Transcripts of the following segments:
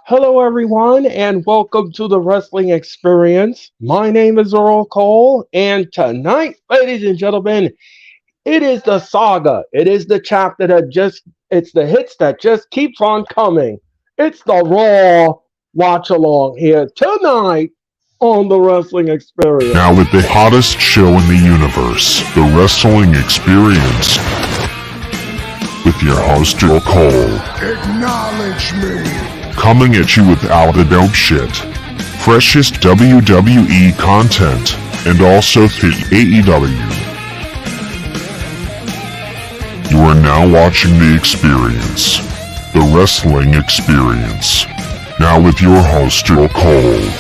Hello, everyone, and welcome to the Wrestling Experience. My name is Earl Cole, and tonight, ladies and gentlemen, it is the saga. It is the chapter it's the hits that just keeps on coming. It's the Raw watch along here tonight on the Wrestling Now Experience. with the hottest show in the universe, the Wrestling Experience, with your host Earl Cole. Acknowledge me. Coming at you with all the dope shit, freshest WWE content, and also the AEW. You are now watching The Experience, the Wrestling Experience. Now with your host Earl Cole.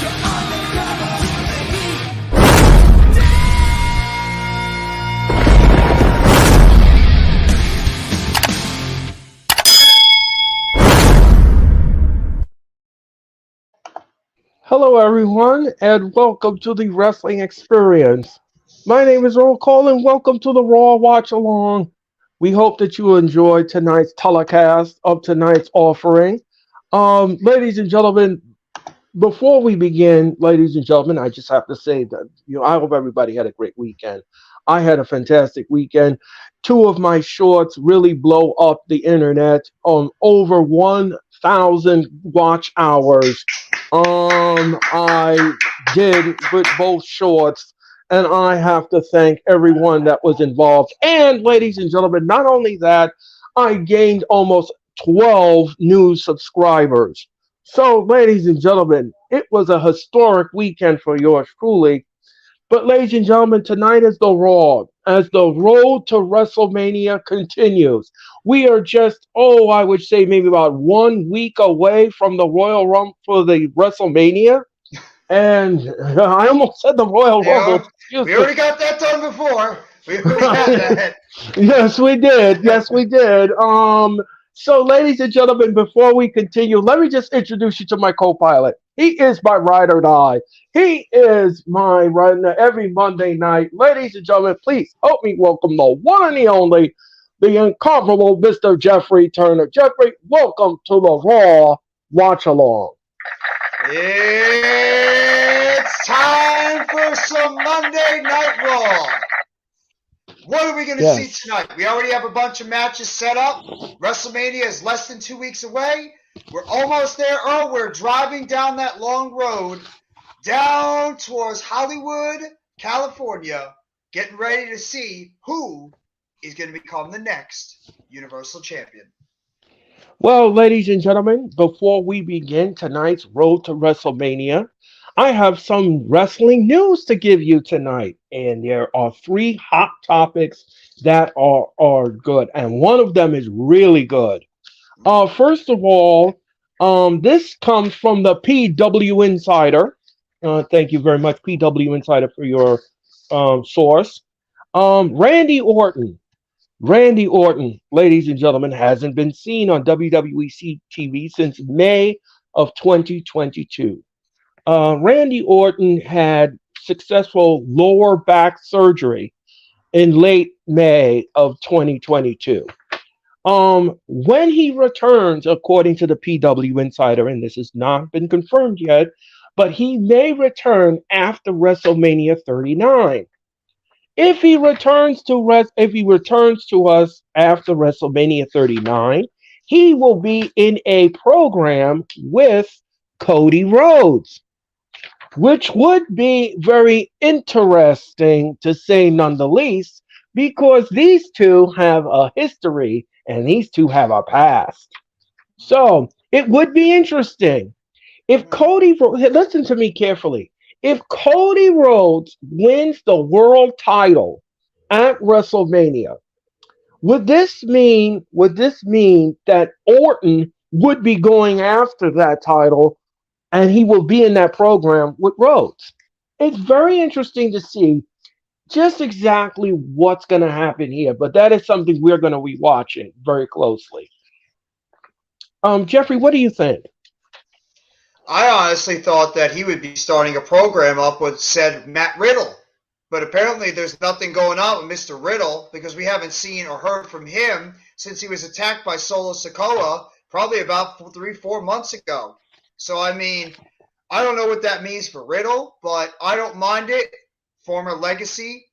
Hello, everyone, and welcome to the Wrestling Experience. My name is Earl Cole, and welcome to the Raw Watch Along. We hope that you enjoyed tonight's telecast of tonight's offering. Ladies and gentlemen, before we begin, ladies and gentlemen, I just have to say that I hope everybody had a great weekend. I had a fantastic weekend. Two of my shorts really blow up the internet on over 1,000 watch hours. I did with both shorts, and I have to thank everyone that was involved. And ladies and gentlemen, not only that, I gained almost 12 new subscribers. So, ladies and gentlemen, it was a historic weekend for yours truly. But, ladies and gentlemen, tonight is the Raw. As the road to WrestleMania continues, we are just, I would say maybe about 1 week away from the Royal Rumble for the WrestleMania. And I almost said the Royal Rumble. We already got that done before. We already had that. Yes, we did. Yes, we did. So, ladies and gentlemen, before we continue, let me just introduce you to my co-pilot. He is my ride or die. He is my ride every Monday night. Ladies and gentlemen, please help me welcome the one and the only, the incomparable Mr. Jeffrey Turner. Jeffrey, welcome to the Raw Watch Along. It's time for some Monday Night Raw. What are we going to see tonight? We already have a bunch of matches set up. WrestleMania is less than 2 weeks away. We're almost there, Earl. We're driving down that long road down towards Hollywood, California, getting ready to see who is going to become the next Universal Champion. Well, ladies and gentlemen, before we begin tonight's road to WrestleMania, I have some wrestling news to give you tonight. And there are three hot topics that are good. And one of them is really good. First of all, this comes from the PW Insider. Thank you very much, PW Insider, for your source. Randy Orton, ladies and gentlemen, hasn't been seen on WWE TV since May of 2022. Randy Orton had successful lower back surgery in late May of 2022. When he returns, according to the PW Insider, and this has not been confirmed yet, but he may return after WrestleMania 39. If he returns to us after WrestleMania 39, he will be in a program with Cody Rhodes, which would be very interesting to say none the least, because these two have a history and these two have a past. So it would be interesting if listen to me carefully. If Cody Rhodes wins the world title at WrestleMania, would this mean that Orton would be going after that title and he will be in that program with Rhodes? It's very interesting to see just exactly what's going to happen here, but that is something we're going to be watching very closely. Jeffrey, what do you think? I honestly thought that he would be starting a program up with said Matt Riddle. But apparently there's nothing going on with Mr. Riddle because we haven't seen or heard from him since he was attacked by Solo Sikoa probably about 3-4 months ago. So, I mean, I don't know what that means for Riddle, but I don't mind it. Former legacy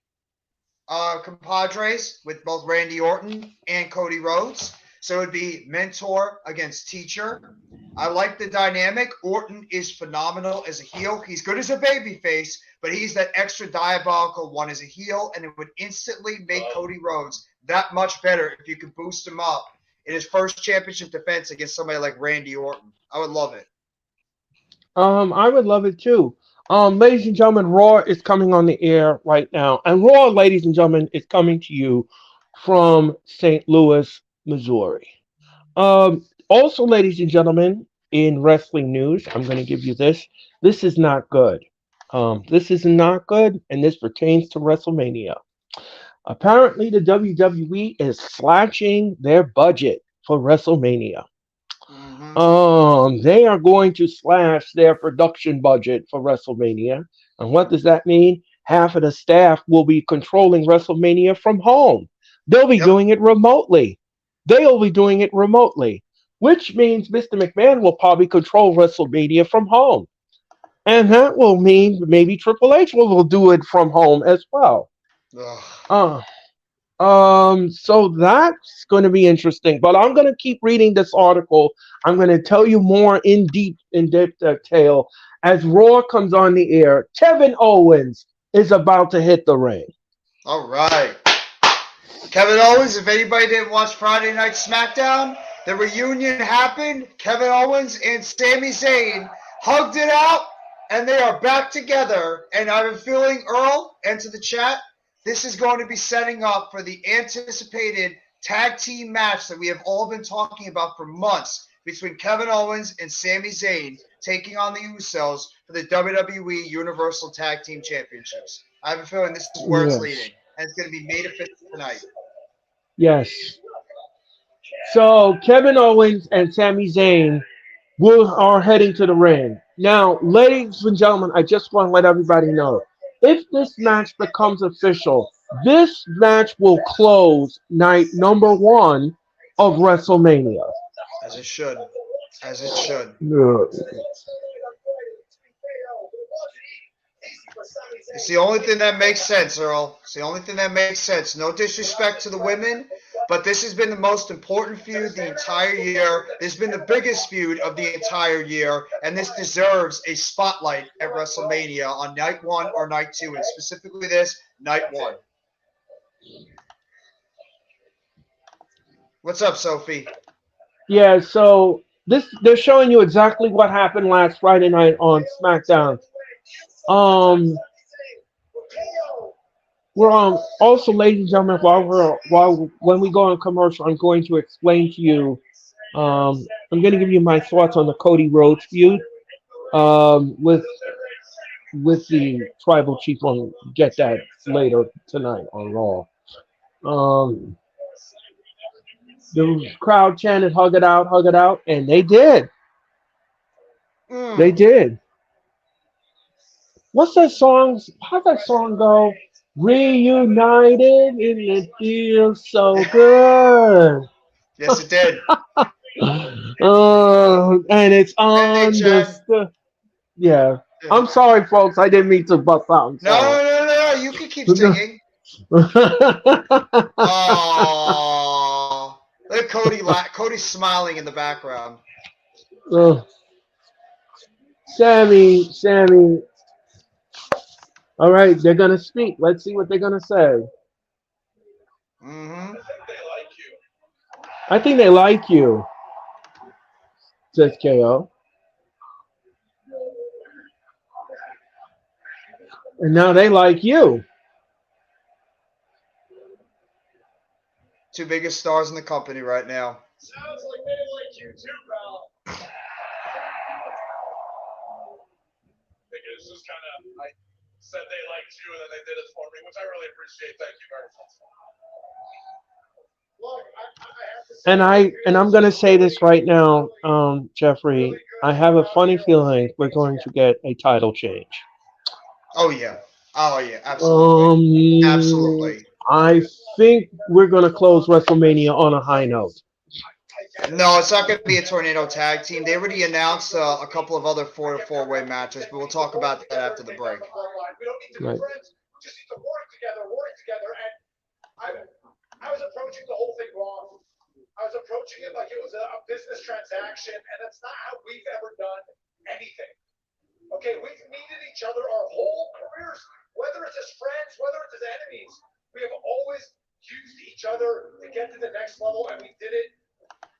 compadres with both Randy Orton and Cody Rhodes. So it'd be mentor against teacher. I like the dynamic. Orton is phenomenal as a heel. He's good as a babyface, but he's that extra diabolical one as a heel, and it would instantly make Cody Rhodes that much better if you could boost him up in his first championship defense against somebody like Randy Orton. I would love it. I would love it too. Ladies and gentlemen, Raw is coming on the air right now, and Raw, ladies and gentlemen, is coming to you from St. Louis, Missouri. Also, ladies and gentlemen, in wrestling news, I'm going to give you this. This is not good. This is not good, and this pertains to WrestleMania. Apparently, the WWE is slashing their budget for WrestleMania. They are going to slash their production budget for WrestleMania. And what does that mean? Half of the staff will be controlling WrestleMania from home. They'll be doing it remotely. They'll be doing it remotely, which means Mr. McMahon will probably control WrestleMania from home. And that will mean maybe Triple H will do it from home as well. So that's going to be interesting. But I'm going to keep reading this article. I'm going to tell you more in depth detail as Raw comes on the air. Kevin Owens is about to hit the ring. All right. Kevin Owens, if anybody didn't watch Friday Night SmackDown, the reunion happened. Kevin Owens and Sami Zayn hugged it out, and they are back together. And I have a feeling, Earl, enter the chat, this is going to be setting up for the anticipated tag team match that we have all been talking about for months between Kevin Owens and Sami Zayn taking on the Usos for the WWE Universal Tag Team Championships. I have a feeling this is where it's leading, and it's going to be made official tonight. Yes. So Kevin Owens and Sami Zayn are heading to the ring. Now, ladies and gentlemen, I just want to let everybody know, if this match becomes official, this match will close night number 1 of WrestleMania. As it should. As it should. It's the only thing that makes sense, Earl. It's the only thing that makes sense. No disrespect to the women, but this has been the most important feud the entire year. This has been the biggest feud of the entire year, and this deserves a spotlight at WrestleMania on night 1 or night 2, and specifically this, night 1. What's up, Sophie? Yeah, so they're showing you exactly what happened last Friday night on SmackDown. We're also, ladies and gentlemen, when we go on commercial, I'm going to explain to you. I'm going to give you my thoughts on the Cody Rhodes feud with the Tribal Chief. We'll get that later tonight on Raw. The crowd chanted, hug it out, and they did. They did. What's that song? How's that song go? Reunited and it feels so good. Yes, it did. And it's understood. Yeah. I'm sorry, folks. I didn't mean to butt out. No. You can keep singing. Oh, look at Cody. Cody's smiling in the background. Sammy. All right, they're gonna speak. Let's see what they're gonna say. I think they like you, says KO. And now they like you. Two biggest stars in the company right now. Sounds like they like you too, pal. It's just kind of, I said they liked you and then they did it for me, which I really appreciate. Thank you very much. Look, I have to say, and I'm gonna say this right now, Jeffrey. I have a funny feeling we're going to get a title change. Oh yeah, absolutely. Absolutely. I think we're gonna close WrestleMania on a high note. No, it's not going to be a tornado tag team. They already announced a couple of other 4-to-4-way matches, but we'll talk about that after the break. We don't need to be friends. We just need to work together. And I was approaching the whole thing wrong. I was approaching it like it was a business transaction, and that's not how we've ever done anything. Okay, we've needed each other our whole careers, whether it's as friends, whether it's as enemies. We have always used each other to get to the next level, and we did it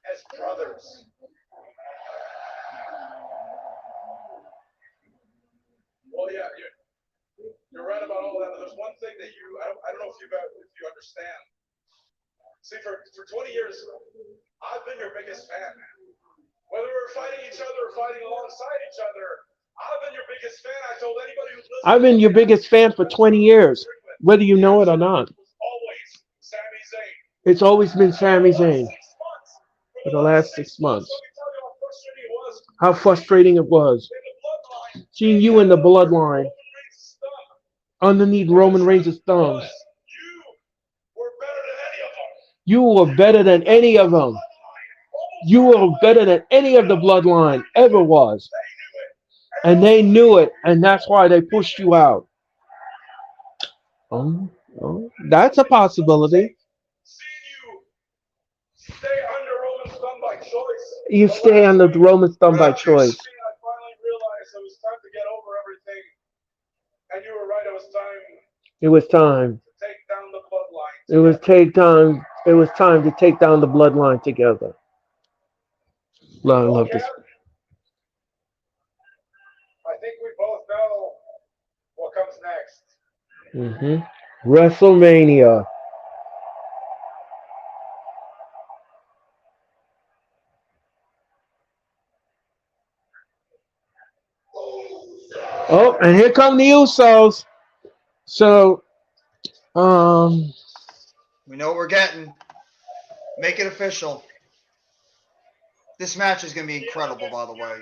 as brothers. Well, yeah, you're right about all that. But there's one thing that I don't know if you understand. See, for 20 years, I've been your biggest fan, man. Whether we're fighting each other or fighting alongside each other, I've been your biggest fan. I told anybody who's listening. I've been your biggest fan for 20 years, whether you know it or not. Always Sami Zayn. It's always been Sami Zayn for the last 6 months. How frustrating it was seeing you in the bloodline underneath Roman Reigns' thumbs. You were better than any of them. You were better than any of the bloodline ever was. And they knew it, and that's why they pushed you out. Oh, that's a possibility. You stay under Roman's thumb by choice. I finally realized it was time to get over everything. And you were right, it was time. It was time. To take down the bloodline. It was time to take down the bloodline together. I love this. I think we both know what comes next. WrestleMania. Oh, and here come the Usos. So, we know what we're getting. Make it official. This match is going to be incredible, by the way.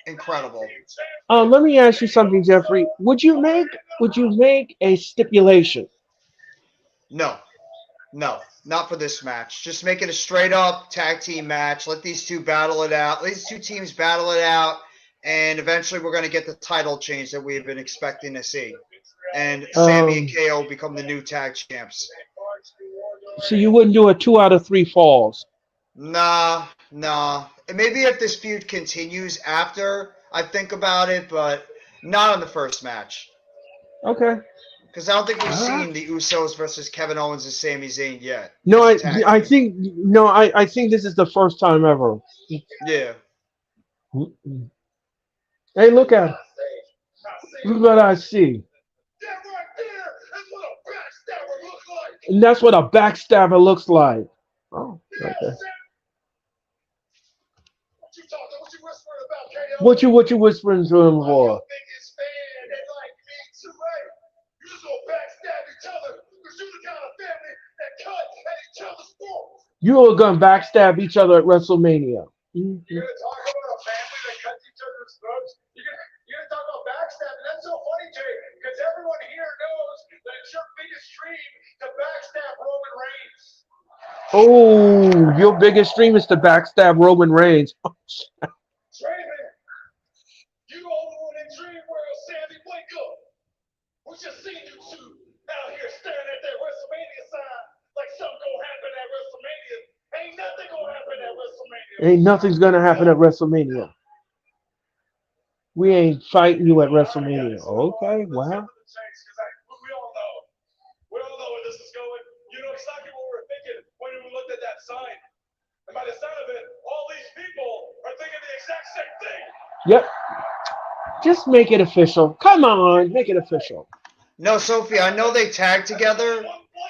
Incredible. Let me ask you something, Jeffrey. Would you make a stipulation? No, not for this match. Just make it a straight up tag team match. Let these two battle it out. Let these two teams battle it out, and eventually we're going to get the title change that we've been expecting to see. And Sami and KO become the new tag champs. So you wouldn't do a 2 out of 3 falls? Nah. And maybe if this feud continues after, I think about it, but not on the first match. Okay. Because I don't think we've seen the Usos versus Kevin Owens and Sami Zayn yet. No, I think this is the first time ever. Yeah. Hey, look at it. Look what I see. And that's what a backstabber looks like. Oh, okay. What you whispering to him for? You are gonna backstab each other at WrestleMania. You're gonna talk about a family that cuts each other's throats. You're gonna talk about backstabbing. That's so funny, Jay, because everyone here knows that it's your biggest dream to backstab Roman Reigns. Oh, your biggest dream is to backstab Roman Reigns. Draven, you the only one in Dream World, Sammy, wake up. We just seen you two out here staring at that WrestleMania sign like something gonna happen at WrestleMania. Ain't nothing gonna happen at WrestleMania. Ain't nothing's gonna happen at WrestleMania. We ain't fighting you at WrestleMania. Okay, wow. We all know where this is going. You know exactly what we're thinking when we looked at that sign. And by the sound of it, all these people are thinking the exact same thing. Yep. Just make it official. Come on, make it official. No, Sophie, I know they tag together.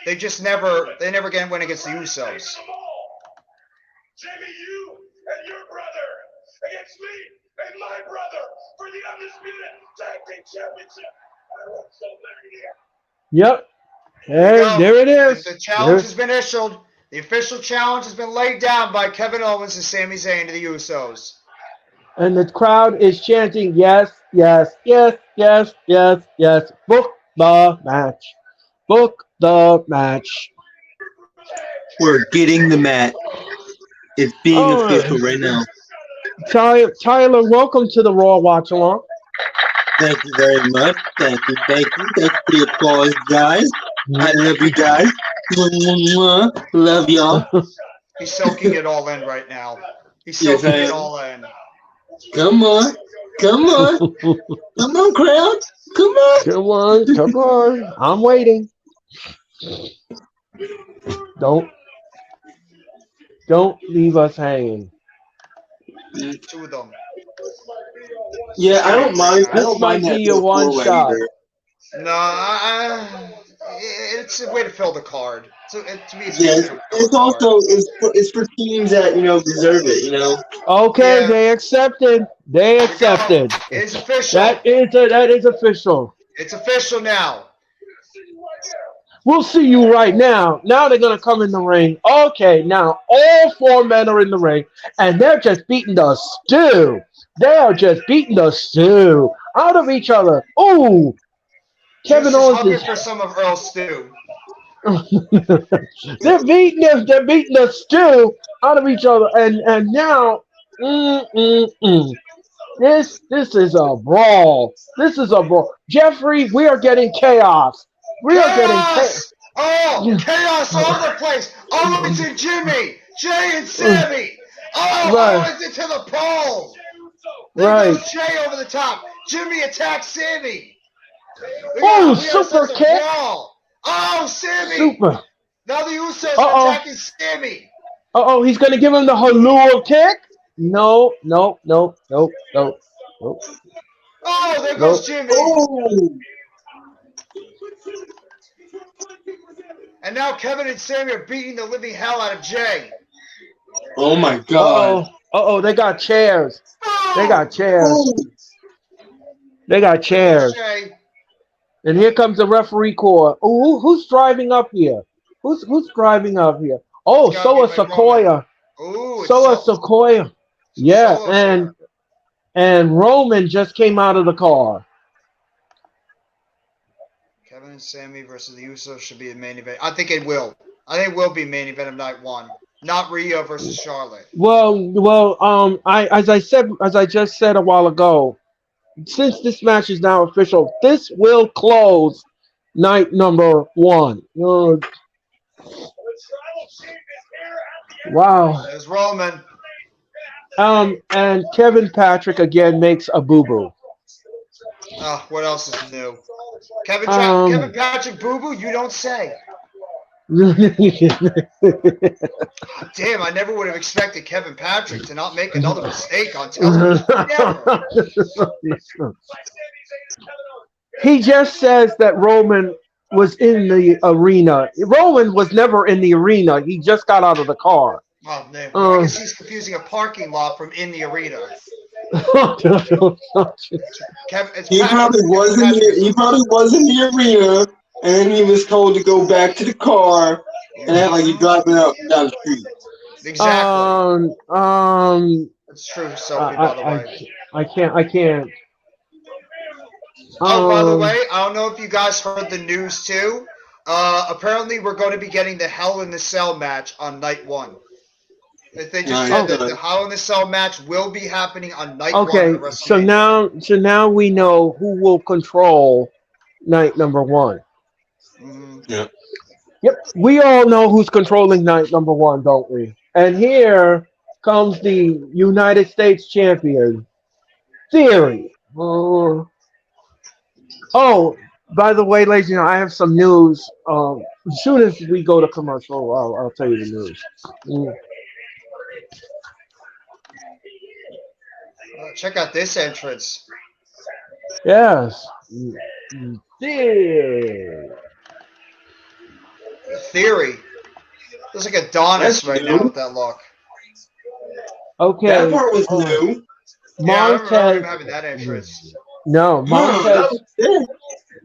They just never went against the Usos. Jamie, you and your brother against me and my brother for the undisputed tag team championship at WrestleMania. Yep. Hey, there it is. The challenge has been issued. The official challenge has been laid down by Kevin Owens and Sami Zayn to the Usos. And the crowd is chanting, yes, yes, yes, yes, yes, yes. Book the match. Book the match. We're getting the match. It's being Oh, official right now. Tyler, welcome to the Raw Watch Along. Thank you very much. Thank you. Thank you for the applause, guys. I love you guys. Love y'all. He's soaking it all in right now. He's Yes, soaking I it am. all in. Come on. Come on. Come on, crowd. Come on. Come on. I'm waiting. Don't leave us hanging. Two of them. Yeah, I don't mind. I This don't might mind be that your one four-way shot. either. No, it's a way to fill the card. So to me, it's Yes, a way to fill it's the card. also it's for teams that deserve it. Okay, Yeah. they accepted. They accepted. It's official. That is official. It's official now. We'll see you right now. Now they're gonna come in the ring. Okay, now all four men are in the ring, and they're just beating the stew. They are just beating the stew out of each other. Ooh, Kevin Juice is Owens hungry is. for some of Earl's stew. They're beating the stew out of each other, and now, this is a brawl. This is a brawl. Jeffrey, we are getting chaos. We are getting Chaos! Oh, chaos all over the place. Owens and Jimmy, Jay and Sammy. Oh, Right. Owens into the pole. There Right. goes Jay over the top. Jimmy attacks Sammy. Oh, We have super such a kick. brawl. Oh, Sammy. Super. Now the Usos Uh-oh. are attacking Sammy. He's gonna give him the Halua kick. No. Oh, there goes Jimmy. Oh, And now Kevin and Sammy are beating the living hell out of Jay. oh my God! They got chairs. They got chairs. Oh, They got chairs. Jay. And here comes the referee corps. Oh, who's driving up here? Who's driving up here? Oh, It's gotta so be is my Sequoia. Ooh, it's So is Sequoia. Yeah, Solo's and Roman just came out of the car. Kevin and Sammy versus the Usos should be the main event. I think it will. I think it will be main event of night one. Not Rhea versus Charlotte. As I just said a while ago, since this match is now official, this will close night number one. Wow. There's Roman. And Kevin Patrick again makes a boo-boo. What else is new? Kevin Patrick Boo Boo, you don't say. Damn, I never would have expected Kevin Patrick to not make another mistake on television. Never. He just says that Roman was in the arena. Roman was never in the arena. He just got out of the car. Oh, man. I guess he's confusing a parking lot from in the arena. he probably was in the arena, and he was told to go back to the car and act like he's driving up down the street. Exactly. That's true, Sophie, by the way. I can't. By the way, I don't know if you guys heard the news too. Apparently, we're going to be getting the Hell in the Cell match on night one. They just said that the Hell in the Cell match will be happening on night one. Okay, so now we know who will control night number one. Mm-hmm. Yeah. Yep, we all know who's controlling night number one, don't we? And here comes the United States champion, Theory. By the way, ladies and gentlemen, I have some news. As soon as we go to commercial, I'll tell you the news. Check out this entrance. Yes. Theory. Looks like Adonis right now with that look. Okay. That part was new. Yeah, I remember him having that entrance. No,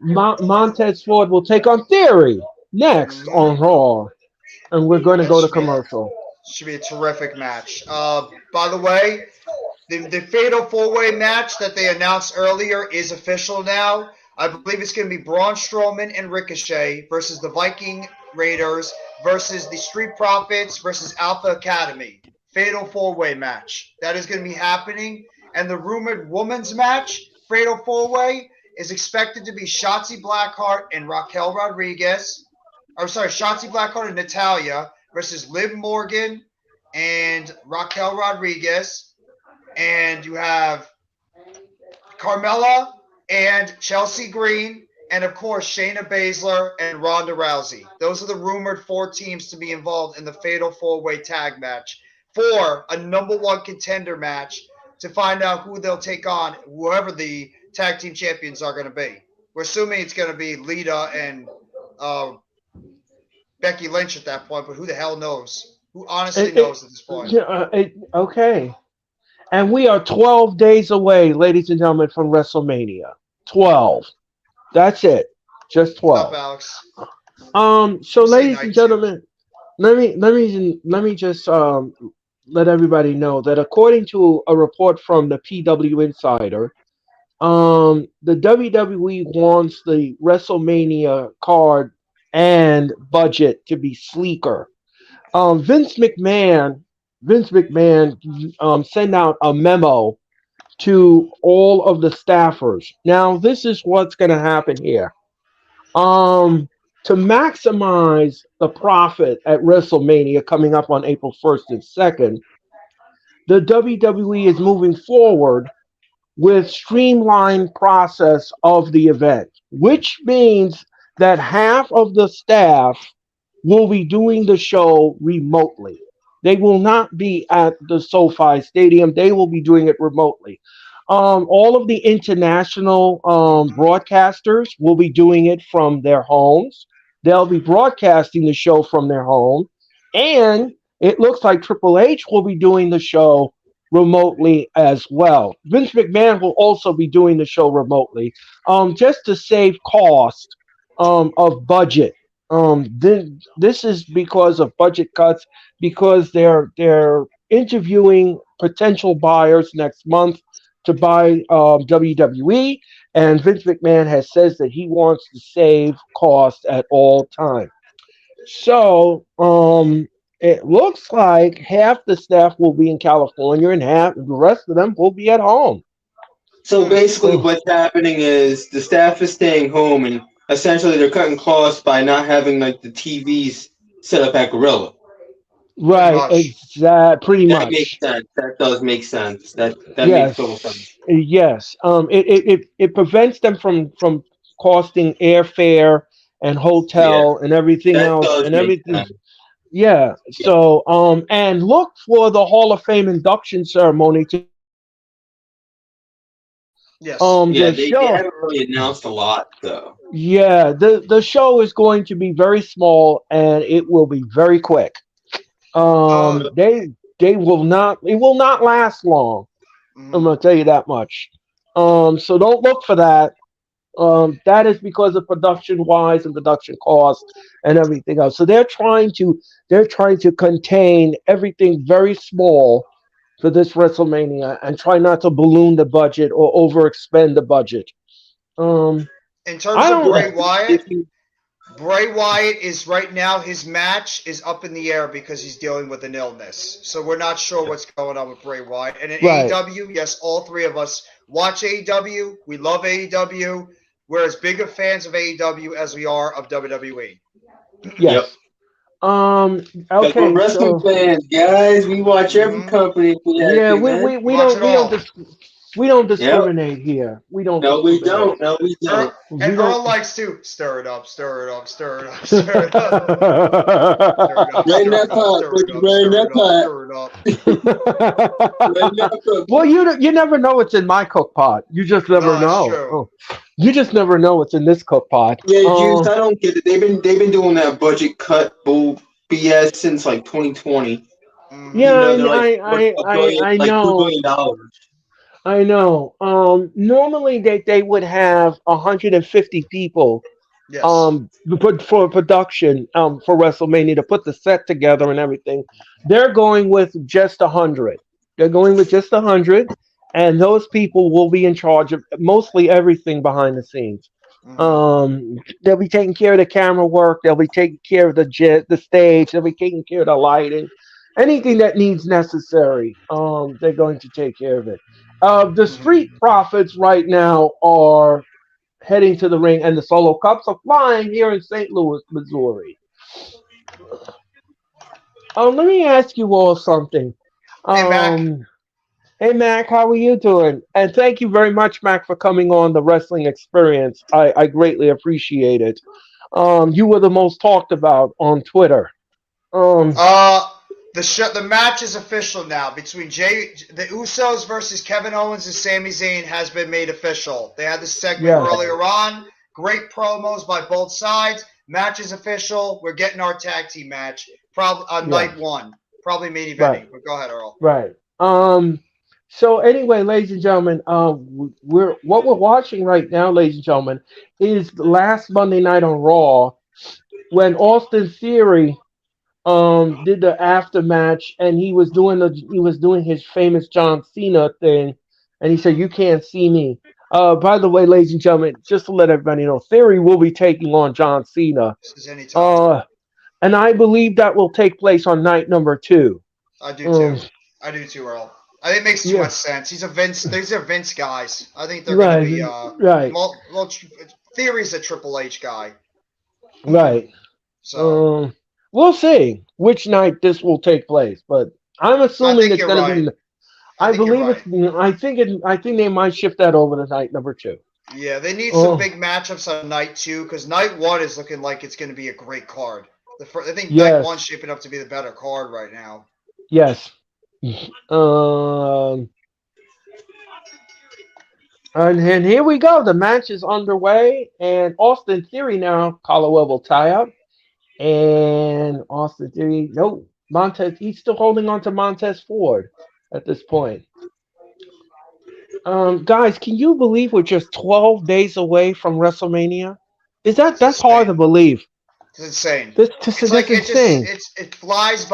Montez Ford will take on Theory next on Raw, and we're going to go to commercial. Should be a terrific match. By the way, the Fatal 4-Way match that they announced earlier is official now. I believe it's going to be Braun Strowman and Ricochet versus the Viking Raiders versus the Street Profits versus Alpha Academy. Fatal 4-Way match. That is going to be happening. And the rumored women's match, Fatal 4-Way, is expected to be Shotzi Blackheart and Raquel Rodriguez. Or sorry, Shotzi Blackheart and Natalia versus Liv Morgan and Raquel Rodriguez. And you have Carmella and Chelsea Green. And of course, Shayna Baszler and Ronda Rousey. Those are the rumored 4 teams to be involved in the Fatal 4-Way tag match for a number 1 contender match to find out who they'll take on, whoever the tag team champions are going to be. We're assuming it's going to be Lita and Becky Lynch at that point, but who the hell knows? Who honestly knows at this point? Okay. And we are 12 days away, ladies and gentlemen, from WrestleMania. 12. That's it. Just 12. What's up, Alex? So ladies and gentlemen, let me just let everybody know that according to a report from the PW Insider, the WWE wants the WrestleMania card and budget to be sleeker. Vince McMahon sent out a memo to all of the staffers. Now, this is what's going to happen here. To maximize the profit at WrestleMania coming up on April 1st and 2nd, the WWE is moving forward with streamlined process of the event, which means that half of the staff will be doing the show remotely. They will not be at the SoFi Stadium. They will be doing it remotely. All of the international broadcasters will be doing it from their homes. They'll be broadcasting the show from their home. And it looks like Triple H will be doing the show remotely as well. Vince McMahon will also be doing the show remotely, just to save cost of budget. This is because of budget cuts, because they're interviewing potential buyers next month to buy WWE, and Vince McMahon has says that he wants to save cost at all time. So it looks like half the staff will be in California and half the rest of them will be at home. So basically, what's happening is the staff is staying home, and essentially they're cutting costs by not having like the TVs set up at Gorilla. Right, exactly. Pretty That much. makes sense. That does make sense. That Yes. makes total sense. Yes. It prevents them from costing airfare and hotel and everything That else does and make everything. sense. Yeah. So and look for the Hall of Fame induction ceremony to Yes. Yeah, the they show. haven't really announced a lot though. Yeah, the show is going to be very small and it will be very quick. They will not, it will not last long. I'm gonna tell you that much. So don't look for that. That is because of production wise and production cost and everything else. So they're trying to contain everything very small for this WrestleMania and try not to balloon the budget or overexpend the budget. In terms of Bray Wyatt is right now, his match is up in the air because he's dealing with an illness. So we're not sure what's going on with Bray Wyatt. And in AEW, yes, all three of us watch AEW. We love AEW. We're as big of fans of AEW as we are of WWE. Yes. Okay. We're wrestling fans, guys. We watch every company. Yeah, we don't discriminate here. We don't. No, we don't. No, we don't. And Earl likes to stir it up, stir it up, stir it up, stir it up. Rain that pot. Well, you never know what's in my cook pot. You just never know. Oh. You just never know what's in this cook pot. Yeah, Juice, I don't get it. They've been doing that budget cut bull BS since like 2020. Yeah, I know. $2 billion. I know. Normally they would have 150 people for production for WrestleMania to put the set together and everything. They're going with just 100. They're going with just 100, and those people will be in charge of mostly everything behind the scenes. They'll be taking care of the camera work. They'll be taking care of the stage. They'll be taking care of the lighting anything that needs necessary, they're going to take care of it. The Mhm. Street Profits right now are heading to the ring, and the Solo Cups are flying here in St. Louis, Missouri. Let me ask you all something. Hey, Mac. Um, Hey Mac, how are you doing? And thank you very much, Mac, for coming on the Wrestling Experience. I greatly appreciate it. You were the most talked about on Twitter. Um, Uh, the match is official now between the Usos versus Kevin Owens and Sami Zayn has been made official. They had the segment yes, earlier on. Great promos by both sides. Match is official. We're getting our tag team match. Probably yes, night one. Probably main right, eventing. But go ahead, Earl. right. So anyway, ladies and gentlemen, we're what we're watching right now, ladies and gentlemen, is last Monday night on Raw when Austin Theory did the after match, and he was doing his famous John Cena thing, and he said, "You can't see me." By the way, ladies and gentlemen, just to let everybody know, Theory will be taking on John Cena, This is anytime. uh, and I believe that will take place on night number two. I do Um, too. I do too, Earl. I think it makes too yeah, much sense. He's a Vince. These are Vince guys. I think they're going to right, be right, Theory's a Triple H guy. right. So Um, we'll see which night this will take place, but I'm I assuming think it's you're going to right. be. I I think you're believe it's. right. I think they might shift that over to night number two. Yeah, they need some Oh, big matchups on night two because night one is looking like it's going to be a great card. I think night one's yes, shaping up to be the better card right now. yes. Um, and here we go. The match is underway, and Austin Theory now Collowell will tie up, and Austin Theory, no, Montez. He's still holding on to Montez Ford at this point. Guys, can you believe we're just 12 days away from WrestleMania? It's That's hard to insane. believe. It's insane. It's That's like insane. it flies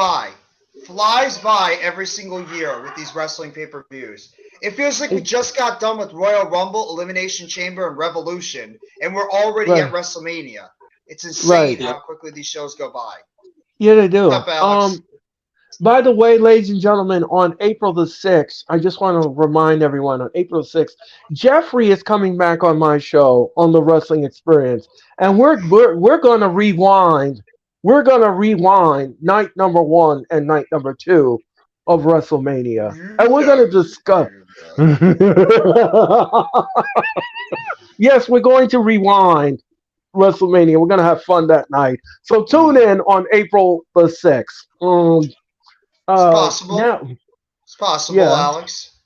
by every single year with these wrestling pay-per-views. It feels like we It, just got done with Royal Rumble, Elimination Chamber, and Revolution, and we're already at right, WrestleMania. It's insane right. Yeah. how quickly these shows go by. Yeah, they do. What's up, Alex? By the way, ladies and gentlemen, on April the 6th, I just want to remind everyone on April 6th, Jeffrey is coming back on my show on the Wrestling Experience. And we're going to rewind. We're going to rewind night number one and night number two of WrestleMania. And we're going to discuss. Yes, we're going to rewind WrestleMania. We're going to have fun that night. So tune in on April the 6th. It's possible. Now, It's possible, yeah, Alex.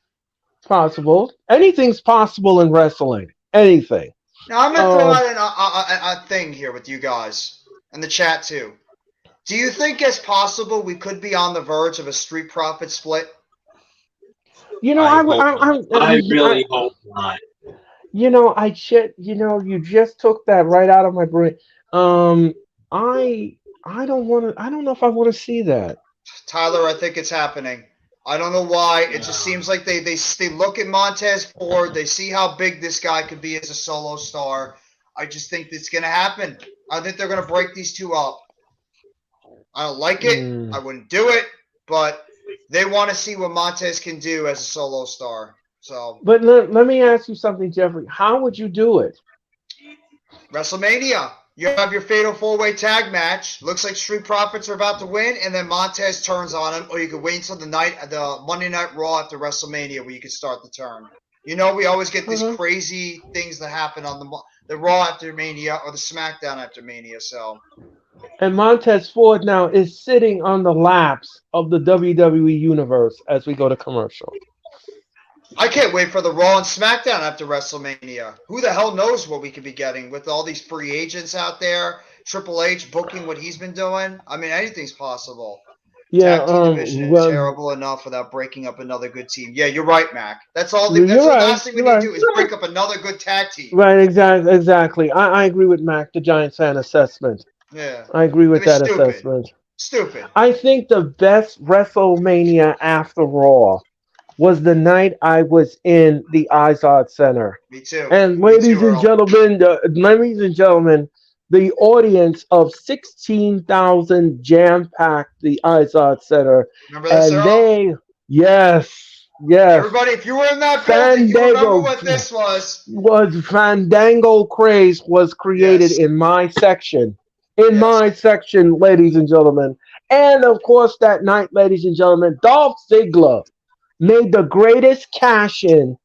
it's possible. Anything's possible in wrestling. Anything. Now I'm gonna throw Um, out a thing here with you guys and the chat too. Do you think it's possible we could be on the verge of a Street Profit split? you know, I hope not. I I really hope not. you know, you just took that right out of my brain. Um, I don't want to. I don't know if I want to see that. Tyler, I think it's happening. I don't know why. It just No. seems like they look at Montez Ford. They see how big this guy could be as a solo star. I just think it's gonna happen. I think they're gonna break these two up. I don't like it. Mm. I wouldn't do it, but they want to see what Montez can do as a solo star. So But let me ask you something, Jeffrey. How would you do it? WrestleMania, you have your fatal four-way tag match. Looks like Street Profits are about to win, and then Montez turns on him. Or you could wait until the Monday Night Raw after WrestleMania, where you could start the turn. You know, we always get these Uh-huh. crazy things that happen on the Raw after Mania or the SmackDown after Mania. So And Montez Ford now is sitting on the laps of the WWE Universe as we go to commercial. I can't wait for the Raw and SmackDown after WrestleMania. Who the hell knows what we could be getting with all these free agents out there? Triple H booking what he's been doing. I mean, anything's possible. Yeah, Tag team division is well, terrible enough without breaking up another good team. Yeah, you're right, Mac. That's all. That's you're the right. last thing we You're need to right. do is break up another good tag team. Right, exactly. I agree with Mac, the Giants fan assessment. Yeah, I agree I with mean, that stupid, assessment. stupid. I think the best WrestleMania after Raw was the night I was in the Izod Center. Me too. And Me too, Earl. ladies and gentlemen, the audience of 16,000 jam-packed the Izod Center, Remember this, and Earl? yes, Everybody, if you were in that building, you remember Fandango what this was. Fandango craze was created Yes. in my section. In Yes. my section, ladies and gentlemen. And of course, that night, ladies and gentlemen, Dolph Ziggler made the greatest cash in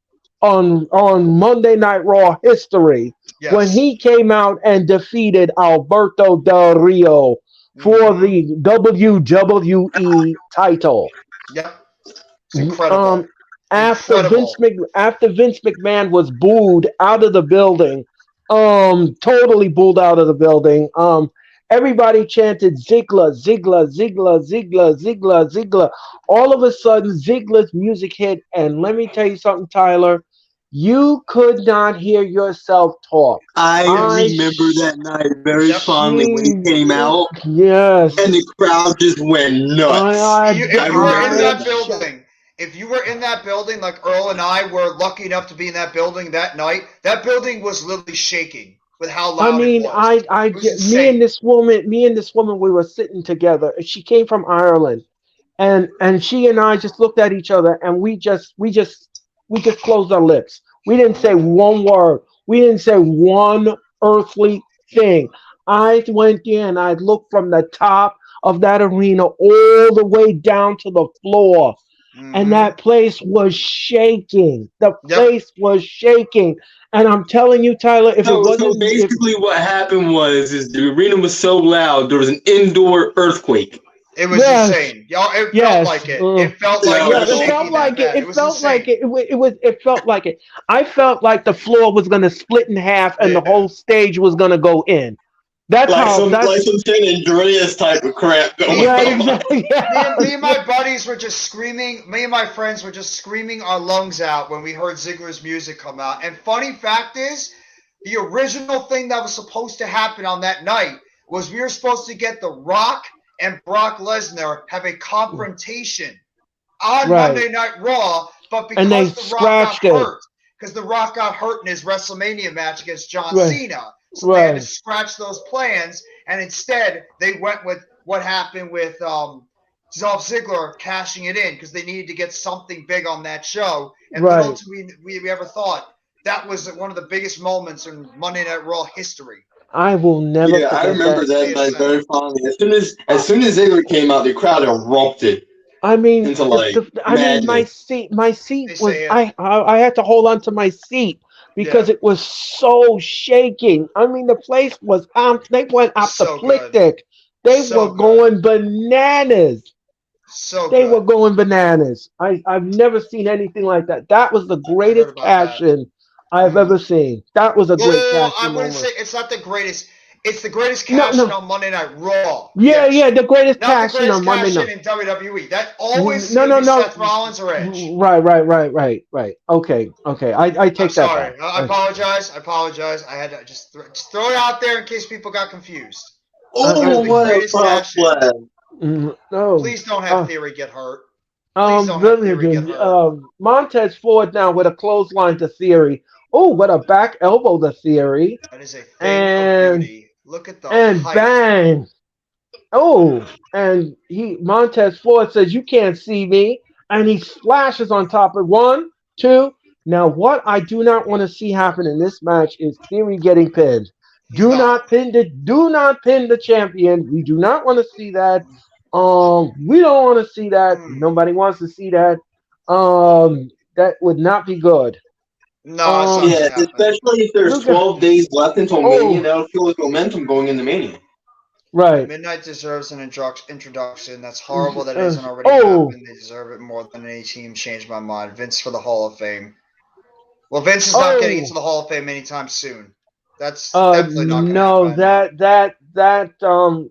on Monday Night Raw history when Yes. he came out and defeated Alberto Del Rio for Mm-hmm. the WWE title. Yep. It's incredible. Um, Incredible. After Vince McMahon was booed out of the building, totally booed out of the building. Everybody chanted Ziggler, Ziggler, Ziggler, Ziggler, Ziggler, Ziggler. All of a sudden, Ziggler's music hit, and let me tell you something, Tyler. You could not hear yourself talk. I I remember that night very Yep. fondly when he came out, Yes. and the crowd just went nuts. If I you were in remember that that. building, if you were in that building, like Earl and I were lucky enough to be in that building that night, that building was literally shaking with how I loud mean, it was. It was insane. me and this woman, we were sitting together. She came from Ireland, and she and I just looked at each other, and we just closed our lips. We didn't say one word. We didn't say one earthly thing. I went in and I looked from the top of that arena all the way down to the floor, and Mm-hmm. that place was shaking. The Yep. place was shaking. And I'm telling you, Tyler, if it So wasn't, if basically, what happened was is the arena was so loud there was an indoor earthquake. It was yes, insane. Y'all, it felt yes, like it. It felt like it yeah, was it felt shaking that like it. bad. It It was felt like insane. it. It felt like it. I felt like the floor was gonna split in half, and the Yeah. whole stage was gonna go in. That's Like how. some That's San Andreas type of crap going Me, right. on. Exactly. me and my buddies were just screaming. Me and my friends were just screaming our lungs out when we heard Ziggler's music come out. And funny fact is, the original thing that was supposed to happen on that night was we were supposed to get The Rock and Brock Lesnar have a confrontation on Right, Monday Night Raw, but and they because The Rock got scratched it. hurt, because The Rock got hurt in his WrestleMania match against John Right, Cena, so they had to right, scratch those plans, and instead they went with what happened with Dolph Ziggler cashing it in because they needed to get something big on that show. And little right. did we ever thought that was one of the biggest moments in Monday Night Raw history. I will never Yeah, I forget remember that. that Yes, night sir. very fondly. As soon as Ziggler came out, the crowd erupted I mean, into like my madness. They seat was say it. I had to hold on to my seat because Yeah, it was so shaking. I mean, the place was they went so good, apoplectic. They were so good, going bananas. so They were good. going bananas. I've never seen anything like that. That was the I heard greatest about cash that. in I've Mm-hmm. ever seen. That was a great Well, cash I in wouldn't say moment. it's not the greatest. It's the greatest No, cash in no. on Monday Night Raw. Yeah, Yes. yeah, the greatest Not the cash in greatest on Monday cash night. in WWE. That always is No, going to no, be no. Seth Rollins or Edge. Right. Okay, okay. I I'm take that back. sorry. I apologize. I apologize. I had to just throw it out there in case people got confused. That is Oh, the what a greatest prop cash in. flag! No. Please don't have Uh, Theory get hurt. Please don't have really Theory get good. hurt. Montez Ford now with a clothesline to Theory. Oh, what a back elbow to Theory, That is a thing of and beauty. Look at the and height. bang. Oh, and Montez Ford says, "You can't see me," and he splashes on top of one, two. Now, what I do not want to see happen in this match is Theory getting pinned. He's not. Do not pin the champion. We do not want to see that. We don't want to see that. Mm. Nobody wants to see that. That would not be good. No, it's not Um, going Yeah, to happen. especially if there's look at 12 days left until Mania, oh, that'll feel like momentum going into Mania. right. Midnight deserves an introduction. That's horrible that it Uh, hasn't already oh, happened. They deserve it more than any team. Changed my mind. Vince for the Hall of Fame. Well, Vince is not getting into oh. the Hall of Fame anytime soon. That's definitely not going to No, happen.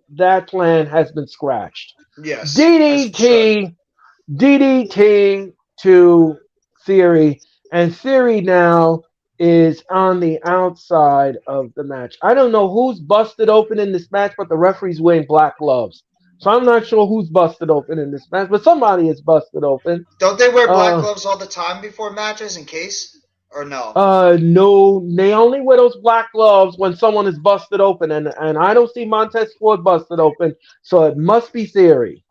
that plan has been scratched. Yes, as it should. DDT to Theory, and Theory now is on the outside of the match. I don't know who's busted open in this match, but the referee's wearing black gloves. So I'm not sure who's busted open in this match, but somebody is busted open. Don't they wear black Uh, gloves all the time before matches in case? or no? No, they only wear those black gloves when someone is busted open, and I don't see Montez Ford busted open, so it must be Theory.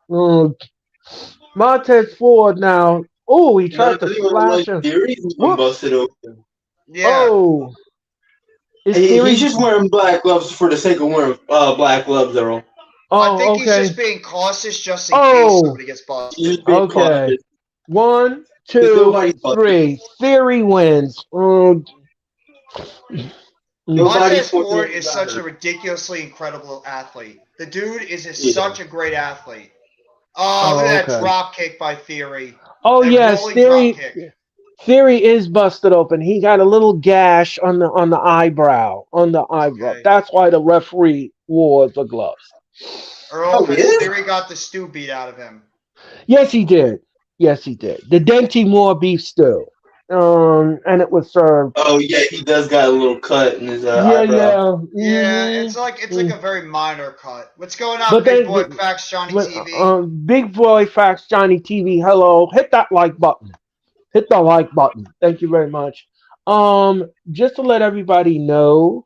Montez Ford now. Oh, he No, tried to I think it was splash like him. Theory's one Whoops. busted open. Yeah. Oh, is He's Theory? just wearing black gloves for the sake of wearing black gloves, Earl. I Oh, think he's okay. just being cautious just in case Oh, somebody gets busted. He's just being okay. cautious. 1, Because 2, nobody's busted. 3. Theory wins. Nobody Montez Ford is got such hurt. a ridiculously incredible athlete. The dude is Yeah. such a great athlete. Oh, look at that okay. drop kick by Theory. Oh That yes, rolling drop kick. Theory is busted open. He got a little gash on the eyebrow. Okay. That's why the referee wore the gloves. Earl, Oh, has yeah? Theory got the stew beat out of him? Yes, he did. Yes, he did. The Denti Moore beef stew. And it was served. Oh, yeah, he does got a little cut in his Yeah, eyebrow. Yeah, mhm. it's like a very minor cut. What's going on, But Big then, Boy Facts Johnny TV? Big Boy Facts Johnny TV. Hello, hit that like button. Hit the like button. Thank you very much. Just to let everybody know,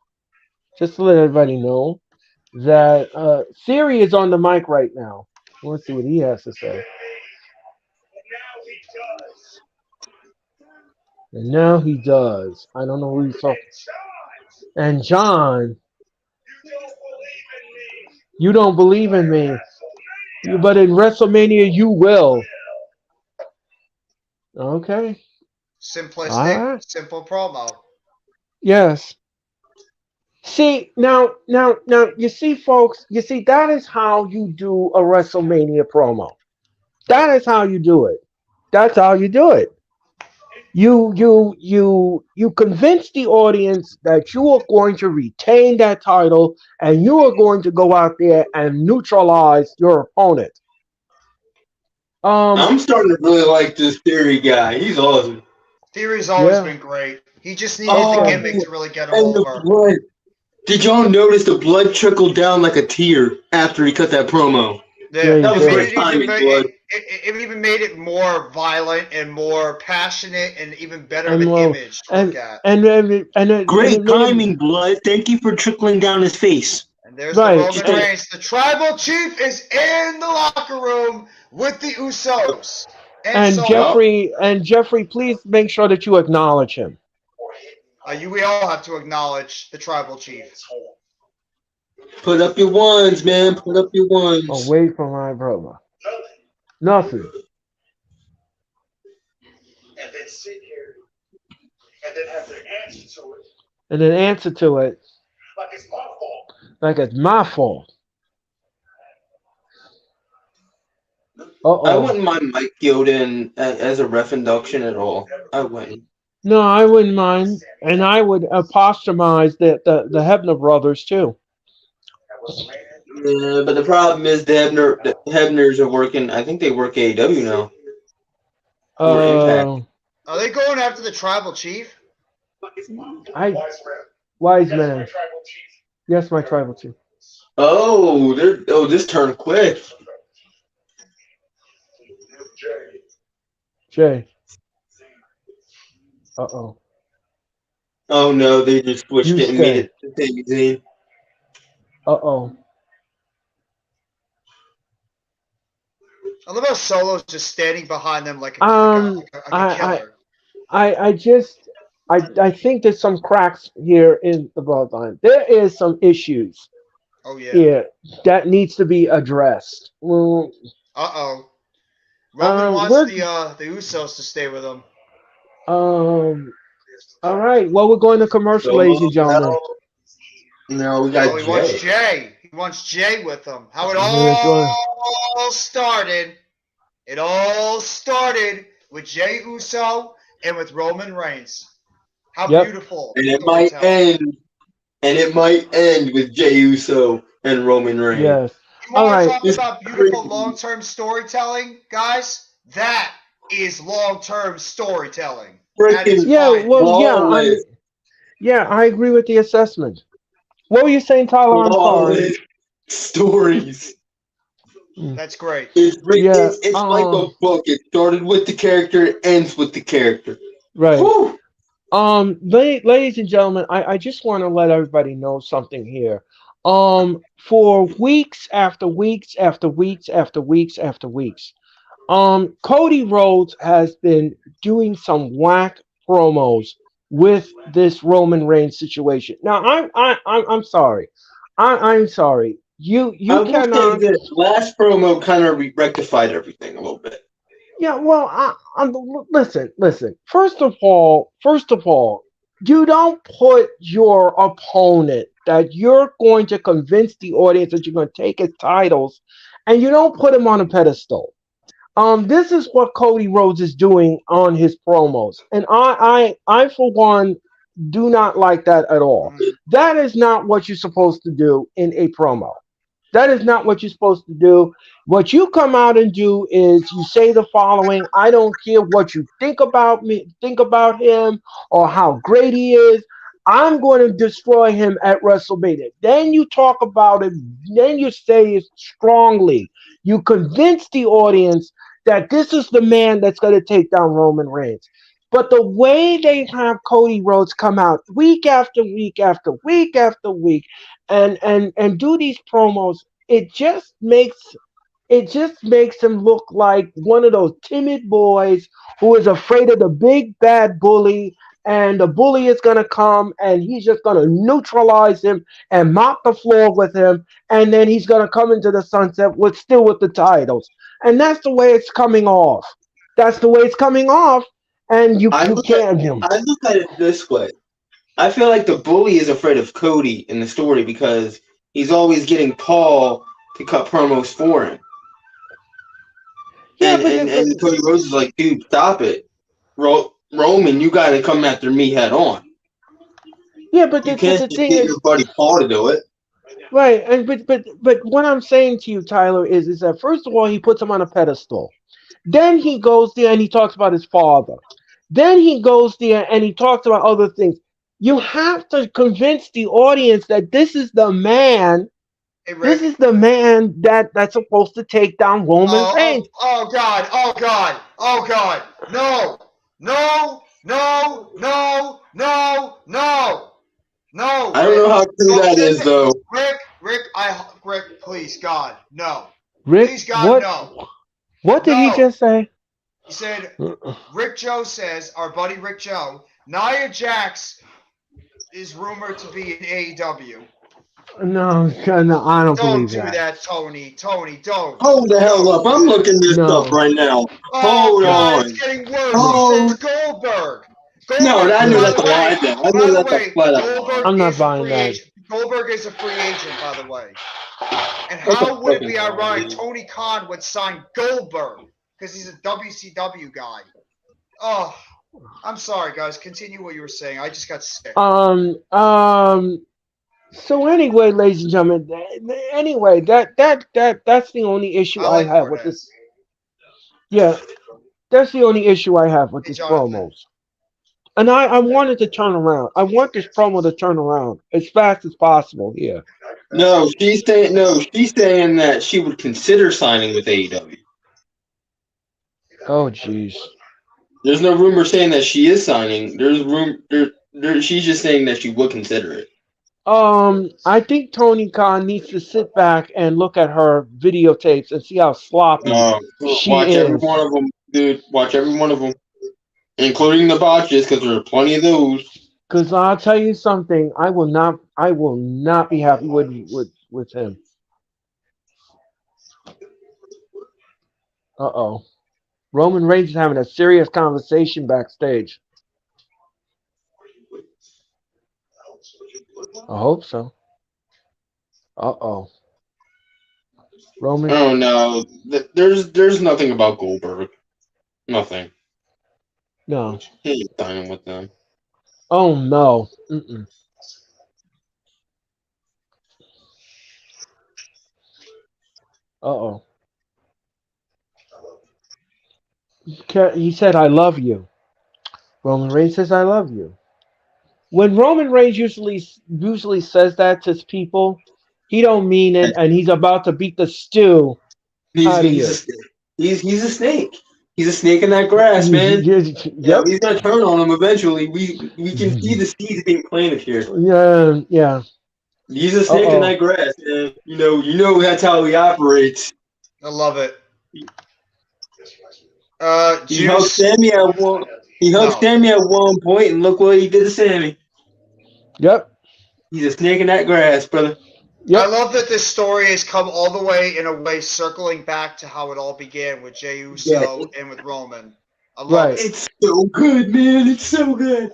that Siri is on the mic right now. Let's see what he has to say. And now he does. I don't know who he's talking. And John, you don't believe in me, but in WrestleMania you will. Okay. Simplistic, Alright. simple promo. Yes. See, now, you see, folks, that is how you do a WrestleMania promo. That is how you do it. That's how you do it. You convince the audience that you are going to retain that title and you are going to go out there and neutralize your opponent. I'm starting to really like this Theory guy. He's awesome. Theory's always Yeah. been great. He just needed the gimmick to really get him and over. the blood. Did y'all notice the blood trickled down like a tear after he cut that promo? Yeah, Yeah, That was did. great timing, blood. it even made it more violent and more passionate and even better of And an well, image to look at. Great it made timing, blood. Thank you for trickling down his face. And there's Right. the Roman Reigns. The tribal chief is in the locker room with the Usos. And Solo. Jeffrey, please make sure that you acknowledge him. We all have to acknowledge the tribal chief. Put up your ones, man. Put up your ones. Away from my brother. Nothing. And then sit here and then have to answer to it And then answer to it like it's my fault. like it's my fault. I wouldn't mind Mike Yoden as a ref induction at all. I wouldn't. No, I wouldn't mind. And I would apostrophize the Hebner brothers too. Yeah, but the problem is the Hebners are working. I think they work AEW now. Or Impact. Are they going after the tribal chief? Wise man. Yes, my tribal chief. Oh, this turned quick. Jay. Uh-oh. Oh no, they just switched You it and made it the same thing. Uh-oh. I love how Solo's just standing behind them like a killer. I think there's some cracks here in the bloodline. There is some issues. Oh yeah. Here that needs to be addressed. Well, Roman wants the Usos to stay with him. All right. Well, we're going to commercial, ladies and gentlemen. No, we got He wants Jay. He wants Jay with him. How it all started. It all started with Jey Uso and with Roman Reigns. How beautiful! And it might end. And it might end with Jey Uso and Roman Reigns. Yes. You want to talk about beautiful long-term storytelling, guys? That is long-term storytelling. I agree with the assessment. What were you saying, Tyler? I'm sorry. Stories. That's great. It's like a book. It started with the character, it ends with the character. Right. Woo! Ladies and gentlemen, I just want to let everybody know something here. For weeks after weeks after weeks after weeks after weeks, Cody Rhodes has been doing some whack promos with this Roman Reigns situation. Now, I'm sorry. I'm sorry. I You will say cannot. this last promo kind of rectified everything a little bit. Yeah, well, listen. First of all, you don't put your opponent that you're going to convince the audience that you're going to take his titles, and you don't put him on a pedestal. This is what Cody Rhodes is doing on his promos, and I for one do not like that at all. Mm. That is not what you're supposed to do in a promo. That is not what you're supposed to do. What you come out and do is you say the following: I don't care what you think about me, think about him, or how great he is. I'm going to destroy him at WrestleMania. Then you talk about it. Then you say it strongly. You convince the audience that this is the man that's going to take down Roman Reigns. But the way they have Cody Rhodes come out week after week after week after week and do these promos, it just makes him look like one of those timid boys who is afraid of the big bad bully, and the bully is gonna come and he's just gonna neutralize him and mop the floor with him, and then he's gonna come into the sunset with the titles. And that's the way it's coming off. That's the way it's coming off, and I you look at can't him. I look at it this way. I feel like the bully is afraid of Cody in the story because he's always getting Paul to cut promos for him. Yeah, And Cody Rhodes is like, dude, stop it. Roman, you got to come after me head on. You can't the just thing get is, your buddy Paul to do it. right, and but what I'm saying to you, Tyler, is that first of all he puts him on a pedestal. Then he goes there and he talks about his father. Then he goes there and he talks about other things. You have to convince the audience that this is the man. Hey, This Rick. is the man that's supposed to take down Roman Reigns. Oh God! Oh God! Oh God! No! No! No! No! No! No! No! I don't Rick. know how true that is, though. Rick, please, God, no. Rick, Please, God, no. what did he No. just say? He said, Rick Joe says, our buddy Rick Joe, Nia Jax is rumored to be in AEW. No, I don't Don't believe do that. that, Tony. Tony, don't. Hold the hell Don't up. do I'm that. looking this No. up right now. Oh, Hold God, on. it's getting worse. Oh. He says Goldberg. No, I knew by that's the a lie way, then. I by knew the that's a way, flat out lie. Goldberg I'm not is a buying free that. agent. Goldberg is a free agent, by the way. And That's a how would it fucking be ironic lie. Tony Khan would sign Goldberg because he's a WCW guy? Oh, I'm sorry, guys. Continue what you were saying. I just got sick. So anyway, ladies and gentlemen, anyway, that's the only issue I I like have with Cortez. this. Yeah, that's the only issue I have with Hey, this Jonathan. promos. And I wanted to turn around. I want this promo to turn around as fast as possible here. No, she's saying that she would consider signing with AEW. Oh, jeez. There's no rumor saying that she is signing. There's room. She's just saying that she would consider it. I think Tony Khan needs to sit back and look at her videotapes and see how sloppy she Watch every is. one of them, dude. Watch every one of them, including the botches, because there are plenty of those. Because I'll tell you something, I will not be happy with him. Uh-oh. Roman Reigns is having a serious conversation backstage. I hope so. Uh-oh. Roman. Oh no, there's nothing about Goldberg. Nothing. No. He ain't signing with them. Oh no. Mm-mm. Uh-oh. He said, I love you. Roman Reigns says, I love you. When Roman Reigns usually says that to people, he don't mean it, and he's about to beat the stew He's out of he's you. a snake. He's a snake. He's a snake in that grass, man. Yep. He's gonna turn on him eventually. We can see the seeds being planted here. Yeah. Yeah. He's a snake in that grass, man. You know that's how he operates. I love it. He hugged Juice. Sammy at one. He hugged Sammy at one point, and look what he did to Sammy. Yep. He's a snake in that grass, brother. Yep. I love that this story has come all the way, in a way, circling back to how it all began with Jey Uso and with Roman. I love it. It's so good, man. It's so good.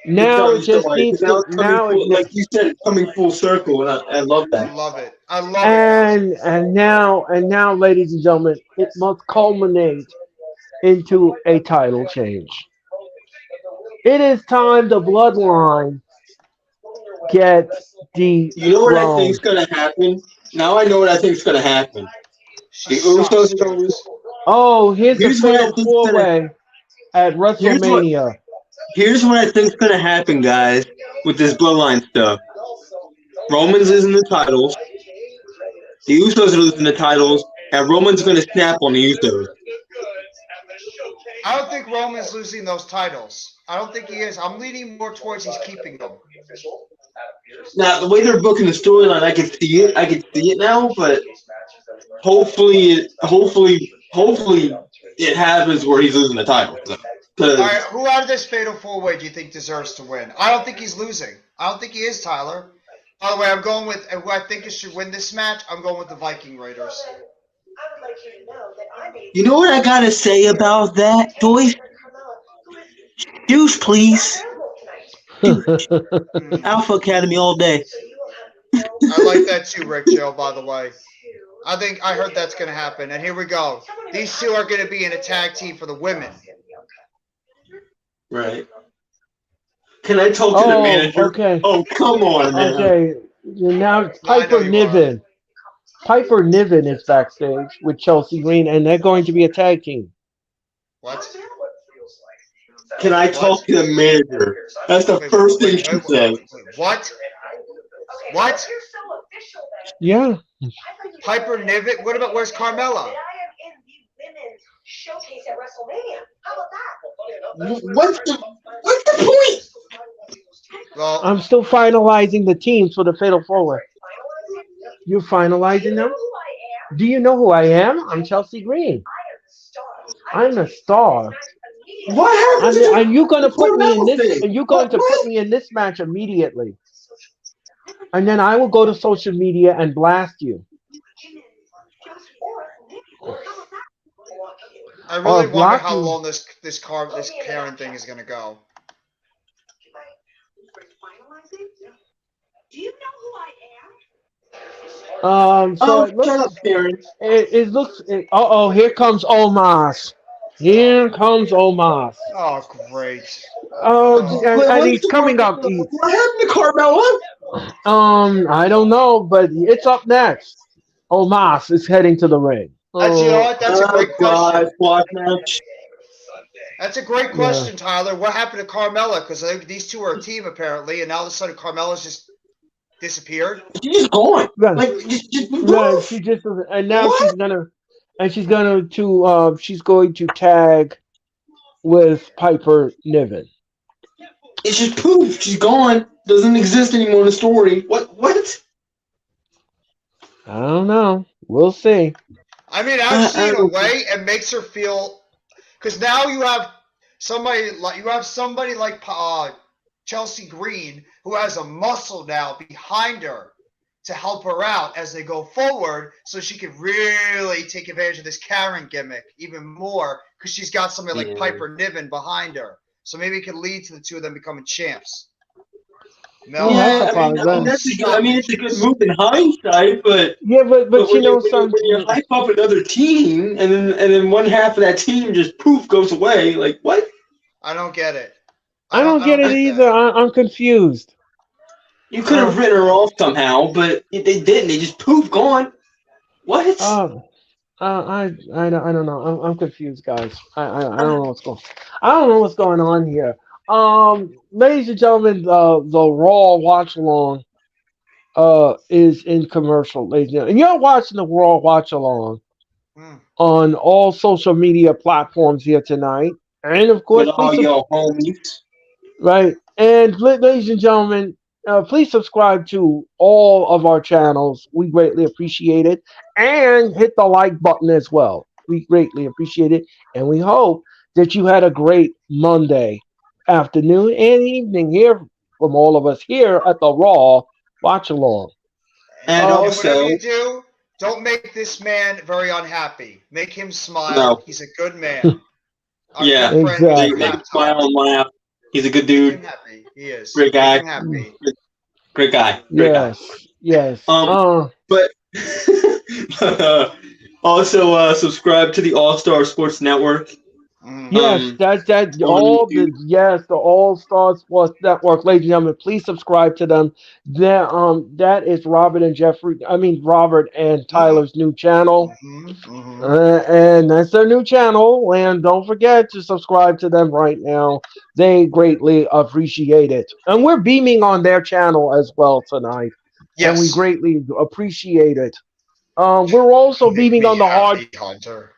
Now it just needs to. Now, like you said, it's coming full circle, and I love that. I love it. I love it. And now, ladies and gentlemen, it must culminate into a title change. It is time the bloodline gets the. You know what I think's gonna happen? Now I know what I think's gonna happen. The Usos. Oh, here's the fatal four-way at WrestleMania. Here's what I think's gonna happen, guys, with this bloodline stuff. Roman's losing the titles. The Usos are losing the titles, and Roman's gonna snap on the Usos. I don't think Roman's losing those titles. I don't think he is. I'm leaning more towards he's keeping them. Now, the way they're booking the storyline, I can see it. I can see it now, but hopefully it happens where he's losing the title. All right, who out of this fatal four-way do you think deserves to win? I don't think he's losing. I don't think he is, Tyler. By the way, I'm going with who I think should win this match. I'm going with the Viking Raiders. You know what I gotta say about that, Joyce? Juice, please. Alpha Academy all day. I like that too, Rick Joe, by the way. I heard that's going to happen. And here we go. These two are going to be in a tag team for the women. Right. Can I talk to the manager? Okay. Oh, come on, man. Okay. Now Piper Niven. Piper Niven is backstage with Chelsea Green, and they're going to be a tag team. What? Can I talk to the manager? That's the first thing she says. What? What? Yeah. Piper Niven? What about, where's Carmella? What's the point? Well, I'm still finalizing the teams for the Fatal 4-Way. You're finalizing them? Do you know who I am? I'm Chelsea Green. I'm a star. What happened? And you're going to put me in this. And you're going to put me in this match immediately. And then I will go to social media and blast you. I really wonder how long this Karen thing is going to go. Do you know who I am? So it looks. Here comes Omos. Here comes Omos. Oh, great. And he's coming up. What happened to Carmella? I don't know, but it's up next. Omos is heading to the ring. That's, you know what? That's a great question. Match. That's a great question, Tyler. What happened to Carmella? Because these two are a team apparently, and now all of a sudden Carmella's just disappeared. She's just gone. She just and now she's going to tag with Piper Niven. It's just poof. She's gone. Doesn't exist anymore in the story. What? I don't know. We'll see. I mean, actually, in a way, it makes her feel, because now you have somebody like Chelsea Green who has a muscle now behind her to help her out as they go forward, so she can really take advantage of this Karen gimmick even more, because she's got somebody like Piper Niven behind her. So maybe it could lead to the two of them becoming champs. No, it's a good move in hindsight, but but you know when you hype up another team and then one half of that team just poof goes away, like what? I don't get it. I don't get it either. I'm confused. You could have written her off somehow, but they didn't. They just poof gone. What? I don't know. I'm confused, guys. I don't know what's going. I don't know what's going on here. Ladies and gentlemen, the Raw watch along is in commercial, ladies and gentlemen. And you're watching the Raw watch along on all social media platforms here tonight. And of With course, all your homies. right. And ladies and gentlemen, please subscribe to all of our channels. We greatly appreciate it. And hit the like button as well. We greatly appreciate it. And we hope that you had a great Monday afternoon and evening here from all of us here at the Raw Watch Along. And And also, whatever you do, don't make this man very unhappy. Make him smile. No. He's a good man. Our Yeah. good friend, Exactly. make him Laptop. smile and laugh. He's a good Make him dude. happy. He is. Great Make guy. him happy. Great guy. Great guy. Yes. But also subscribe to the All Star Sports Network. Yes, that's on the All Star Sports Network, ladies and gentlemen. Please subscribe to them. That is Robert and Tyler's new channel, and that's their new channel. And don't forget to subscribe to them right now. They greatly appreciate it, and we're beaming on their channel as well tonight, and we Yes. greatly appreciate it. We're also Make beaming me on the hard. happy, Hunter.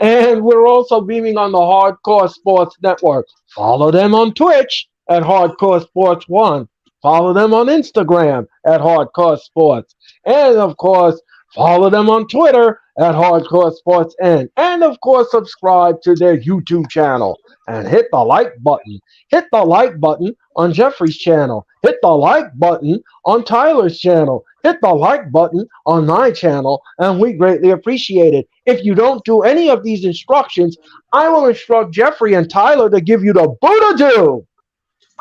And we're also beaming on the Hardcore Sports Network. Follow them on Twitch at Hardcore Sports 1. Follow them on Instagram at Hardcore Sports. And of course, follow them on Twitter at Hardcore Sports N. And of course, subscribe to their YouTube channel and hit the like button. Hit the like button on Jeffrey's channel. Hit the like button on Tyler's channel. Hit the like button on my channel, and we greatly appreciate it. If you don't do any of these instructions, I will instruct Jeffrey and Tyler to give you the Buddha-doo.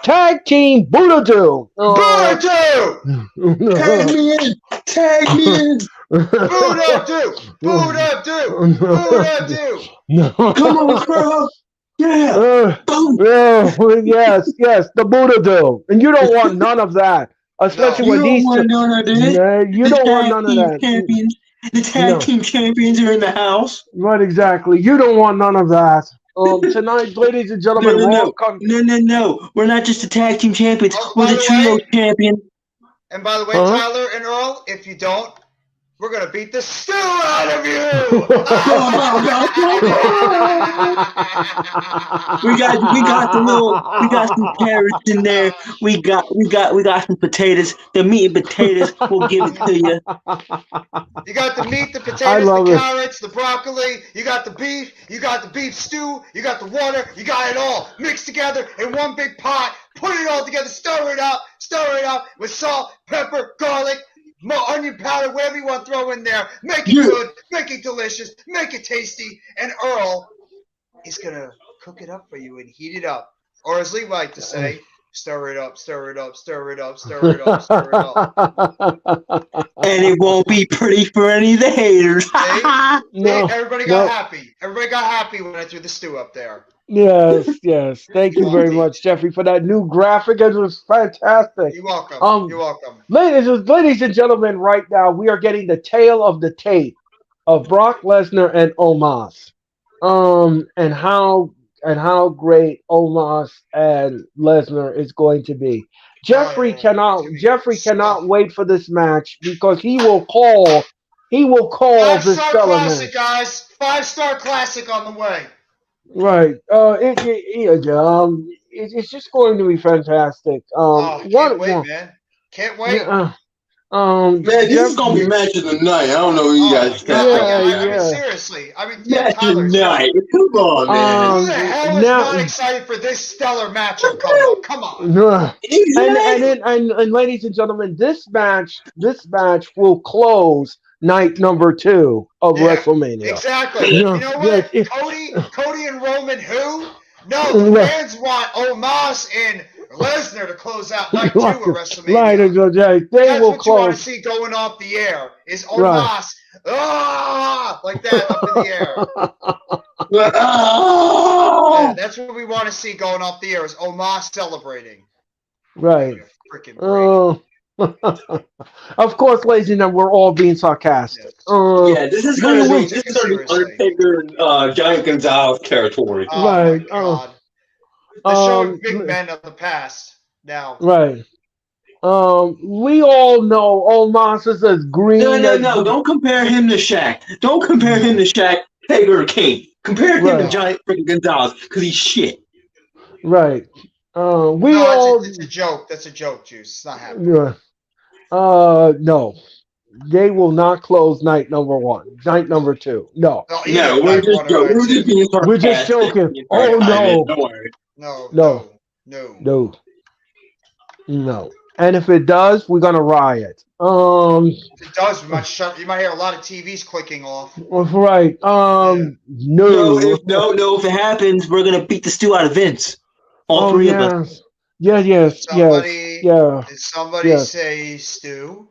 Tag Team Buddha-doo. Buddha-doo! Tag me in! Tag me in! Buddha-doo! Buddha-doo! Buddha-doo! Come on, bro! Yeah! Boom! Yes, the Buddha-doo. And you don't want none of that. Especially You with don't these want none of that. you don't want none of that. The tag team champions are in the house. Right, exactly. You don't want none of that. Tonight, ladies and gentlemen, No. We're not just the tag team champions. Oh, We're by the the trio way- champion. And by the way, Huh? Tyler and Earl, if you don't, we're gonna beat the stew out of you. We got some carrots in there. We got some potatoes. The meat and potatoes. We'll give it to you. You got the meat, the I potatoes, love the it. carrots, the broccoli. You got the beef. You got the beef stew. You got the water. You got it all mixed together in one big pot. Put it all together. Stir it up with salt, pepper, garlic, onion powder, whatever you want to throw in there. Make it good. Make it delicious. Make it tasty. And Earl is gonna cook it up for you and heat it up, or as Lee like to say, stir it up, stir it up, stir it up, stir it up, stir it up. And it won't be pretty for any of the haters. No, Everybody got happy. Everybody got happy when I threw the stew up there. Yes. Thank you very much, Jeffrey, for that new graphic. It was fantastic. You're welcome. You're welcome. Ladies and gentlemen, right now we are getting the tale of the tape of Brock Lesnar and Omos. And how great Omos and Lesnar is going to be. Jeffrey cannot wait for this match because he will call this 5-star fella classic, match. guys. 5-star classic on the way. Right. It's just going to be fantastic. Can't wait, man. Can't wait. Man, this is gonna be match of the night. I don't know what you guys got. I mean, seriously. I mean, match of Tyler, the night. Come on, man. who the hell is not excited for this stellar matchup coming up? Come on. And ladies and gentlemen, this match will close night number 2 of WrestleMania. Exactly. You know what? Cody and Roman who? No, the fans want Omos and Lesnar to close out night 2 of WrestleMania. Right, That's will what close. you want to see going off the air. Is Omos like that up in the air. Yeah, that's what we want to see going off the air. Is Omos celebrating? Right. Freaking break. Of course, ladies and gentlemen, we're all being sarcastic. This is going to be Undertaker and Giant Gonzalez territory. Oh Right. my God. The showing big men of the past now. Right. We all know Omos is as green as No. Don't compare him to Shaq. Don't compare him to Shaq, Taker, or King. Compare him to Right. Giant freaking Gonzalez because he's shit. Right. We No, all. it's a joke. That's a joke, Juice. It's not happening. Yeah. No. They will not close night number 1. Night number 2. No. No, No, either we're night just one or night we're just two. being sarcastic. We're just joking. the Oh, entire time, no. Don't worry. No. No. No. And if it does, we're gonna riot. If it does, we might shut. You might hear a lot of TVs clicking off. Right. No. No. If it happens, we're gonna beat the stew out of Vince. All three of us. Yes. Did somebody say Stu?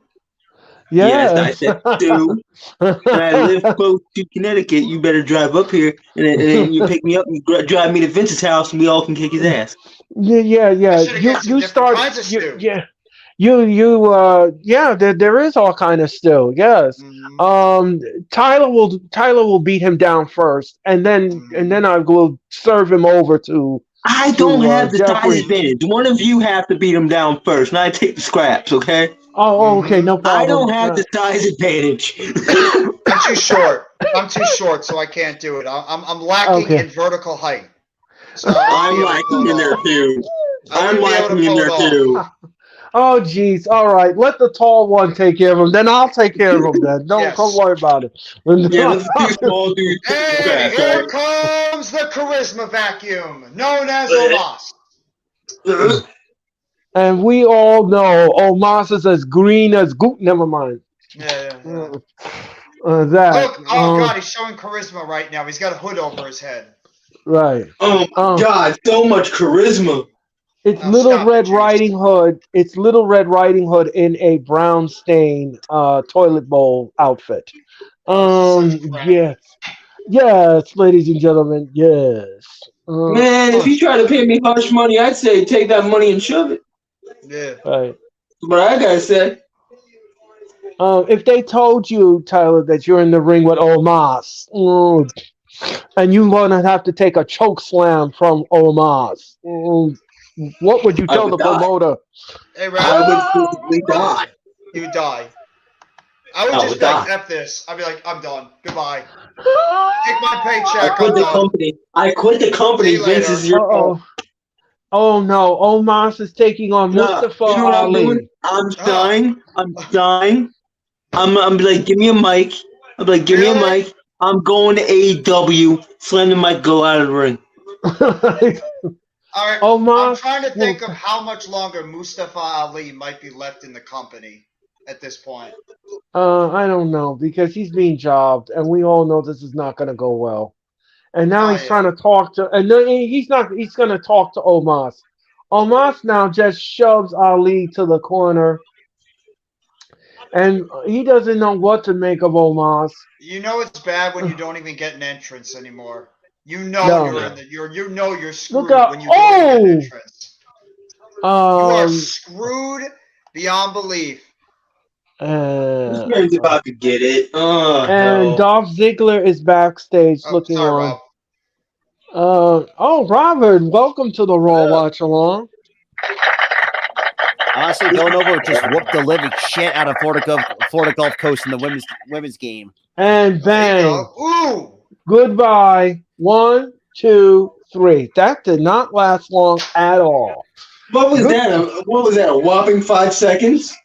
Yes, I said Stu. When I live close to Connecticut, you better drive up here, and then you pick me up and drive me to Vince's house, and we all can kick his ass. Yeah. You start. Kinds of stew. There is all kind of still. Yes. Mhm. Tyler will beat him down first, and then I will serve him over to. I don't have the Jeffrey. size advantage. One of you have to beat him down first, and I take the scraps, okay? Oh, okay, no problem. I don't have the size advantage. I'm too short. So I can't do it. I'm lacking in vertical height. So I'm lacking in there too. I'm lacking in there too. Oh, geez. All right. Let the tall one take care of him. Then I'll take care of him then. Don't worry about it. Yeah, let's do small dudes. Hey, here comes the charisma vacuum, known as Omos. And we all know Omos is as green as goop. Never mind. Yeah. That. God, he's showing charisma right now. He's got a hood over his head. Right. Oh, my God. So much charisma. It's Little Red Riding Hood. It's Little Red Riding Hood in a brown stain toilet bowl outfit. Yes, ladies and gentlemen, yes. Man, if you try to pay me hush money, I'd say take that money and shove it. Yeah. Right. But I gotta say, if they told you, Tyler, that you're in the ring with Omos, and you're gonna have to take a choke slam from Omos, what would you tell the promoter? Hey, I would physically die. You would die. I would just be like, F this. I'd be like, I'm done. Goodbye. Take my paycheck. I quit the company. Vince is your fault. Oh no, Omos is taking on Mustafa Ali. I'm dying. I'm like, give me a mic. I'm like, give me a mic. I'm going to AEW. Slam the mic, go out of the ring. All right, I'm trying to think of how much longer Mustafa Ali might be left in the company at this point. I don't know, because he's being jobbed, and we all know this is not going to go well. And now he's trying to talk to, and he's going to talk to Omos. Omos now just shoves Ali to the corner, and he doesn't know what to make of Omos. You know it's bad when you don't even get an entrance anymore. You know you're screwed when you don't get an entrance. You are screwed beyond belief. This man's about to get it. And Dolph Ziggler is backstage looking on. Robert, welcome to the Raw Watch Along. Honestly, Villanova just whooped the living shit out of Florida Gulf Coast in the women's game. And bang. Ooh. Goodbye. 1, 2, 3. That did not last long at all. What was that? A whopping 5 seconds?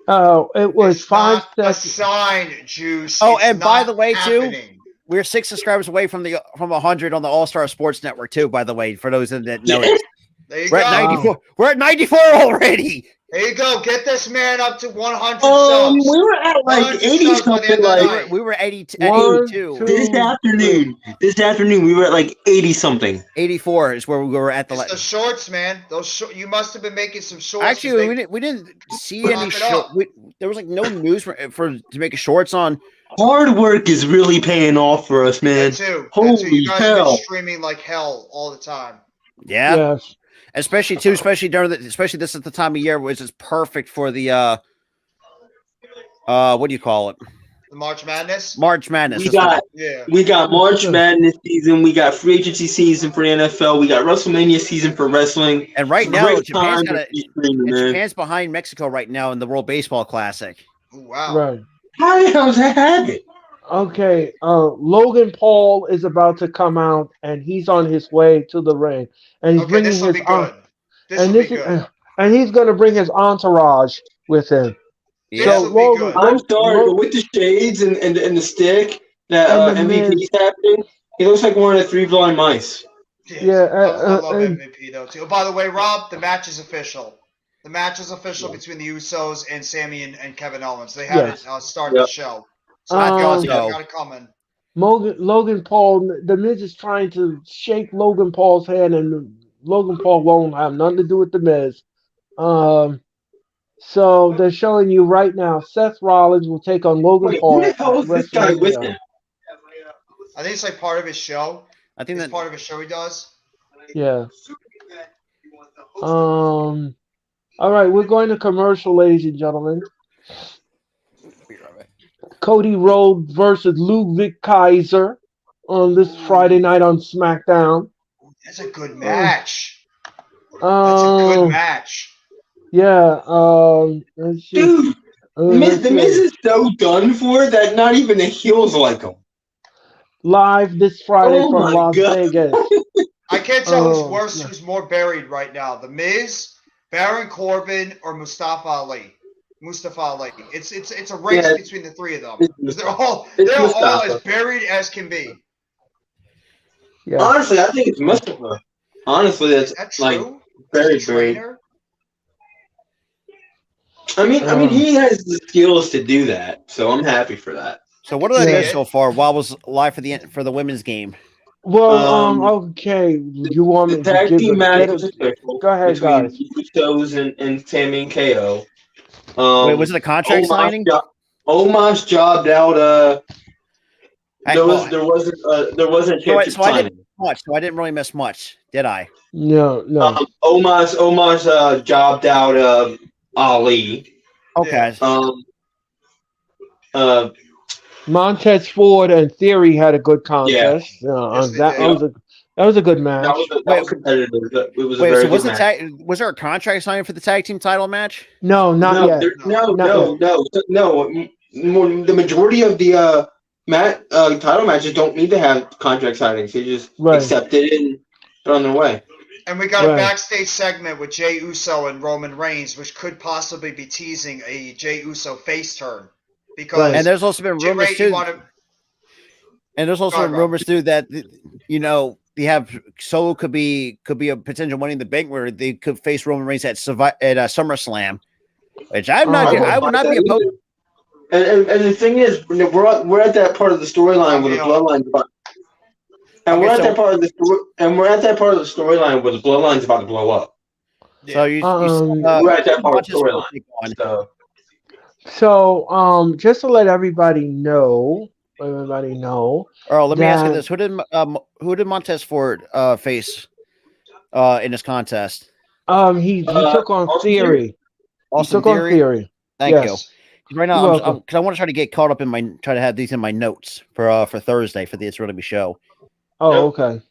Oh, it was 5 seconds. A sign, Juice. Oh, and by the way, too, we're 6 subscribers away from 100 on the All Star Sports Network, too. By the way, for those that noticed, we're at 94. We're at 94 already. There you go. Get this man up to 100 subs. We were at like 80 something. Like we were 82. This afternoon, we were at like 80 something. 84 is where we were at the shorts, man. You must have been making some shorts. Actually, we didn't see any shorts. There was like no news to make shorts on. Hard work is really paying off for us, man. Holy you guys hell! Have been streaming like hell all the time. Yeah. Yes. Especially this is the time of year which is perfect for the what do you call it? The March Madness. March Madness. We that's got right. Yeah. we got March Madness season. We got free agency season for the NFL. We got WrestleMania season for wrestling. And right It's a now, great Japan's time got to be streaming, man. Japan's behind Mexico right now in the World Baseball Classic. Ooh, wow. Right. How the hell does that happen? Okay. Logan Paul is about to come out, and he's on his way to the ring, and he's Okay, bringing this will his be good. This and will this be is, good. and he's going to bring his entourage with him. This So will be Logan, good. I'm sorry, but with the shades and the stick that And the MVP is happening, he looks like one of the 3 blind mice. Yeah, I love and- MVP though too. Oh, by the way, Rob, the match is official. The match is official between the Usos and Sammy and Kevin Owens. They had Yes. it start the show. So I they thought got so. it coming. Logan Paul, the Miz is trying to shake Logan Paul's hand, and Logan Paul won't have nothing to do with the Miz. So they're showing you right now, Seth Rollins will take on Logan Wait, Paul. who the hell is this guy with him? I think it's like part of his show. I think It's that part of his show he does. Yeah. All right, we're going to commercial, ladies and gentlemen. Cody Rhodes versus Ludwig Kaiser on this Friday night on SmackDown. That's a good match. That's a good Um, match. yeah. Let's see. Dude, Let's the see. Miz is so done for that not even the heels like him. Live this Friday Oh from my Las God. Vegas. I can't tell who's Oh, worse, yeah. who's more buried right now. The Miz, Baron Corbin, or Mustafa Ali. Mustafa Ali. It's a race Yeah. between the 3 of them. It's 'Cause they're all Mustafa. as buried as can be. Yeah. Honestly, I think it's Mustafa. Honestly, Is that that's like true? very He's a buried. trainer? I mean, he has the skills to do that, so I'm happy for that. So what did I See miss it. so far? While I was live for the women's game. Well, okay. You want me The to tag get, team match get was it? official Go ahead, between guys. Usos and Sammy and KO. Wait, was it a contract signing? Omos jobbed out. There wasn't So I championship signing. didn't much. So I didn't really miss much, did I? No. Omos jobbed out Ali. Okay. Montez Ford and Theory had a good contest. Yes, they that did. was a good match. That was competitive. It was a Wait, very so good match. was there a contract signing for the tag team title match? No, not yet. No. Not The majority of the title matches don't need to have contract signings. They just Right. accept it and they're on their way. And we got a Right. backstage segment with Jey Uso and Roman Reigns, which could possibly be teasing a Jey Uso face turn. Because Right. And there's also been Jey rumors Ray, too. wanna, And there's also Go ahead, been rumors too that they have Solo could be a potential Money in the Bank where they could face Roman Reigns at SummerSlam, which I would not be opposed. And the thing is, we're at that part of the storyline where the bloodline's about. And we're at that part of the storyline where the bloodline's about to blow up. So We're at that part of the storyline. So, just to let everybody know, Earl, let me ask you that- this: who did Montez Ford face in this contest? he took on Austin Theory. He Austin took on Theory. Thank Yes. you. Right now, You're welcome. because I want to try to get caught up in try to have these in my notes for Thursday for the It's Really Be show. Oh, okay.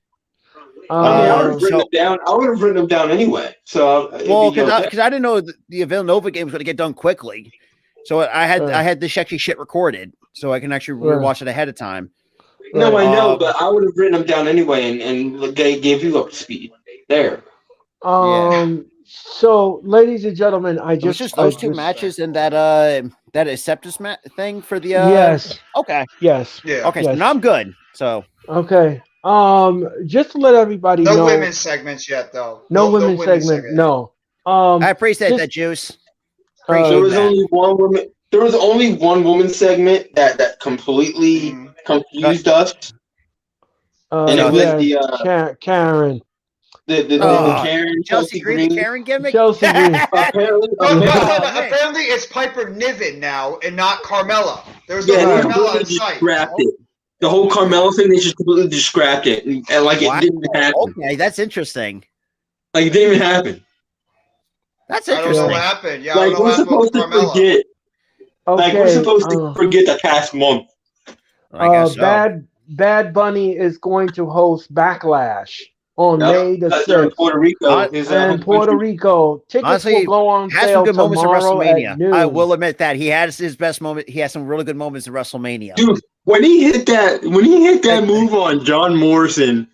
I would have written them down. I would have written them down anyway. So Because I didn't know the Villanova game was going to get done quickly, so I had this actually shit recorded, so I can actually rewatch it ahead of time. No, I know, but I would have written them down anyway, and gave you up to speed there. So, ladies and gentlemen, It was just those two matches and that acceptance thing for the Yes. Okay. Yes. Yeah. Okay. Yes. So now I'm good. So Okay. Just to let everybody no know. women's segments yet, though. No women's segment. No. I appreciate just- that, Juice. There was that. only one woman. There was only one woman segment that completely confused us, and it was Karen. the Karen Chelsea Green, the Karen gimmick. Chelsea Green. Apparently, Apparently, it's Piper Niven now, and not Carmella. There was no they Carmella completely in just sight. scrapped it. The whole Carmella thing, they just completely just scrapped it, and like it didn't even happen. Okay, that's interesting. Like it didn't even happen. That's I don't know interesting. what happened. Yeah, I Like don't know we're what happened with supposed to Carmella. forget. Okay. Like we're supposed to forget the past month. I guess so. Bad Bunny is going to host Backlash on May the Because they're in 6th. Puerto Rico. And Puerto Rico. Tickets Honestly, will go on has sale some good moments at tomorrow at WrestleMania. noon. I will admit that he has his best moment. He has some really good moments at WrestleMania. Dude, when he hit that move on John Morrison,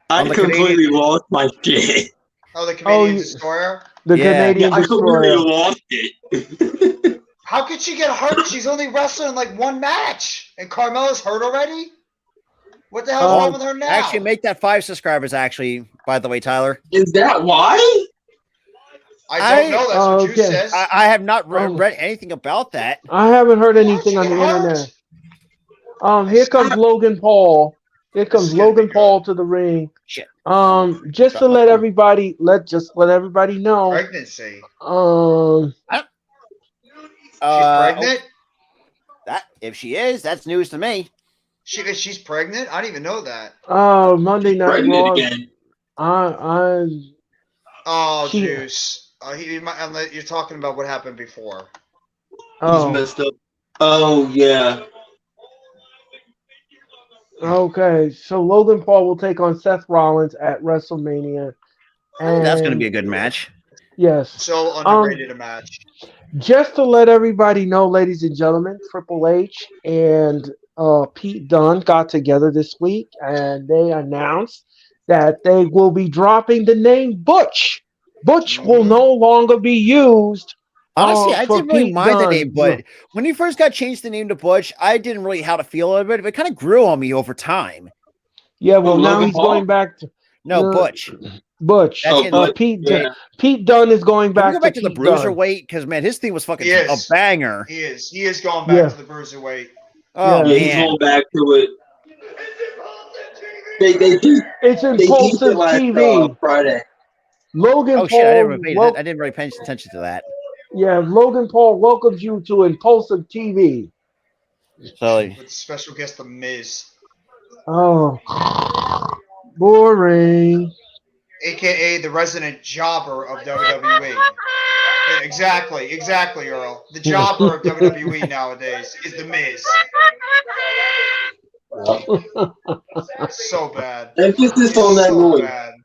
I completely lost my shit. Oh, the Canadian Destroyer? The Canadian Destroyer. I completely lost it. How could she get hurt? She's only wrestling like one match. And Carmella's hurt already? What the hell's wrong with her now? Actually, make that 5 subscribers, actually, by the way, Tyler. Is that why? I don't know. That's what Juice says. I have not read anything about that. I haven't heard anything on the internet. Here comes Logan Paul. Here comes Logan Paul to the ring. Shit. Just to let everybody know. Pregnancy. She's pregnant? That if she is, that's news to me. She's pregnant? I didn't even know that. Monday Night Raw. Juice. You're talking about what happened before. He's messed up. Oh yeah. Okay, so Logan Paul will take on Seth Rollins at WrestleMania. And that's going to be a good match. Yes. So underrated a match. Just to let everybody know, ladies and gentlemen, Triple H and Pete Dunne got together this week, and they announced that they will be dropping the name Butch. Butch will no longer be used. Honestly, I didn't really mind the name, but Yeah. when he first got changed the name to Butch, I didn't really how to feel about it, but it kind of grew on me over time. Yeah, well, now Logan he's Paul? going back to Butch. Butch. Pete Dunne is going Can we back, go back to the Pete Dunne. Bruiserweight because man, his thing was fucking a banger. He is going back to the Bruiserweight. Oh yeah, he's going back to it. It's Impulsive TV. Friday. Logan Paul. Shit, I didn't really pay attention to that. Yeah, Logan Paul welcomes you to Impulsive TV. So, with special guest The Miz. Oh, boring. AKA the resident jobber of WWE. Yeah, exactly, Earl. The jobber of WWE nowadays is The Miz. So bad. Emphasis on that noise. Bad.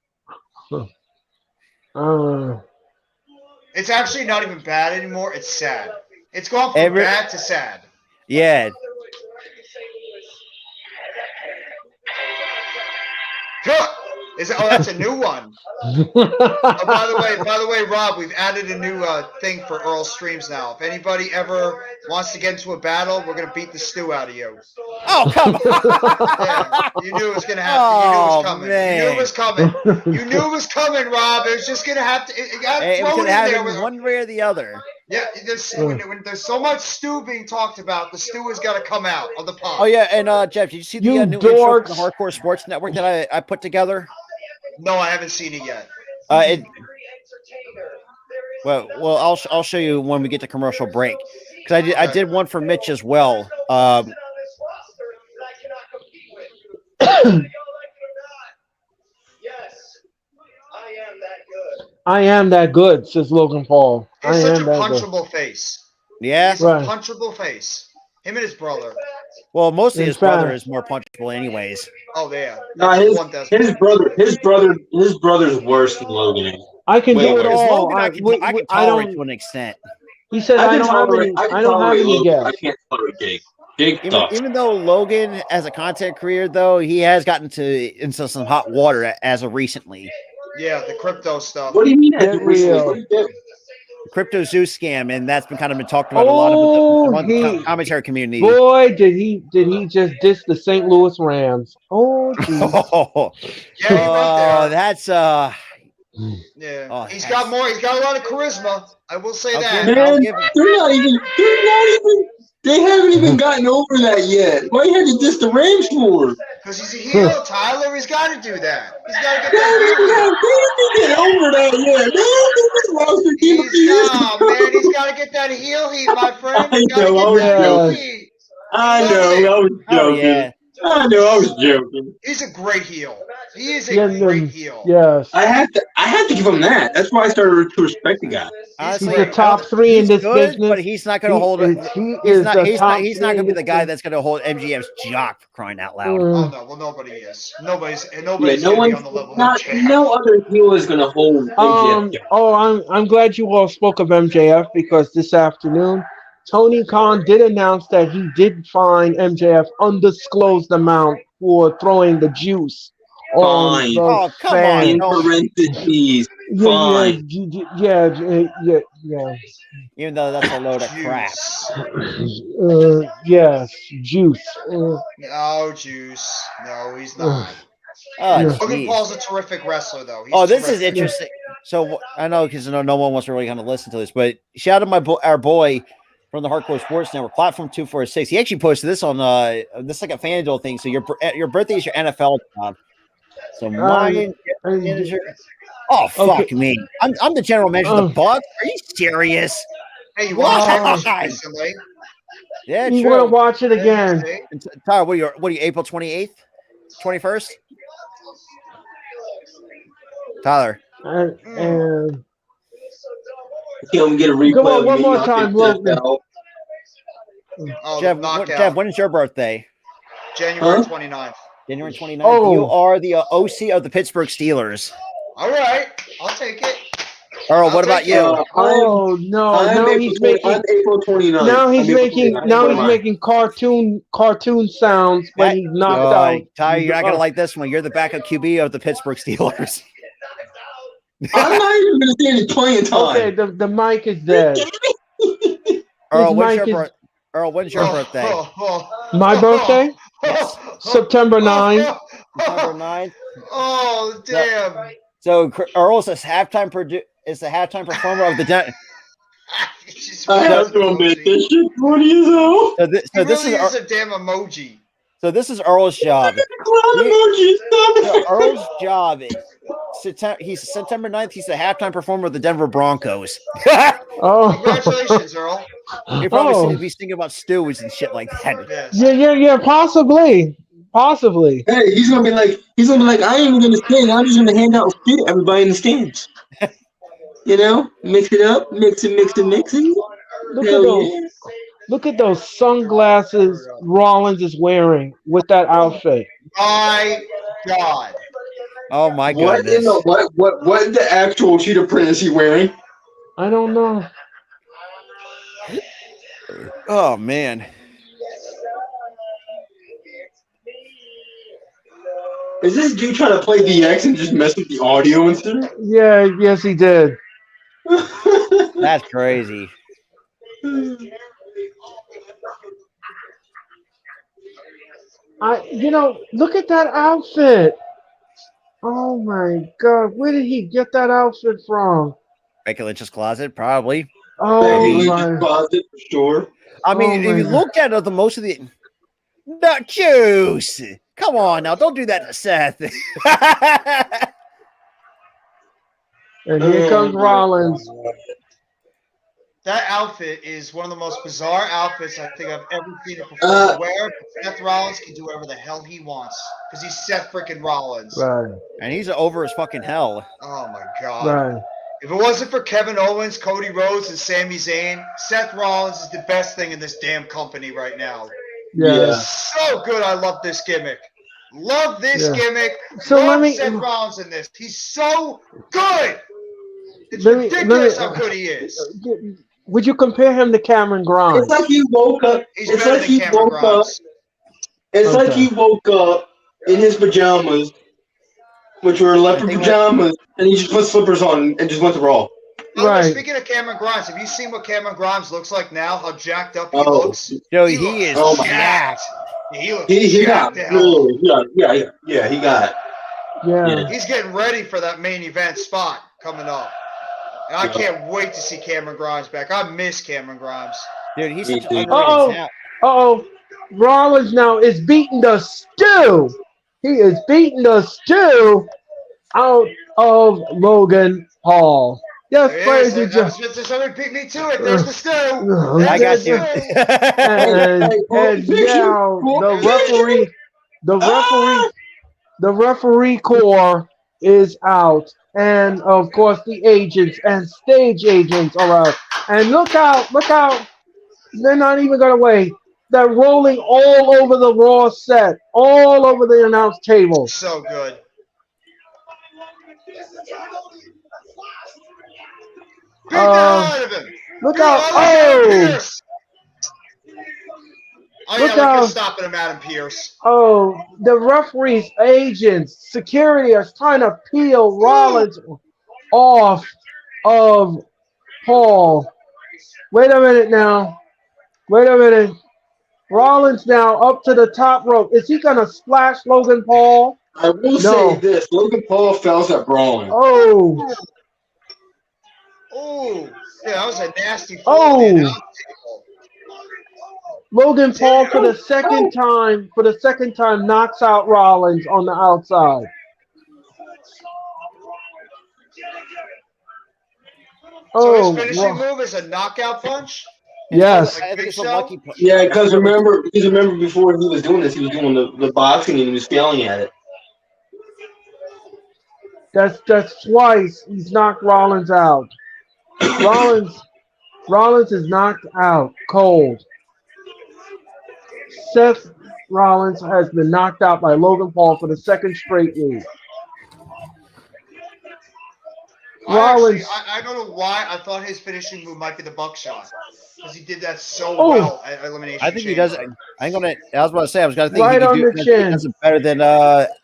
It's actually not even bad anymore. It's sad. It's gone from bad to sad. Yeah. That's a new one. By the way, Rob, we've added a new thing for Earl streams now. If anybody ever wants to get into a battle, we're gonna beat the stew out of you. Oh, come on! Yeah, you knew it was gonna happen. Man. You knew it was coming. You knew it was coming, Rob. It was just gonna have to. It got thrown in there with one way or the other. Yeah, when there's so much stew being talked about, the stew has got to come out of the pot. Oh yeah, and Jeff, did you see the new intro for the Hardcore Sports Network that I put together? No, I haven't seen it yet. Well, I'll show you when we get to commercial break because I did one for Mitch as well. I am that good, says Logan Paul. He's such a punchable face. Yeah, he's a punchable face. Him and his brother. Well, mostly his brother is more punchable, anyways. Oh yeah. No, his brother's worse than Logan. I can do it all. Logan, I can tolerate to an extent. He said I don't have any guests. I can't tolerate Jake. Even though Logan, as a content creator, though, he has gotten into some hot water as of recently. Yeah, the crypto stuff. What do you mean? The Crypto Zoo scam, and that's been kind of been talked about a lot of the commentary community. Boy, did he just diss the St. Louis Rams? Oh, yeah, that's yeah. He's got a lot of charisma. I will say that. Man, they haven't even gotten over that yet. Why you had to diss the Rams for? Because he's a heel, Tyler. He's got to do that. He's got to get get over that yet. Man, he's got to get that heel heat, my friend. I know. I was joking. I know, I was joking. He's a great heel. He is a Yeah, great heel. Yes. I have to give him that. That's why I started to respect the guy. He's Honestly, the top 3 in he's this good, business. but he's not going to hold it. He is the top He's not 3 going in to be the this guy business. that's going to hold MGF's jock, for crying out loud. Oh no, well nobody is. Nobody's Yeah, gonna be on the level of MJF. no other heel is gonna hold MJF. I'm glad you all spoke of MJF because this afternoon Tony Khan did announce that he did fine MJF undisclosed amount for throwing the juice on Fine. the Oh, come on, fans. In don't. parentheses, fine. Yeah. Even though that's a load of crap. Yes, juice. No, Juice. No, he's not. Oh, Logan jeez. Paul's a terrific wrestler, though. He's Oh, this is terrific. interesting. So I know because no one wants to really kind of listen to this, but shout out our boy from the Hardcore Sports Network, Platform 246. He actually posted this on this is like a FanDuel thing. So your birthday is your NFL job. So mine manager. Oh fuck me! I'm the general manager of the Bucks. Are you serious? Hey, you won a championship recently. Yeah, You true. want to watch it again? And Tyler, what are you? April 28th, 21st? Tyler. I'm get a replay. Come on, one more time, Logan. Oh, Jeff, when is your birthday? January 29th. January 29th. Oh. You are the OC of the Pittsburgh Steelers. All right, I'll take it. Earl, what about you? Oh no! Now he's making. I'm April 29th. Now he's making cartoon sounds when he's knocked out. Tyler, you're not gonna like this one. You're the backup QB of the Pittsburgh Steelers. I'm not even gonna stand his playing time. Okay, the mic is dead. Earl, when's your birthday? My birthday? Yes. September 9th. September 9th. Oh damn! So Earl's the halftime performer of the. I have to admit, this shit's funny as hell. So this is a damn emoji. So this is Earl's job. Earl's job is September 9th. He's the halftime performer of the Denver Broncos. Oh, Congratulations, Earl. You're probably be thinking about stews and shit like that. Yes. Yeah, possibly. Hey, he's gonna be like, I ain't even gonna stand. I'm just gonna hand out shit to everybody in the stands. You know, mix it up, mix it. Look at those sunglasses Rollins is wearing with that outfit. My God. Oh my What goodness. in the what the actual cheetah print is he wearing? I don't know. Oh man. Is this dude trying to play DX and just mess with the audio and stuff? Yeah, yes, he did. That's crazy. Look at that outfit. Oh my God, where did he get that outfit from? Becky Lynch's closet, probably. Oh Maybe my! just closet for sure. I mean, if you look at it, most of the nut juice. Come on now, don't do that to Seth. And here comes Rollins. That outfit is one of the most bizarre outfits I think I've ever seen a performer wear. But Seth Rollins can do whatever the hell he wants because he's Seth freaking Rollins. Right. And he's over as fucking hell. Oh my God. Right. If it wasn't for Kevin Owens, Cody Rhodes, and Sami Zayn, Seth Rollins is the best thing in this damn company right now. Yeah. So good. I love this gimmick. Love this gimmick. So love Seth Rollins in this. He's so good. It's ridiculous how good he is. Would you compare him to Cameron Grimes? It's like he woke up. He's better than Cameron Grimes. It's like he woke up in his pajamas, which were leopard pajamas, and he just put slippers on and just went to Raw. Right. Speaking of Cameron Grimes, have you seen what Cameron Grimes looks like now? How jacked up he looks? Yo, he is jacked. He looks He got jacked. really, yeah, he got. Yeah. He's getting ready for that main event spot coming up. And I can't wait to see Cameron Grimes back. I miss Cameron Grimes. Dude, he's such an underrated talent. Uh-oh. Rollins now is beating the stew. He is beating the stew out of Logan Paul. Yes, crazy. Somebody beat me to it. There's the stew. I got you. And now the referee. The referee corps is out, and of course the agents and stage agents are out. And look out! They're not even gonna wait. They're rolling all over the Raw set, all over the announce table. So good. Beat the hell out of him. Look out! Oh! Oh Look yeah, we're out. stopping him, Adam Pierce. Oh, the referees, agents, security are trying to peel Rollins off of Paul. Wait a minute now. Wait a minute. Rollins now up to the top rope. Is he going to splash Logan Paul? I will say this: Logan Paul fails at brawling. Oh. Oh, yeah, that was a nasty fall. Man. Logan Paul for the second time knocks out Rollins on the outside. So his finishing move is a knockout punch? Yes. Like I think it's a Show? lucky punch. Yeah, because remember before he was doing this, he was doing the boxing and he was failing at it. That's twice he's knocked Rollins out. Rollins is knocked out cold. Seth Rollins has been knocked out by Logan Paul for the second straight week. Rollins. I don't know why I thought his finishing move might be the buckshot. Because he did that so well at Elimination I think Chamber. he does. I was about to say. I was going to think Right on the chin. he does it better than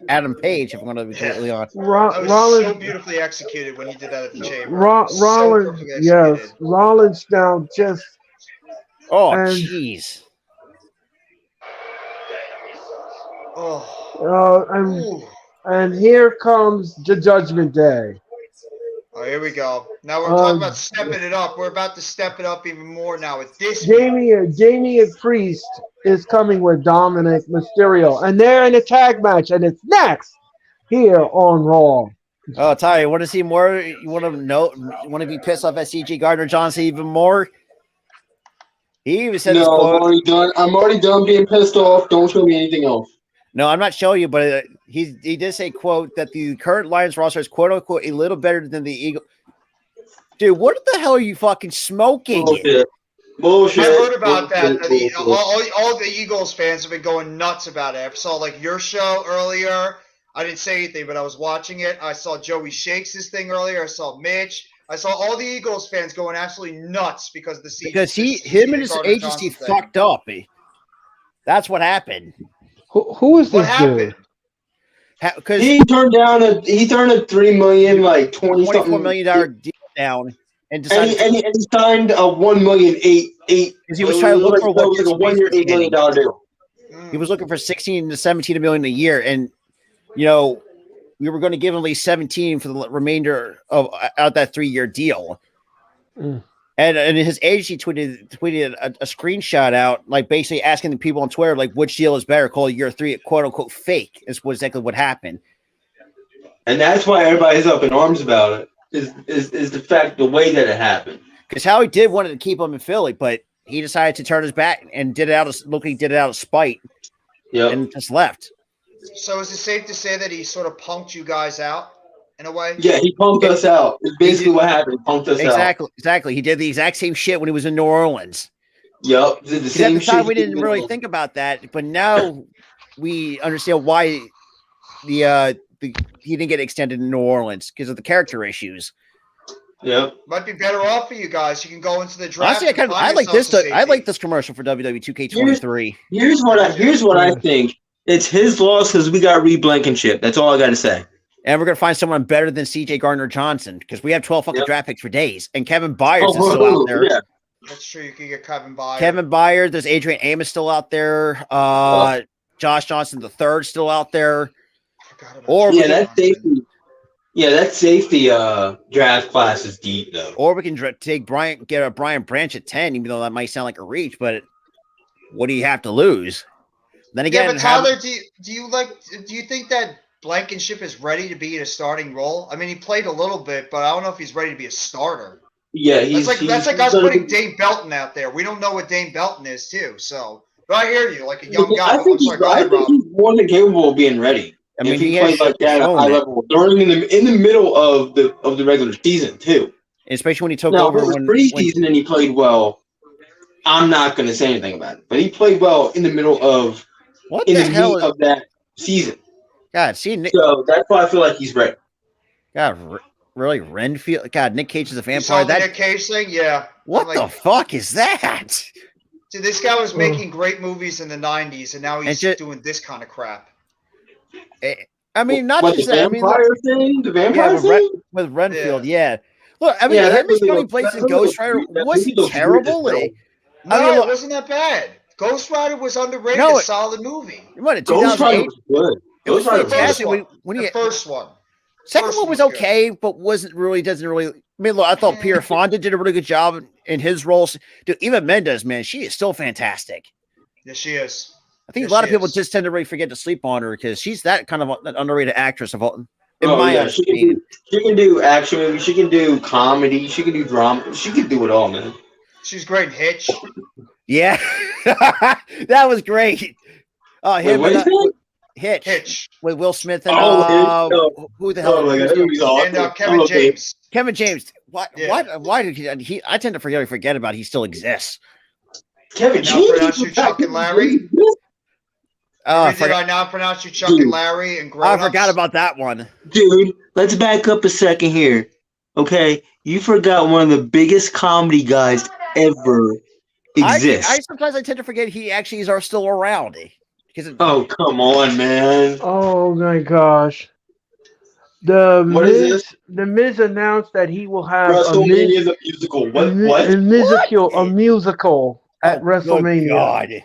Adam Page. If I'm going to be completely honest. That was Rollins. so beautifully executed when he did that at the Chamber. Rollins. Yes. Rollins now just. Oh, jeez. And here comes the Judgment Day. Oh, here we go. Now we're talking about stepping it up. We're about to step it up even more now with this. Damian Priest is coming with Dominic Mysterio, and they're in a tag match, and it's next here on Raw. Oh, Ty, you want to see more? You want to know? You want to be pissed off at C.J. Gardner-Johnson even more? He even said, "No, I'm already done. I'm already done being pissed off. Don't show me anything else." No, I'm not showing you, but he did say, quote, that the current Lions roster is, quote unquote, a little better than the Eagles. Dude, what the hell are you fucking smoking? Bullshit. I heard about that. All the Eagles fans have been going nuts about it. I saw like your show earlier. I didn't say anything, but I was watching it. I saw Joey Shakes' thing earlier. I saw Mitch. I saw all the Eagles fans going absolutely nuts because of the season. Because him and his agency fucked up. That's what happened. Who is this dude? Because he turned a $3 million, like $24 million deal down, and decided and he signed a $1 million because he was trying to look for like a 1 year $8 million deal. He was looking for 16 to 17 million a year, and we were going to give him at least 17 for the remainder of out that 3-year deal. And his agency tweeted a screenshot out, like basically asking the people on Twitter, like, which deal is better, call year 3 quote unquote fake, is exactly what happened. And that's why everybody's up in arms about it, is the fact, the way that it happened. Because Howie did wanted to keep him in Philly, but he decided to turn his back and did it out of spite. Yep. And just left. So is it safe to say that he sort of punked you guys out in a way? Yeah, he punked us out. It's basically what happened. He punked us out. Exactly. He did the exact same shit when he was in New Orleans. Yep. Did the same at the time, we didn't really think about that, but now we understand why he didn't get extended in New Orleans because of the character issues. Yep. Might be better off for you guys. You can go into the draft. Honestly, I like this commercial for WWE 2K23. Here's what I think. It's his loss because we got Reed Blankenship. That's all I got to say. And we're going to find someone better than C.J. Gardner-Johnson because we have 12 fucking draft picks for days. And Kevin Byers is still out there. Yeah. That's true. You can get Kevin Byers. There's Adrian Amos still out there. Josh Johnson III still out there. That safety draft class is deep though. Or we can get a Brian Branch at 10, even though that might sound like a reach, but what do you have to lose? Then again, yeah, but Tyler, do you think that Blankenship is ready to be in a starting role? I mean, he played a little bit, but I don't know if he's ready to be a starter. Yeah, that's like us putting Dane Belton out there. We don't know what Dane Belton is, too. So, but I hear you, like a young guy. more than capable of being ready. I mean, if he has played like that at a shown high it. level during in the middle of the regular season too. Especially when he took Now, over if it was when preseason and he played well, I'm not going to say anything about it. But he played well in the middle of what in the the hell meat is of that season. God? See, Nick, So that's why I feel like he's ready. God, really, Renfield. God, Nick Cage is a You saw vampire. the That Nick Cage thing? Yeah. what I'm like, the fuck is that? dude, this guy was making great movies in the 90s, and now he's doing this kind of crap. I mean, not What, just the that. I mean, look, vampire thing? The yeah, vampire thing? with Renfield, yeah. Look, I mean, Yeah, him that as movie Johnny looks- Blaze that and movie Ghost looks Rider, weird. That was movie he looks weird as terrible? hell. No, I mean, look, it wasn't that bad. Ghost Rider was underrated. No, A solid movie. what in Ghost Rider 2008? was good. It was Ghost Rider fantastic. First one. When The he first one. second First one was was good. okay, but wasn't really doesn't really. I mean, look, I thought Pierre Fonda did a really good job in his roles. Dude, Eva Mendes, man, she is still fantastic. Yes, she is. I think Yes, a lot of she people is. just tend to really forget to sleep on her because she's that kind of an underrated actress of all. In Oh, my yeah, honest opinion. she can do action movies. She can do comedy. She can do drama. She can do it all, man. She's great in Hitch. Yeah, that was great. Oh, Wait, him what and is that? Hitch. with Will Smith and Who the hell? Oh my god, who's that the- movie's awesome. And Kevin Okay. James. Kevin James. Yeah. Why did he? I tend to forget about he still exists. Kevin Now James. pronounce you Chuck and Larry. Oh, I Did forgot. I now pronounce you Chuck and Larry and Grown I forgot about that one. Dude, let's back up a second here. Okay, you forgot one of the biggest comedy guys ever exists. I sometimes I tend to forget he actually is still around. Because Oh, come on, man. Oh my gosh. The What is this? The Miz announced that he will have WrestleMania the musical. What? a musical at WrestleMania. God.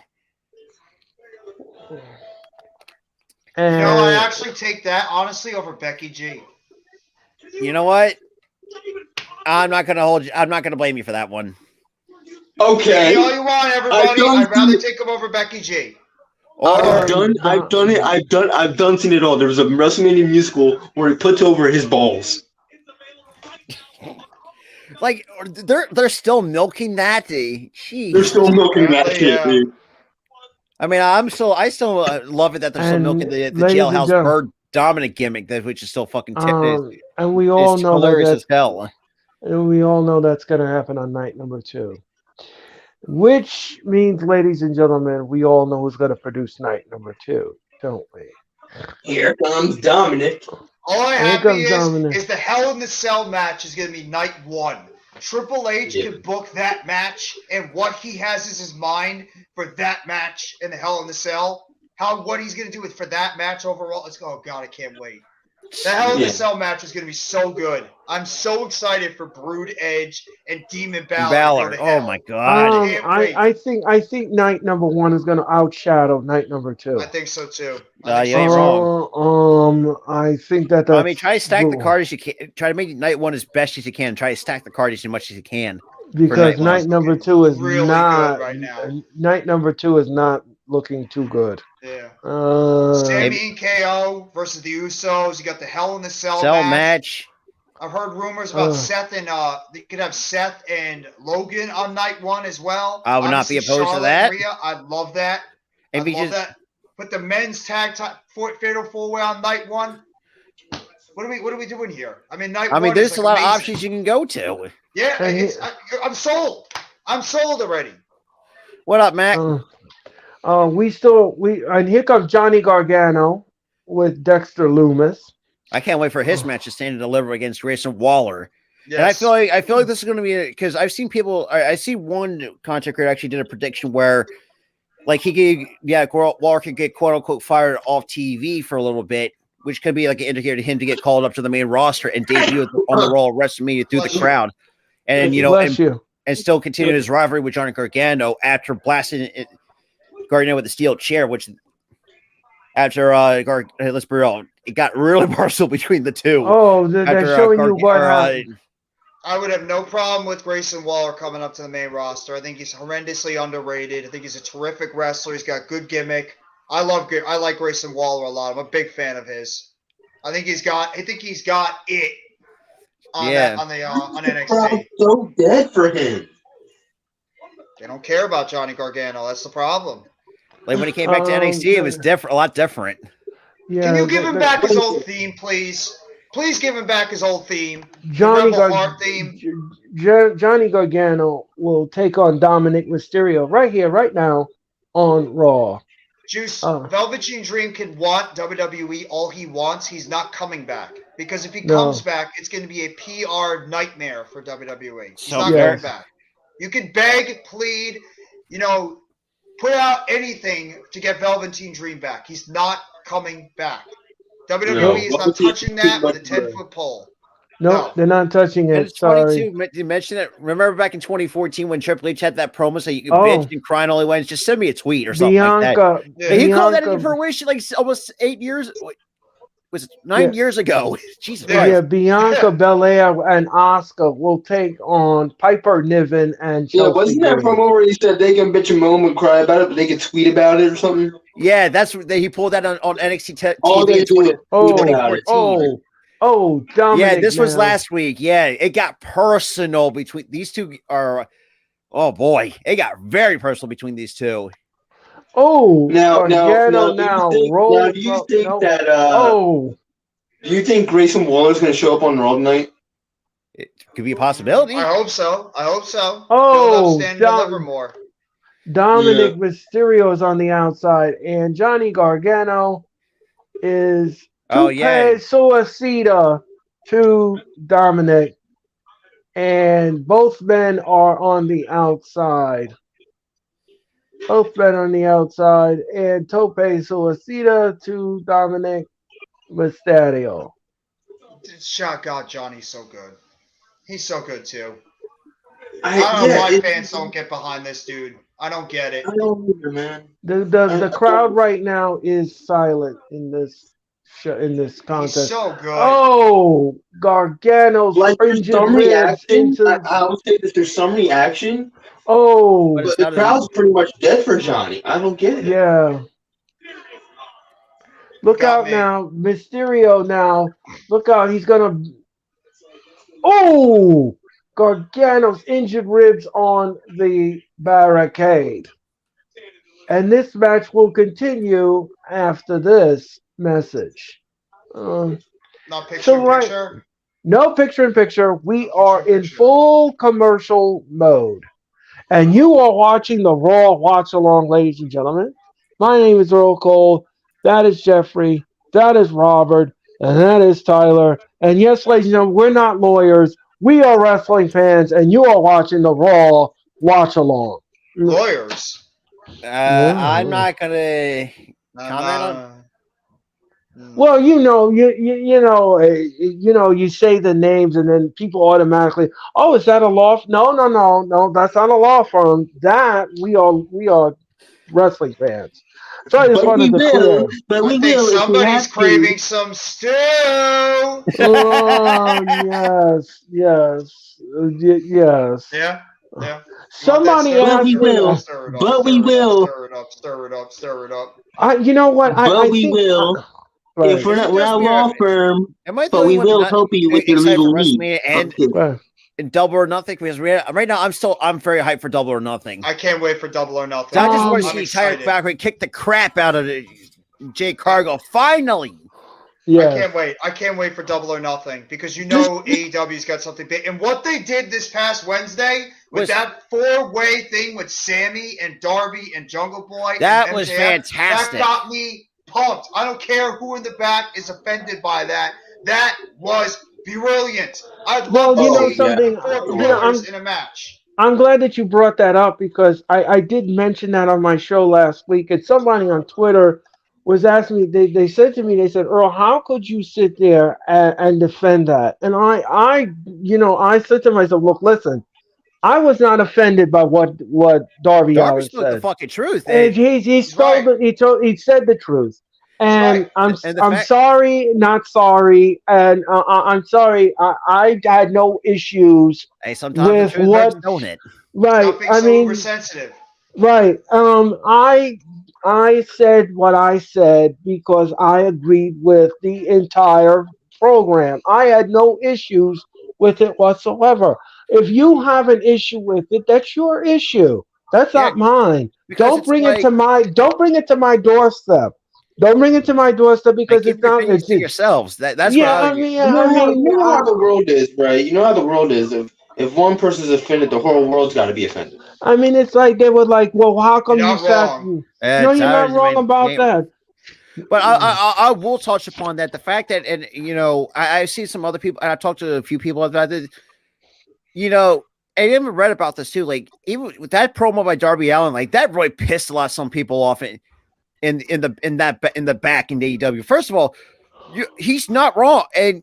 And No, I actually take that honestly over Becky G. You know what? I'm not gonna hold you. I'm not gonna blame you for that one. Okay. Say all you want, everybody. I'd rather take him over Becky G. I've seen it all. There was a WrestleMania musical where he puts over his balls. Like they're still milking that. Jeez. They're still milking that Apparently, shit, yeah. dude. I mean, I still love it that they're still And milking the ladies and jailhouse gentlemen, bird dominant gimmick, which is still fucking and we all it's know hilarious that as hell. and we all know that's going to happen on night number 2. Which means, ladies and gentlemen, we all know who's going to produce night number 2, don't we? Here comes Dominic. All I Here have comes Dominic. is the Hell in the Cell match is going to be night 1. Triple H can book that match, and what he has is his mind for that match in the Hell in the Cell. What he's going to do for that match overall. Oh, God, I can't wait. The Hell in the Cell match is going to be so good. I'm so excited for Brood Edge and Demon Balor. Oh my god! I think night number 1 is going to outshadow night number 2. I think so too. You ain't wrong. I think that. I mean, try to stack the card as you can. Try to make night 1 as best as you can. Try to stack the card as much as you can. Because night number 2 is really not good right now. Night number 2 is not looking too good. Yeah. Sammy Sammy and KO versus the Usos. You got the Hell in the Cell match. I've heard rumors about Seth and they could have Seth and Logan on night 1 as well. I would not be opposed to Charlotte that. and Rhea, I'd love that. If I'd love that. Put the men's tag fatal 4-way on night 1. What are we doing here? I mean, night 1. I mean, there's is a lot amazing. of options you can go to. Yeah, I'm sold. I'm sold already. What up, Mac? and here comes Johnny Gargano with Dexter Loomis. I can't wait for his match to stand and deliver against Grayson Waller. Yes. And I feel like this is going to be because I've seen people. I see one content creator actually did a prediction where, like, Waller could get quote unquote fired off TV for a little bit, which could be like an indicator to him to get called up to the main roster and debut on the Raw WrestleMania through the crowd, and and still continue his rivalry with Johnny Gargano after blasting Gargano with the steel chair, which after let's be real, it got really personal between the two. Oh, they're showing you what happened. I would have no problem with Grayson Waller coming up to the main roster. I think he's horrendously underrated. I think he's a terrific wrestler. He's got good gimmick. I like Grayson Waller a lot. I'm a big fan of his. I think he's got it on NXT. So dead for him. They don't care about Johnny Gargano. That's the problem. Like when he came back to NXT, it was different, a lot different. Yeah, Can you give him back his old theme, please? Please give him back his old theme. Johnny the Rebel Heart theme. Johnny Gargano will take on Dominic Mysterio right here, right now on Raw. Juice, Velveteen Dream can want WWE all he wants. He's not coming back. Because if he comes back, it's going to be a PR nightmare for WWE. He's not coming back. You can beg, plead, put out anything to get Velveteen Dream back. He's not coming back. WWE is not touching that with a 10-foot pole. No, they're not touching it. And it's funny too. You mentioned it. Remember back in 2014 when Triple H had that promo so you could bitch and cry and all he went, just send me a tweet or something like that. Yeah. He called that into fruition like almost 8 years. Was it 9 years ago? Jesus Christ. Yeah, Bianca Belair and Asuka will take on Piper Niven and Chelsea wasn't that promo where he said they can bitch and moan and cry about it, but they can tweet about it or something? Yeah, he pulled that on NXT TV. Dominic. Yeah, this was last week. Yeah, it got personal between these two. Oh boy, it got very personal between these two. Do you think Grayson Waller's going to show up on Raw tonight? It could be a possibility. I hope so. Livermore. Dominic Mysterio is on the outside, and Johnny Gargano is Suicida to Dominic, and both men are on the outside. And Tope Suicida to Dominic Mysterio. God, Johnny's so good. He's so good too. I don't know why fans don't get behind this dude. I don't get it. I don't either, man. The crowd right now is silent in this contest. He's so good. Oh, Gargano's some reaction. I would say that there's some reaction. Oh, but the crowd's pretty much dead for Johnny. I don't get it. Yeah. Look out now, Mysterio now. Look out, he's gonna. Oh, Gargano's injured ribs on the barricade. And this match will continue after this message. Not picture-in-picture? No picture-in-picture. We are in full commercial mode. And you are watching the Raw Watch-Along, ladies and gentlemen. My name is Earl Cole. That is Jeffrey. That is Robert. And that is Tyler. And yes, ladies and gentlemen, we're not lawyers. We are wrestling fans, and you are watching the Raw Watch-Along. Lawyers? I'm not going to comment on. Well, you say the names, and then people automatically, oh, is that a law? No, that's not a law firm. That we are wrestling fans. So I just wanted to clear. But we will. Somebody's craving some stew. Oh yes. Yeah. Somebody asked me. But we will. Stir it up. You know what? We will. Right. If we're not a law firm, but we will help you with your legal needs. And Double or Nothing, because right now I'm very hyped for Double or Nothing. I can't wait for Double or Nothing. I just want to see Tyler Backward kick the crap out of Jay Cargill. Finally. Yeah. I can't wait for Double or Nothing because AEW's got something big. And what they did this past Wednesday with that 4-way thing with Sammy and Darby and Jungle Boy. That and was MJF, fantastic. That got me pumped. I don't care who in the back is offended by that. That was brilliant. I'd love to see something. 4 promoters in a match. I'm glad that you brought that up because I did mention that on my show last week, and somebody on Twitter was asking me. They said to me, Earl, how could you sit there and defend that? And I said to myself, look, listen. I was not offended by what Darby Allin said. The fucking truth. And he said the truth. And I'm sorry, not sorry, and I'm sorry. I had no issues with what. Right. I mean, oversensitive. Right. I said what I said because I agreed with the entire program. I had no issues with it whatsoever. If you have an issue with it, that's your issue. That's not mine. because Don't it's bring like, it to my. Don't bring it to my doorstep. Don't bring it to my doorstep because keep it's your not. opinions to yourselves. That's Yeah, what I mean, You yeah, know I how, mean, the world is, right? You know how the world is. If one person's offended, the whole world's got to be offended. I mean, it's like they were like, well, how You're come you not sat? wrong. No, you're not wrong about that. But I will touch upon that. The fact that, and I see some other people, and I talked to a few people about this. I even read about this too. Like, even with that promo by Darby Allin, like that really pissed a lot of some people off in the back in AEW. First of all, he's not wrong, and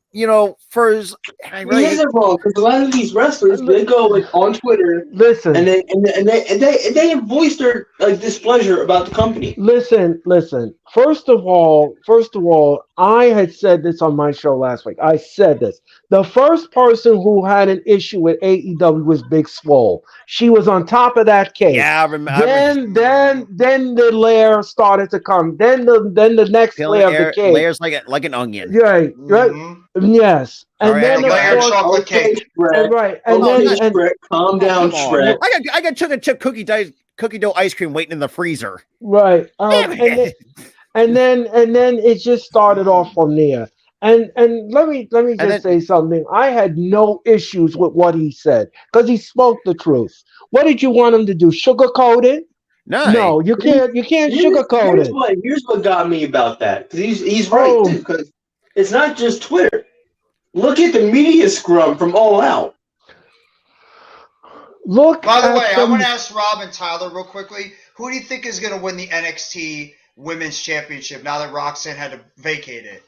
for his, I really He isn't wrong because a lot of these wrestlers they go like on Twitter, Listen, and they voice their like displeasure about the company. Listen. First of all, I had said this on my show last week. I said this. The first person who had an issue with AEW was Big Swole. She was on top of that cake. Yeah, I remember. Then the layer started to come. Then the next layer of the cake. Layers like an onion. Right. Yes. And Right, then I Layered of course, chocolate cake. right. And Okay, then Shrek, calm down, Come on. Shrek. I got took cookie dough ice cream waiting in the freezer. right. Damn it. And then it just started off from there. And let me just say something. I had no issues with what he said because he spoke the truth. What did you want him to do? Sugarcoat it? No, you can't sugarcoat it. Here's what got me about that because he's right too, because it's not just Twitter. Look at the media scrum from All Out. By the way, I want to ask Rob and Tyler real quickly. Who do you think is going to win the NXT Women's Championship now that Roxanne had to vacate it?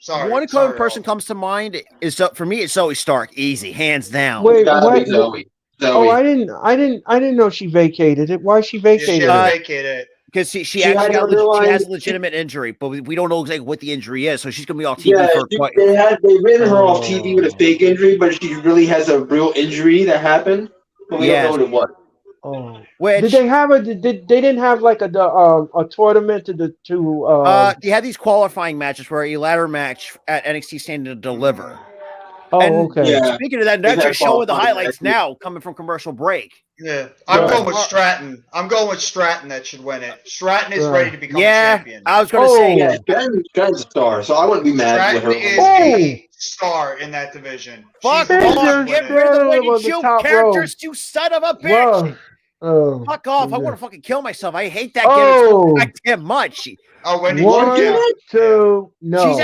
Sorry. One person comes to mind is for me. It's Zoe Stark, easy, hands down. Wait, what? Zoe. Oh, I didn't know she vacated it. Why she vacated it? She vacated it. Because she has a legitimate injury, but we don't know exactly what the injury is, so she's gonna be off TV for quite. They ran her off TV with a fake injury, but she really has a real injury that happened. But we don't know what it was. Oh, did they have they didn't have like a tournament you had these qualifying matches where a ladder match at NXT Stand and Deliver. Okay. Yeah. Speaking of that, they're actually showing the highlights now coming from commercial break. Yeah, I'm going with Stratton. That should win it. Stratton is ready to become champion. I was going to say, Stratton's a star, so I wouldn't be mad with her. Stratton is a star in that division. Fuck off! Get rid of the way you choose characters, you son of a bitch! Fuck off! I want to fucking kill myself. I hate that goddamn much. Wendy. 1, 2, no.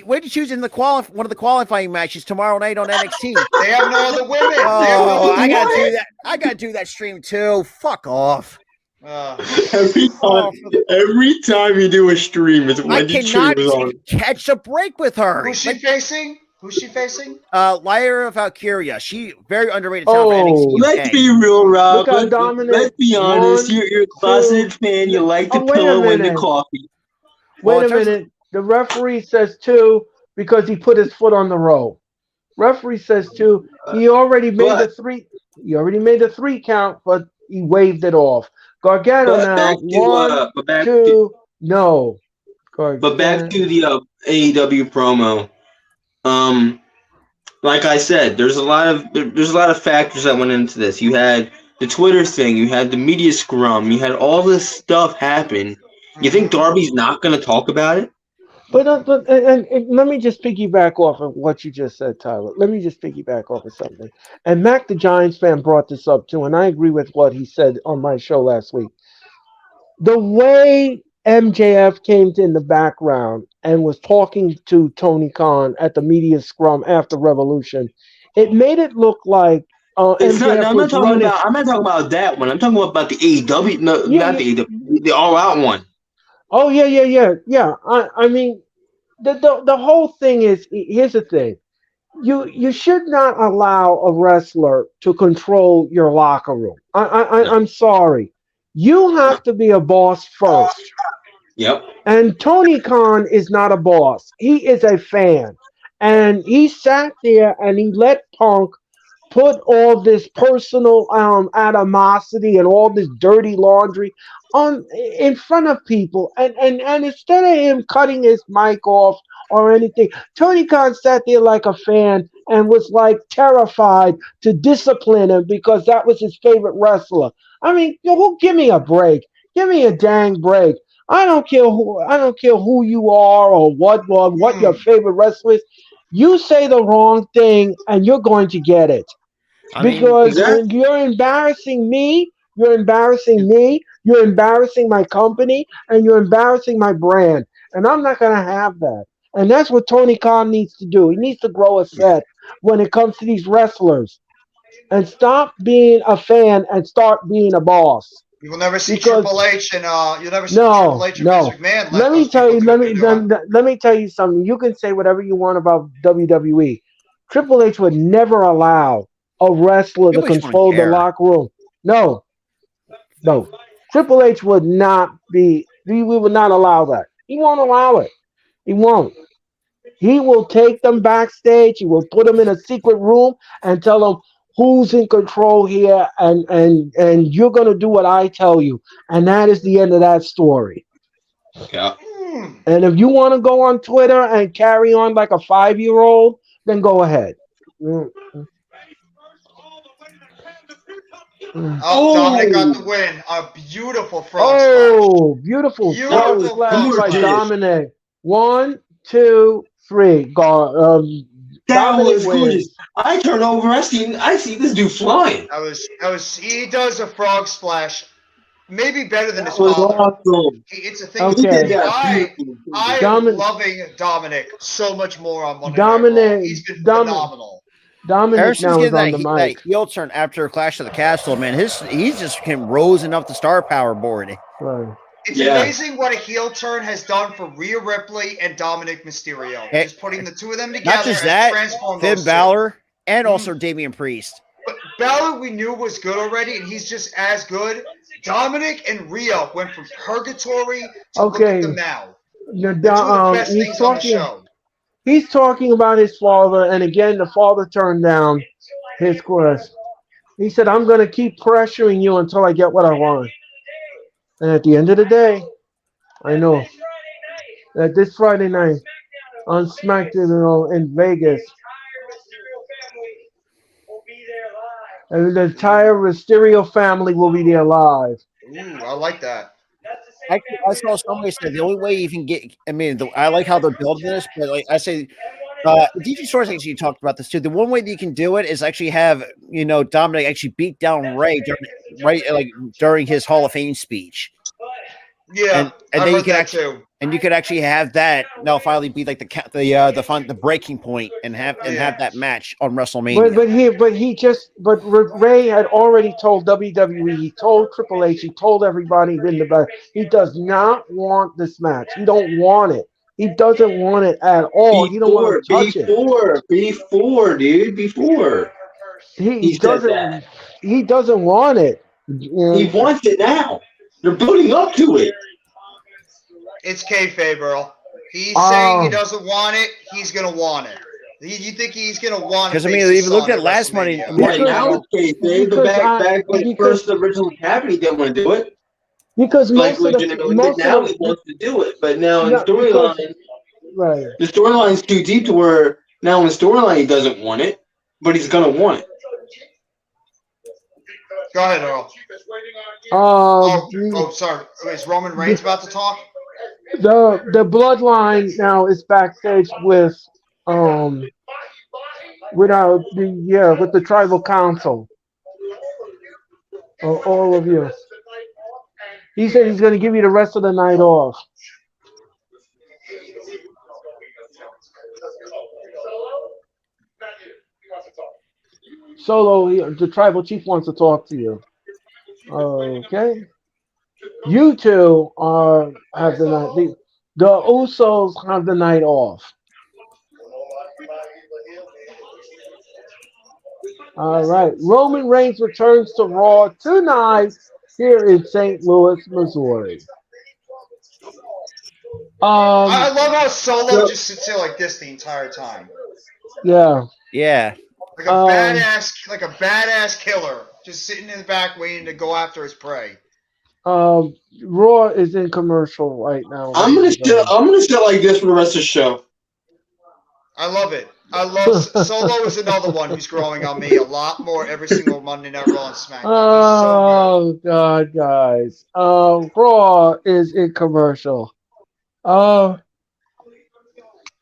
When did she was in one of the qualifying matches tomorrow night on NXT? They have no other women. I gotta do that. I gotta do that stream too. Fuck off. Every time you do a stream, it's Wendy Chu is on. Catch a break with her. Who's she facing? Lyra Valkyria. She very underrated talent for NXT. Let's be real, Rob. Let's be honest. You're a closet fan. You like to pillow in the coffee. Wait a minute. The referee says 2 because he put his foot on the roll. Referee says 2. He already made the 3. He already made the 3 count, but he waved it off. Gargano now. 1, 2. No. But back to the AEW promo. Like I said, there's a lot of factors that went into this. You had the Twitter thing, you had the media scrum, you had all this stuff happen. You think Darby's not going to talk about it? But let me just piggyback off of what you just said, Tyler. Let me just piggyback off of something. And Mac the Giants fan brought this up too, and I agree with what he said on my show last week. The way MJF came in the background and was talking to Tony Khan at the media scrum after Revolution, it made it look like I'm not talking about that one. I'm talking about the AEW, not the AEW, the All Out one. Oh yeah. I mean, the whole thing is, here's the thing: you should not allow a wrestler to control your locker room. I'm sorry, you have to be a boss first. Yep. And Tony Khan is not a boss; he is a fan, and he sat there and he let Punk put all this personal animosity and all this dirty laundry in front of people, and instead of him cutting his mic off or anything. Tony Khan sat there like a fan and was like terrified to discipline him because that was his favorite wrestler. I mean, give me a break. Give me a dang break. I don't care who you are or what your favorite wrestler is. You say the wrong thing and you're going to get it. I mean, Because Exactly. you're embarrassing me, you're embarrassing me, you're embarrassing my company, and you're embarrassing my brand. And I'm not going to have that. And that's what Tony Khan needs to do. He needs to grow a set when it comes to these wrestlers and stop being a fan and start being a boss. You will never see Because Triple H and you'll never see Triple no, H and Vince no. McMahon let Let me those tell people you. do Let what me they're doing. let me tell you something. You can say whatever you want about WWE. Triple H would never allow a wrestler to Triple H wouldn't control the care. locker room. No, no. Triple H would not be. We would not allow that. He won't allow it. He won't. He will take them backstage. He will put them in a secret room and tell them who's in control here, and you're gonna do what I tell you, and that is the end of that story. Yeah. And if you want to go on Twitter and carry on like a 5-year-old, then go ahead. Mm, mm. Oh, Dominic got the Oh, win. A beautiful frog splash. Oh, beautiful that frog was Beautiful splash frog by gorgeous. splash. Dominic. 1, 2, 3. That Dominic was gorgeous. wins. I turn over. I see this dude flying. He does a frog splash maybe better than That his was father. awesome. It's a thing with He me. did Okay, that I beautifully too. I am Domin, loving Dominic so much more on Monday Night Raw. Dominic, He's been Domin, phenomenal. ever Dominic since now is getting on that the that mic. heel turn after Clash of the Castle, man, he's just rose up the star power board. Right. It's Yeah. amazing what a heel turn has done for Rhea Ripley and Dominic Mysterio. Eh, Just putting the two of them Not together just has that, transformed Finn those two. Balor and Mhm. also Damian Priest. But Balor we knew was good already, and he's just as good. Dominic and Rhea went from purgatory to look at them Okay. now. The two of the best He's things on the talking. show. He's talking about his father, and again, the father turned down his quest. He said, "I'm going to keep pressuring you until I get what I want." And at the end of the day, I know that this Friday night on SmackDown in Vegas, and the entire Mysterio family will be there live. Ooh, I like that. Actually, I saw somebody say the only way you can get. I mean, I like how they're building this, but like I say, DJ Source actually talked about this too. The one way that you can do it is actually have Dominic actually beat down Ray during his Hall of Fame speech, Yeah, and I've then you heard could that actually too. and you could actually have that now finally be like the breaking point and have Yeah. that match on WrestleMania. But Ray had already told WWE, he told Triple H, he told everybody in the back, he does not want this match. He don't want it. He doesn't want it at all. He don't want Before, to touch it. before, before, dude, before He he said that. doesn't. He doesn't want it. He And wants it now. They're building up to it. It's kayfabe, Earl. He's saying he uh, doesn't want it. He's gonna want it. You think he's gonna want to Because I mean, face his even look son at at last Monday. WrestleMania? Right because now, it's kayfabe, but because back when it because first originally happened, he didn't want to do it. because Like legitimately, but now he wants to do it. But now in no, because storyline, right. the storyline's too deep to where now in storyline he doesn't want it, but he's gonna want it. Go ahead, Earl. The, Sorry. Is Roman Reigns about to talk? the bloodline now is backstage um with the tribal council. All of you. He said he's going to give you the rest of the night off. Solo, the tribal chief wants to talk to you. Okay. You two have the night. The Usos have the night off. All right. Roman Reigns returns to Raw tonight here in St. Louis, Missouri. I love how Solo So just sits here like this the entire time, Yeah. Yeah, like a Um, badass killer, just sitting in the back waiting to go after his prey. Raw is in commercial right now, I'm ladies gonna and sit. gentlemen. I'm gonna sit like this for the rest of the show. I love it. I love Solo is another one who's growing on me a lot more every single Monday Night Raw and SmackDown. He's so Oh God, guys. Raw is in commercial. Uh,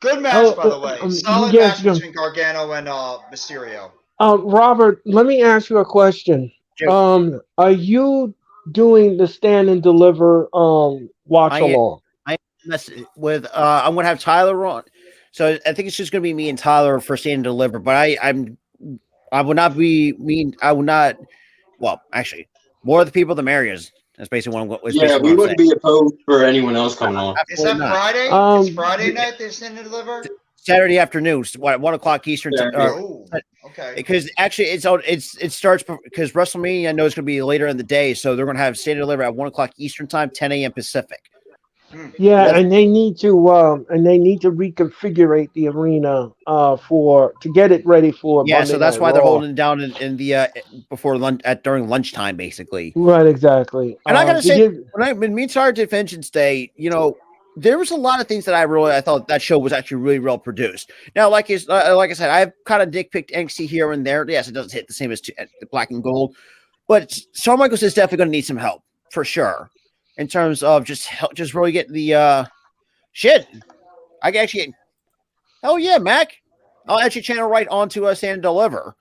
good. Good match, by the way. Solid yes. match between Gargano and Mysterio. Robert, let me ask you a question. Sure. Are you doing the stand and deliver watch I am. along? With I'm gonna have Tyler on. So I think it's just gonna be me and Tyler for stand and deliver. But I will not be mean. I will not. Well, actually, more of the people, the merriers. That's basically what I'm. Yeah, we wouldn't be opposed for anyone else coming on. Is that not. Friday? It's Friday night. They're sending deliver. Saturday afternoon, what 1 o'clock Eastern. Yeah. Okay. Because actually, it starts because WrestleMania I know it's going to be later in the day, so they're going to have stand and deliver at 1 o'clock Eastern time, 10 a.m. Pacific. Yeah, and they need to reconfigure the arena to get it ready for Yeah, Monday so that's Night why they're Raw. holding it down in the before lunch during lunchtime, basically. Right, exactly. And I gotta say, when me and Sarge did Vengeance Day, there was a lot of things that I thought that show was actually really well produced. Now, like I said, I've kind of nitpicked NXT here and there. Yes, it doesn't hit the same as the Black and Gold, but Shawn Michaels is definitely going to need some help for sure in terms of just really getting the shit. I can actually, hell yeah, Mac. I'll actually channel right onto Stand and Deliver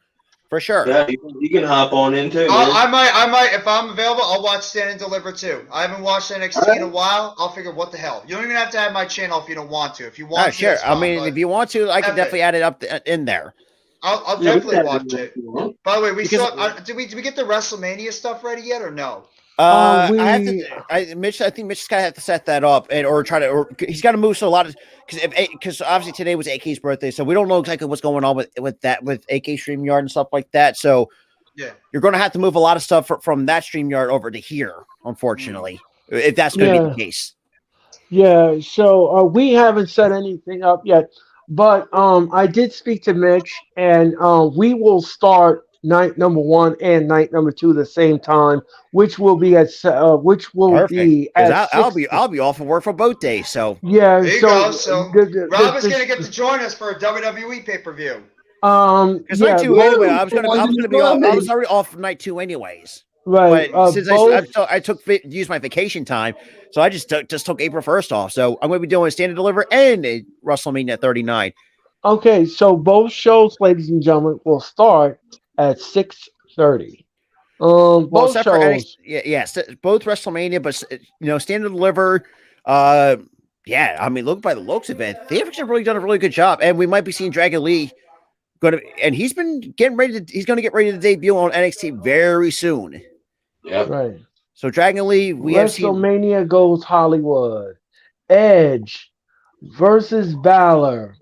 for sure. Yeah, you can hop on in too. I might, if I'm available, I'll watch Stand and Deliver too. I haven't watched NXT in a while. I'll figure what the hell. You don't even have to have my channel if you don't want to. If you want to, sure. fine, I mean, if you want to, I can definitely add it up in there. I'll definitely watch it. By the way, did we get the WrestleMania stuff ready yet or no? I think Mitch has got to have to set that up or he's got to move so a lot of because obviously today was AK's birthday, so we don't know exactly what's going on with AK StreamYard and stuff like that. So yeah, you're going to have to move a lot of stuff from that StreamYard over to here, unfortunately, if that's going to be the case. Yeah, so we haven't set anything up yet, but I did speak to Mitch, and we will start night number 1 and night number 2 the same time, which will be at I'll be off of work for both days. So yeah, there you go. So Rob is going to get to join us for a WWE pay-per-view. Because night 2 anyway, I was already off night 2 anyways. Right. But since I used my vacation time, so I just took April 1st off. So I'm going to be doing Stand and Deliver and a WrestleMania 39. Okay, so both shows, ladies and gentlemen, will start at 6:30. Both shows. Both WrestleMania, but Stand and Deliver. Yeah, I mean, look by the looks of it, they've actually really done a really good job, and we might be seeing Dragon Lee he's been getting ready to. He's going to get ready to debut on NXT very soon. Yep. Right. So Dragon Lee, WrestleMania goes Hollywood. Edge versus Balor.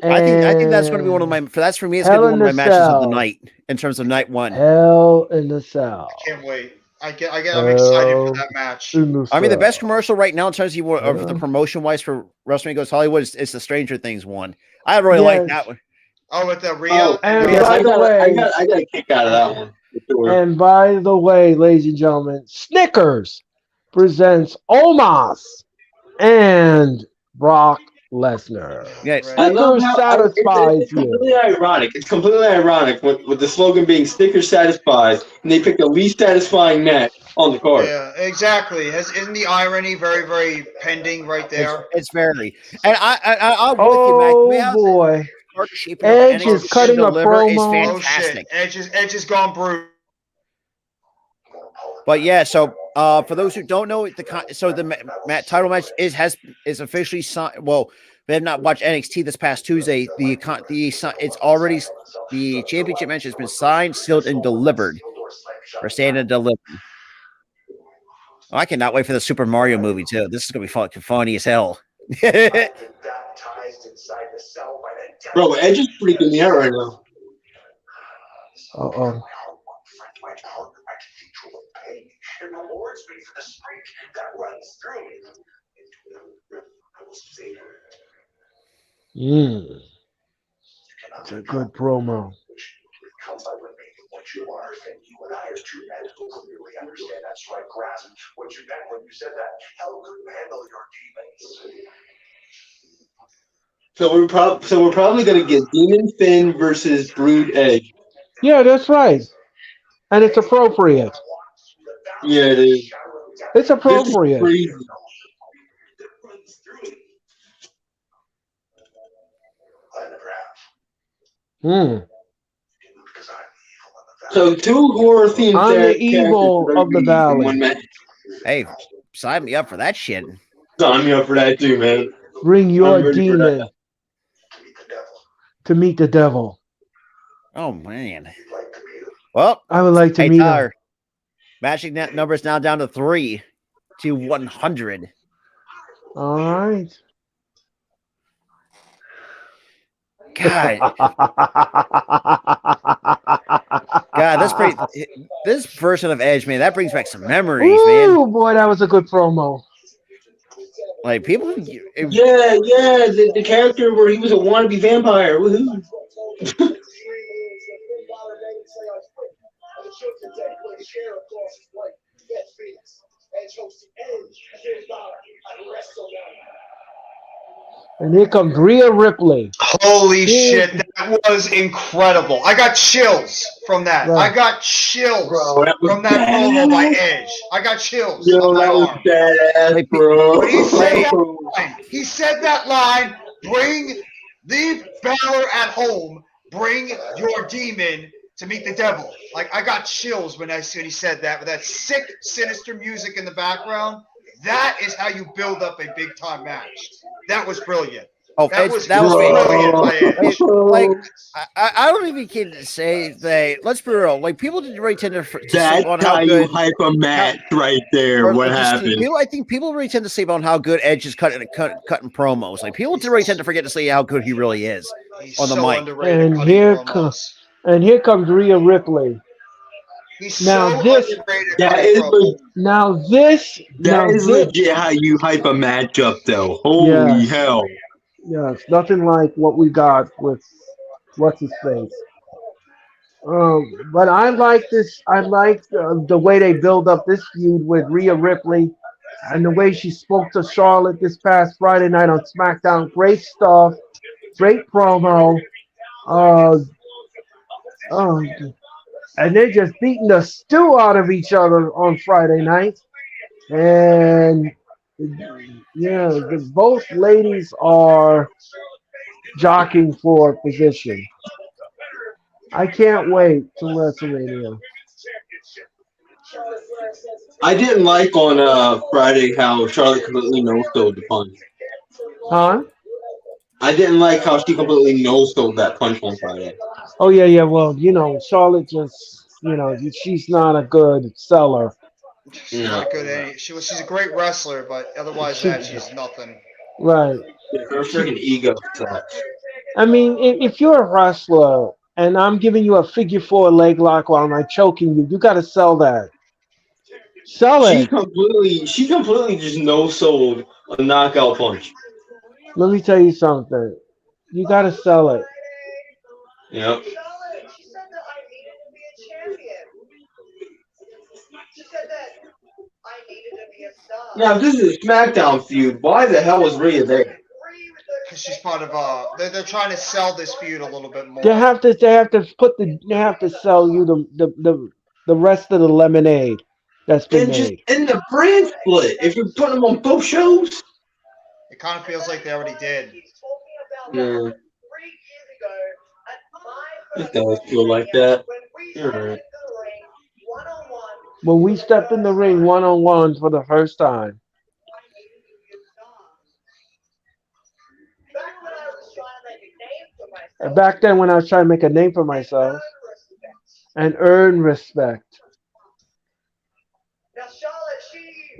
I think that's going to be one of my. That's for me. It's going to be one of my matches of the night in terms of night 1. Hell in the Cell. I can't wait. I'm excited for that match. I mean, the best commercial right now in terms of the promotion wise for WrestleMania Goes Hollywood is the Stranger Things one. I really like that one. Oh, with the Rio. And I got a kick out of that one. Sure. And by the way, ladies and gentlemen, Snickers presents Omos and Brock Lesnar. Yes. Snickers satisfies you. It's completely ironic with the slogan being Snickers satisfies, and they picked the least satisfying match on the card. Yeah, exactly. Isn't the irony very, very pending right there? It's very. And I'm with you, Mac. Boy. Edge is cutting a promo. Oh shit! Edge is gone brute. But yeah, so for those who don't know, the title match is officially signed. Well, they have not watched NXT this past Tuesday. It's already the championship match has been signed, sealed, and delivered. Or Stand and Deliver. Oh, I cannot wait for the Super Mario movie too. This is gonna be fucking funny as hell. Bro, Edge is freaking me out right now. Uh-oh. It's a good promo. You are, and you and I, as two men who clearly understand that strike grasp what you meant when you said that hell couldn't handle your demons. So we're probably gonna get Demon Finn versus Brood Edge. Yeah, that's right. And it's appropriate. Yeah, it is. It's This is appropriate. crazy. Hmm. So two horror themed I'm the characters evil of the in valley. one match. Hey, sign me up for that shit. Sign me up for that too, man. Bring your I'm ready for that. demon to meet the devil. Oh man. Well, I would like to hey meet him. Tyler, matching net numbers now down to 3 to 100. All right. God, God, this version of Edge, man, that brings back some memories, man. Ooh, boy, that was a good promo. Like people, Yeah, the character where he was a wannabe vampire. Woohoo! And here comes Rhea Ripley. Holy shit, that was incredible. I got chills from that. Right. I got chills Bro, that was from that promo by badass. Edge. I got chills Yo, on my that was arm. badass, Like, bro. When he said that line, bring, leave Balor at home, bring your demon to meet the devil. Like, I got chills when he said that, with that sick, sinister music in the background. That is how you build up a big-time match. That was brilliant. oh, That was brilliant. brilliant by Edge. Like, I don't even kid to say that. Let's be real. Like, people didn't really tend to sleep That's on how how you good. hype a match right there. What happened? I think people really tend to sleep on how good Edge is cutting promos. Like, people really tend to forget to say how good he really is He's on the so mic. underrated And cutting promos. here comes Rhea Ripley. He's Now so this- underrated That cutting is promos. that is legit how you hype a match up, though. Holy Yes. hell! Yes, nothing like what we got with what's his face. But I like this. I like the way they build up this feud with Rhea Ripley, and the way she spoke to Charlotte this past Friday night on SmackDown. Great stuff. Great promo. Uh, um, and they're just beating the stew out of each other on Friday night. And yeah, both ladies are jockeying for position. I can't wait till WrestleMania. I didn't like on Friday how Charlotte completely no-sold the punch. Huh? I didn't like how she completely no-sold that punch on Friday. Oh yeah. Well, Charlotte just, she's not a good seller. She's not good at any. She's a great wrestler, but otherwise she's nothing. Right. Yeah, her freaking ego sucks. I mean, if you're a wrestler and I'm giving you a figure four leg lock while I'm choking you, you got to sell that. Sell She it. completely just no-sold a knockout punch. Let me tell you something. You got to sell it. Yep. Now, if this is a SmackDown feud, why the hell is Rhea there? Because she's part of they're trying to sell this feud a little bit more. They have to sell you the rest of the lemonade that's been And just made. in the brand split, if you're putting them on both shows. It kind of feels like they already did. Yeah. It does feel like that. You're right. When we stepped in the ring one-on-one for the first time. Back then when I was trying to make a name for myself and earn respect.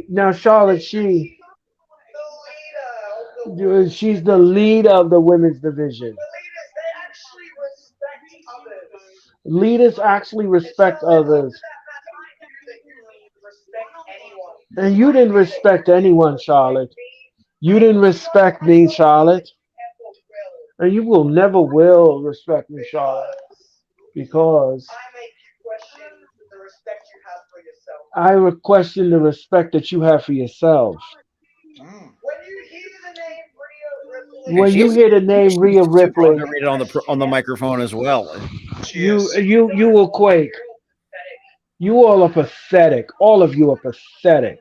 Now Charlotte, she's the leader of the women's division. Leaders actually respect others. And you didn't respect anyone, Charlotte. You didn't respect me, Charlotte. And you will never will respect me, Charlotte. Because I would question the respect that you have for yourself. When she you is- hear the name Rhea she's super Ripley, underrated on the microphone as well. you will quake. You all are pathetic. All of you are pathetic.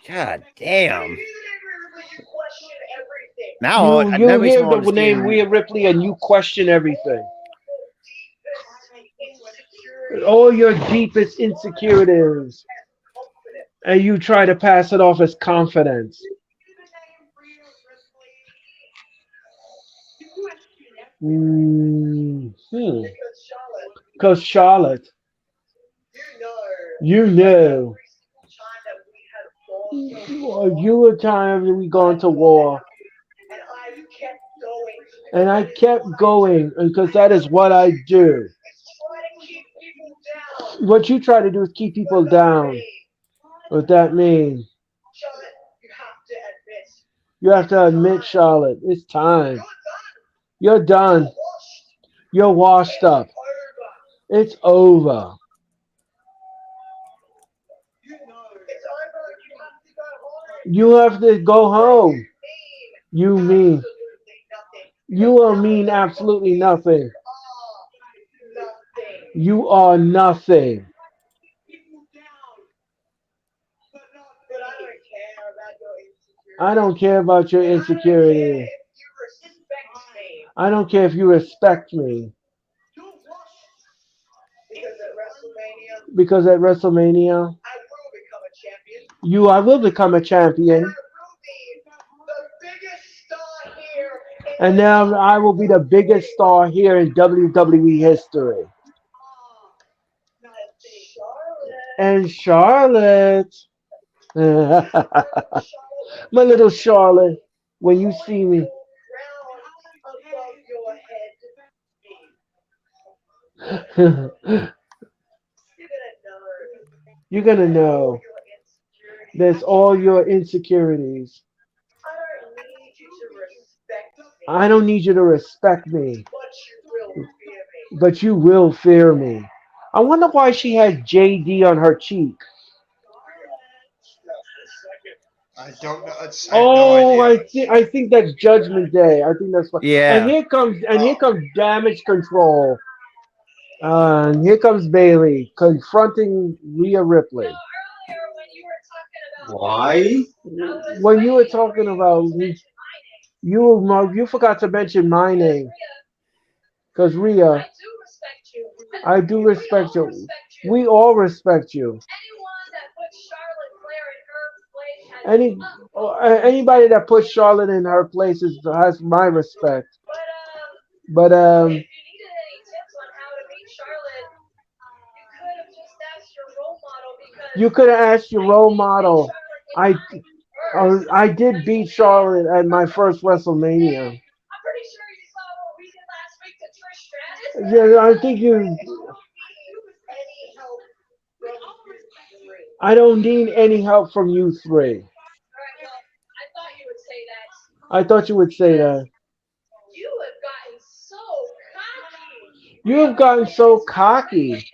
God damn. Now You that makes me hear the want to name see. Rhea Ripley and you question everything. All your deepest insecurities, and you try to pass it off as confidence. Because Charlotte, you know, you were tired of we going to war. And I kept going because that is what I do. What you try to do is keep people down. What that means? You have to admit, Charlotte, it's time. You're done. You're washed up. It's over. You have to go home. You mean. You will mean absolutely nothing. You are nothing. I don't care about your insecurity. I don't care if you respect me. Because at WrestleMania, I will become a champion. And now I will be the biggest star here in WWE history. And Charlotte, my little Charlotte, when you see me, you're gonna know that's all your insecurities. I don't need you to respect me, but you will fear me. I wonder why she had JD on her cheek. I don't know. I have no Oh, idea. I think that's Judgment Day. I think that's what. Yeah. And here comes Damage Control. And here comes Bailey confronting Rhea Ripley. Why? When you were talking about you forgot to mention my name because Rhea, I do respect you. We all respect you. Anybody that puts Charlotte in her place has my respect. But you could have asked your role model. I did beat Charlotte at my first WrestleMania. Yeah, I think you. I don't need any help from you three. I thought you would say that. You have gotten so cocky.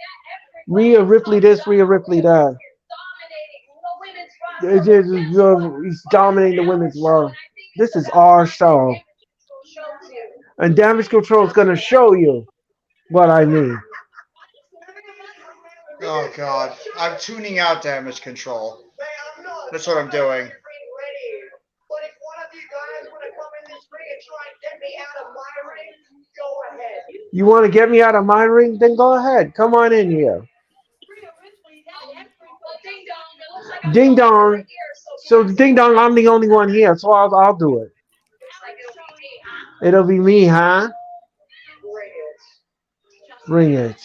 Rhea Ripley this, Rhea Ripley that. He's dominating the women's world. This is our show. And Damage Control is going to show you what I mean. Oh God, I'm tuning out Damage Control. That's what I'm doing. You want to get me out of my ring? Then go ahead. Come on in here. Ding dong. So ding dong, I'm the only one here, so I'll do it. It'll be me, huh? Bring it.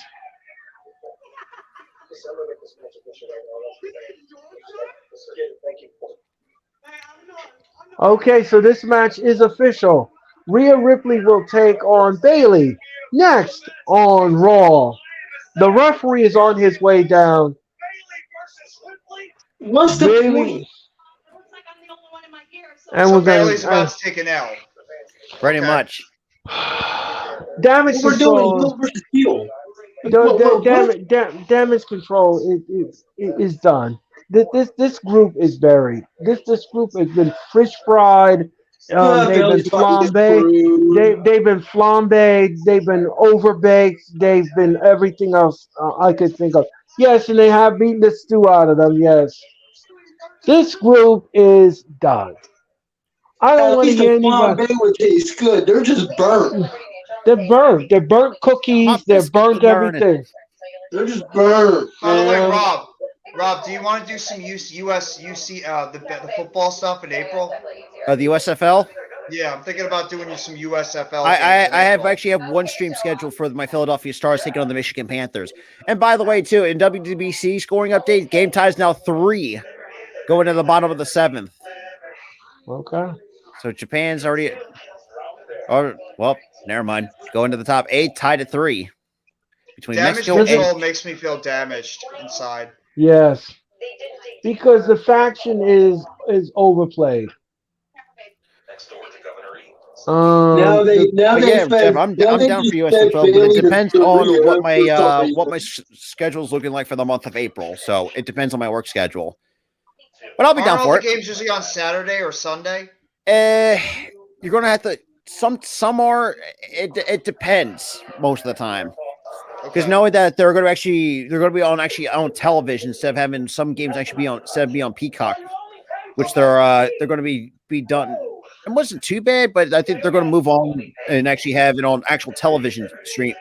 Okay, so this match is official. Rhea Ripley will take on Bailey next on Raw. The referee is on his way down. What's the point? And So we're gonna Bailey's about to take an L. Pretty Okay. much. Damage What we're doing is Control. heel versus heel. What? Damage Control is done. this group is buried. This group has been fish fried. They've been Bailey's about to get flambé. screwed. They've been flambé. They've been overbaked. They've been everything else I could think of. Yes, and they have beaten the stew out of them. Yes, this group is done. I don't At want to least the hear anybody. flambe would taste good. They're just burnt. They're burnt. They're burnt Hot cookies. They're biscuits burnt are burning. everything. They're just burnt, By the way, man. Rob, do you want to do some US UC the football stuff in April? The USFL. Yeah, I'm thinking about doing some USFL. I games in have April. actually have one stream scheduled for my Philadelphia Stars taking on the Michigan Panthers. And by the way, too, in WBC scoring update, game tie is now 3, going to the bottom of the 7th. Okay. So Japan's already. Oh well, never mind. Going to the top 8, tied at 3 between Damage Mexico control and. makes me feel damaged inside. Yes, because the faction is overplayed. Now they But yeah, expect, Jeff, I'm now they down for expect USFL, but Bailey it to depends still on be what a my story. schedule's looking like for the month of April. So it depends on my work schedule. But I'll be down Aren't all for the it. games usually on Saturday or Sunday? You're gonna have to. Some are. It depends most of the time. Because Okay. knowing that they're going to be on television instead of having some games actually be on Peacock, which they're going to be done. It wasn't too bad, but I think they're going to move on and actually have it on actual television stream,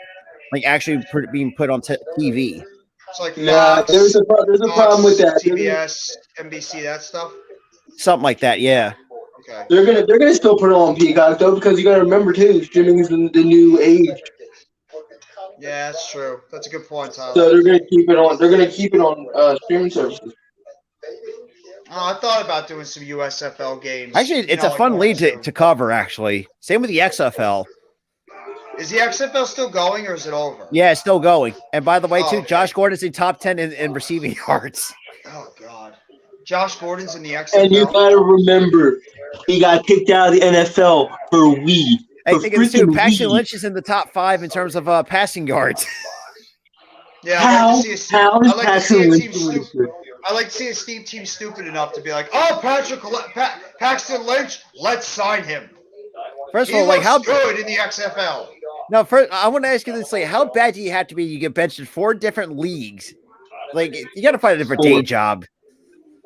like actually being put on TV. It's like Nah, Fox, there's a problem with that. TBS, NBC, that stuff. Something like that, yeah. Okay. They're gonna still put it on Peacock though, because you gotta remember too, streaming is the new age. Yeah, that's true. That's a good point, Tyler. So they're gonna keep it on. They're gonna keep it on streaming services. I thought about doing some USFL games. Actually, it's a fun league to cover. Actually, same with the XFL. Is the XFL still going or is it over? Yeah, it's still going. And by the way, too, okay. Josh Gordon's in top 10 in receiving yards. Oh God, Josh Gordon's in the XFL. And you gotta remember, he got kicked out of the NFL for weed. I think it's too. Paxton Lynch is in the top 5 in terms of passing yards. Yeah, How is Paxton Lynch? I like to see a Steve team stupid enough to be like, oh, Paxton Lynch, let's sign him. First of He all, like how good in the XFL. No, first I want to ask you this: like, how bad do you have to be? You get benched in 4 different leagues. Like, you got to find a different day job.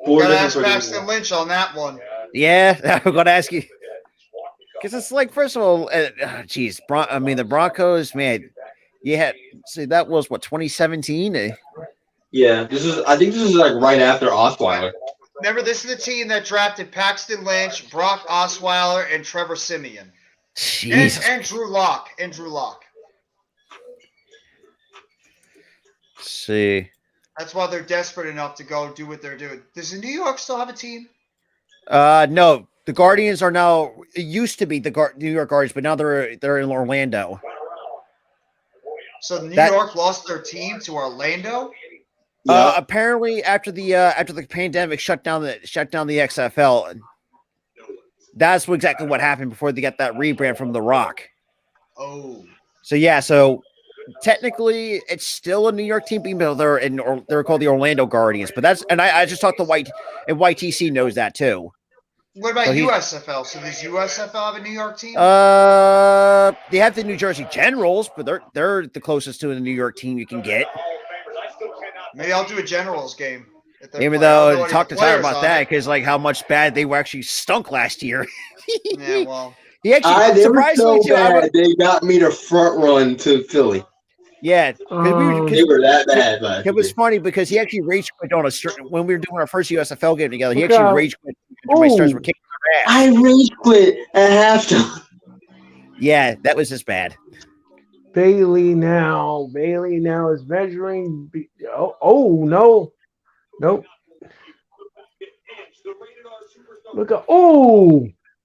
Gotta ask Paxton Lynch on that one. Yeah, I'm gonna ask you because it's like, first of all, geez, the Broncos, man. You had that was what 2017. Yeah, I think this is like right after Osweiler. Remember, this is the team that drafted Paxton Lynch, Brock Osweiler, and Trevor Simeon. And Drew Lock. See. That's why they're desperate enough to go do what they're doing. Does New York still have a team? No. The Guardians are now. It used to be the New York Guardians, but now they're in Orlando. So New York lost their team to Orlando. Apparently, after the pandemic shut down the XFL, that's exactly what happened before they got that rebrand from The Rock. Oh. So yeah, so technically it's still a New York team, even though they're called the Orlando Guardians. But I just talked to White, and YTC knows that too. What about USFL? So does USFL have a New York team? They have the New Jersey Generals, but they're the closest to a New York team you can get. Maybe I'll do a Generals game. Maybe they'll talk to Tyler about that because like how much bad they were actually stunk last year. Yeah, well, he actually surprisingly too. They got me to front run to Philly. Yeah, they were that bad. Last it was year. Funny because he actually rage quit on when we were doing our first USFL game together. He actually rage quit. My stars were kicking their ass. I rage quit at halftime. Yeah, that was just bad. Bailey now is measuring. Oh no, nope. Look at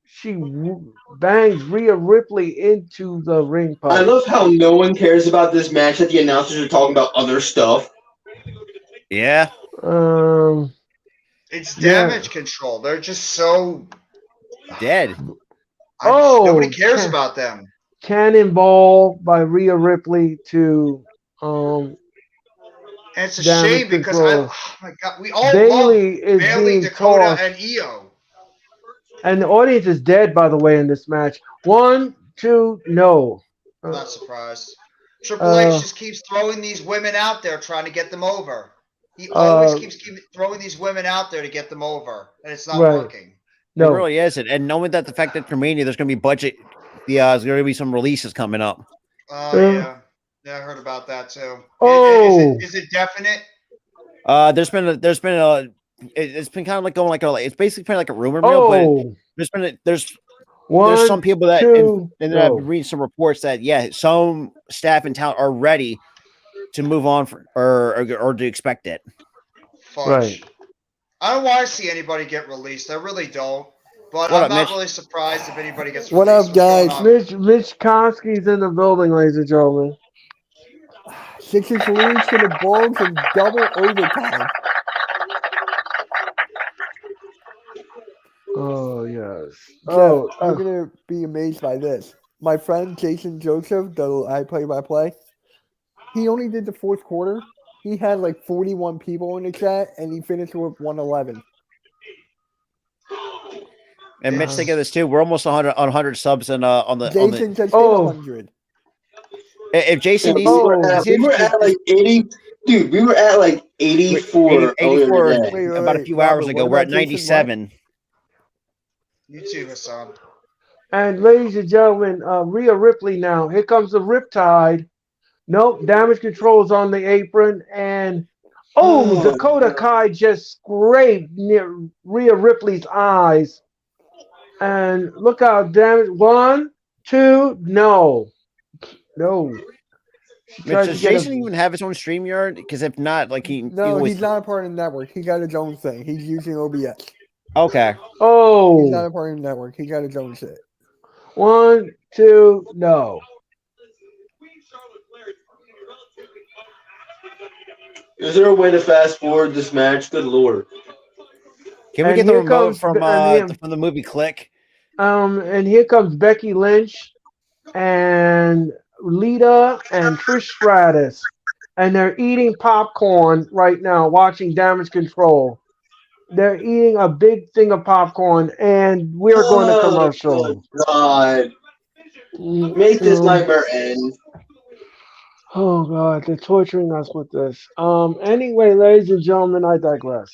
she bangs Rhea Ripley into the ring post. I love how no one cares about this match. That the announcers are talking about other stuff. Yeah. It's damage control. They're just so dead. Nobody cares about them. Cannonball by Rhea Ripley to And it's a Damage shame because control. oh my God, we all Bailey love is Bailey, being Dakota, tossed. and Io. And the audience is dead, by the way, in this match. 1, 2, no. I'm not surprised. Triple H just keeps throwing these women out there trying to get them over. He always keeps throwing these women out there to get them over, and it's not working. No. It really isn't. And knowing that the fact that for Mania, there's going to be budget, there's going to be some releases coming up. Oh, yeah. Yeah, I heard about that, too. Oh. Is it definite? It's been kind of like going like it's basically kind of like a rumor mill, but there's some people that and I've been reading some reports that some staff in town are ready to move on or to expect it. Fudge. Right. I don't want to see anybody get released. I really don't. But I'm not really surprised if anybody gets released. What up, guys? Mitch Konsky's in the building, ladies and gentlemen. Sixers lose to the Bulls in double overtime. Oh, yes. Jeff, I'm going to be amazed by this. My friend Jason Joseph, I play-by-play, he only did the fourth quarter. He had like 41 people in the chat, and he finished with 111. And Mitch, think of this too. We're almost 100 subs on the. Jason just hit 100. If Jason needs, we were at like 80. Dude, we were at like 84. 84 about a few hours ago. We're at 97. You too, Hassan. And ladies and gentlemen, Rhea Ripley now. Here comes the Riptide. Nope, damage control is on the apron. And, Dakota Kai just scraped near Rhea Ripley's eyes. And look how damaged. 1, 2, no. Mitch, does Jason even have his own StreamYard? Because if not, like he's not a part of the network. He got his own thing. He's using OBS. Okay. He's not a part of the network. He got his own shit. 1, 2, no. Is there a way to fast forward this match? Good lord. Can we get the remote from the movie Click? And here comes Becky Lynch and Lita and Trish Stratus. And they're eating popcorn right now, watching Damage Control. They're eating a big thing of popcorn, and we're going to commercial. God. Make this nightmare end. Oh, God. They're torturing us with this. Anyway, ladies and gentlemen, I digress.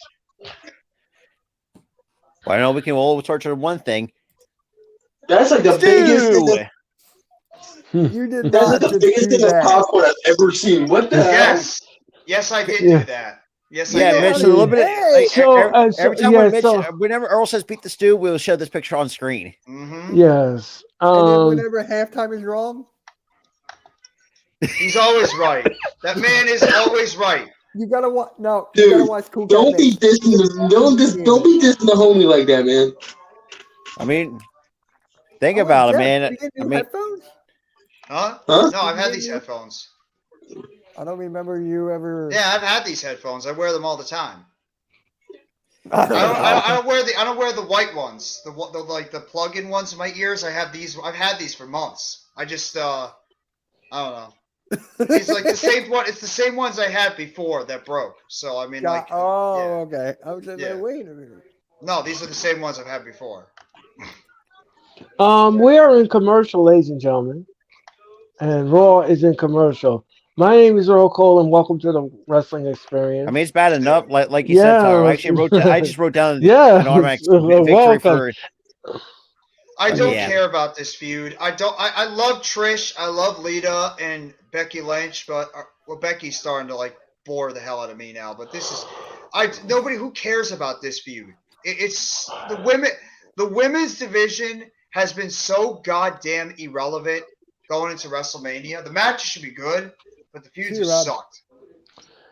Well, I know we can all torture one thing. That's like the biggest thing. You did That's like the biggest thing of popcorn I've ever seen. What the hell? Yes, I did do that. Yes, I did. Mitch, a little bit. Every time whenever Earl says beat the stew, we'll show this picture on screen. Mm-hmm. Yes. And then whenever halftime is wrong, he's always right. That man is always right. You gotta watch. No, dude, you gotta watch Cool don't be dissing. Don't be dissing the homie like that, man. I mean, think about it, man. I mean, headphones? Huh? No, I've had these headphones. I don't remember you ever. Yeah, I've had these headphones. I wear them all the time. I don't wear the white ones. The like the plug-in ones in my ears. I have these. I've had these for months. I just I don't know. It's like the same one. It's the same ones I had before that broke. So I mean, like. Okay. I was just like, wait a minute. No, these are the same ones I've had before. We are in commercial, ladies and gentlemen, and Raw is in commercial. My name is Earl Cole, and welcome to the Wrestling Experience. I mean, it's bad enough, like you said, Tyler. I just wrote down an automatic victory for. I don't care about this feud. I love Trish. I love Lita and Becky Lynch, but Becky's starting to like bore the hell out of me now. But this is, nobody who cares about this feud. It's the women. The women's division has been so goddamn irrelevant going into WrestleMania. The matches should be good, but the feuds have sucked.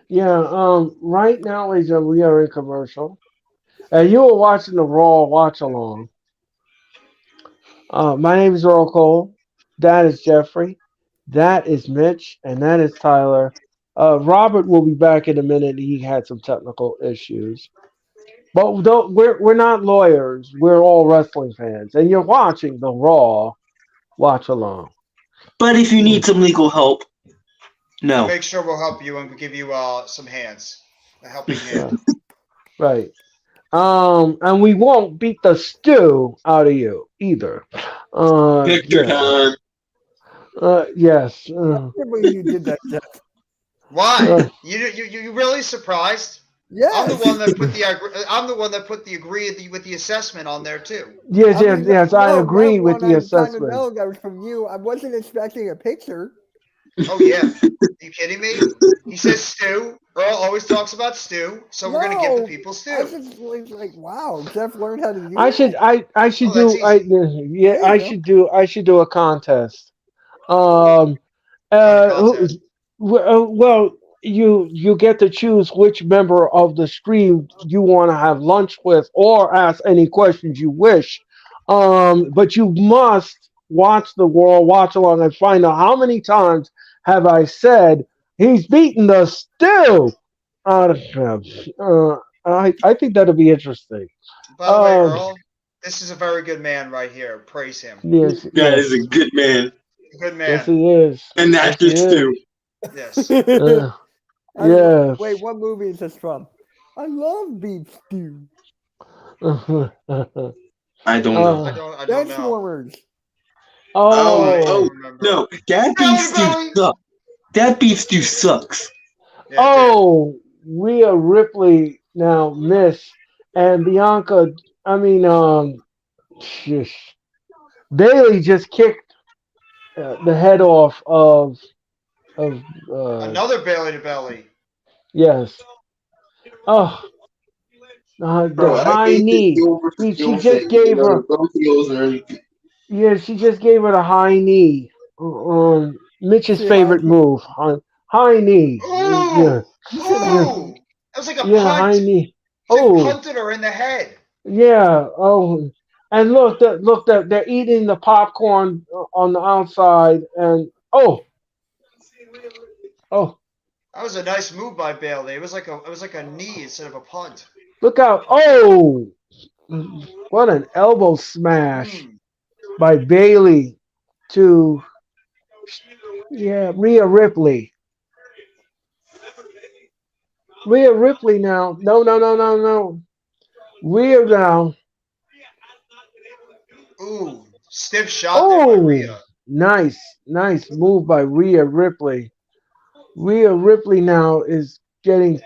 Yeah. Right now, ladies and gentlemen, we are in commercial, and you are watching the Raw watch along. My name is Earl Cole. That is Jeffrey. That is Mitch, and that is Tyler. Robert will be back in a minute. He had some technical issues. But we're not lawyers. We're all wrestling fans. And you're watching the Raw watch along. But if you need some legal help. We'll No. make sure we'll help you and we'll give you some hands, a helping hand. Right. And we won't beat the stew out of you either. Picture time. Yes. I can't believe you did that, Jeff. Why? You really surprised? Yes. I'm the one that put the agree with the assessment on there too. Yes, I mean, yes, I no, agree that with one the I kind of assessment. know that was from you. I wasn't expecting a picture. Oh yeah, you kidding me? He says stew. Earl always talks about stew, so we're gonna give the people I stew. just was like, wow, Jeff learned how to do I that. should I should Oh, that's do I easy. yeah There you go. I should do a contest. Um Kind of who, contest. well you get to choose which member of the stream you want to have lunch with or ask any questions you wish. But you must watch the World Watch Along and find out how many times have I said he's beaten the stew out of him. I think that'll be interesting. By the way, Um, Earl, this is a very good man right here. Praise him. yes, That yes, is a good man. Good yes, man. he is. And that's Yes, he just is. too. Yes. Uh, I don't know. yes. Wait, what movie is this from? I love beef stew. I don't know. I don't know. Transformers. Oh, don't Oh, remember. no. That Belly beef to stew belly. sucks. That beef stew sucks. Yeah, oh, Rhea Ripley now miss and Bianca. I mean, shush. Bailey just kicked the head off of another belly to belly. yes. Oh, the Bro, I high hate this knee. heel versus She heel just thing. gave her. Both heels or anything. Yeah, she just gave her the high knee. Mitch's Say hi, favorite move. High knee. Yeah, Ooh! You said hi. Ooh! That was like a yeah, high punt. knee. He like Oh, punted her in the head. yeah. Oh, and look, they're eating the popcorn on the outside, and oh, oh, That was a nice move by Bailey. It was like a knee instead of a punt. look out! Oh, what an elbow smash Mm. by Bailey to Rhea Ripley. Rhea Ripley now. No, no, no, no, no. Rhea now. Ooh, stiff shot there by Oh, Rhea. nice move by Rhea Ripley. Rhea Ripley now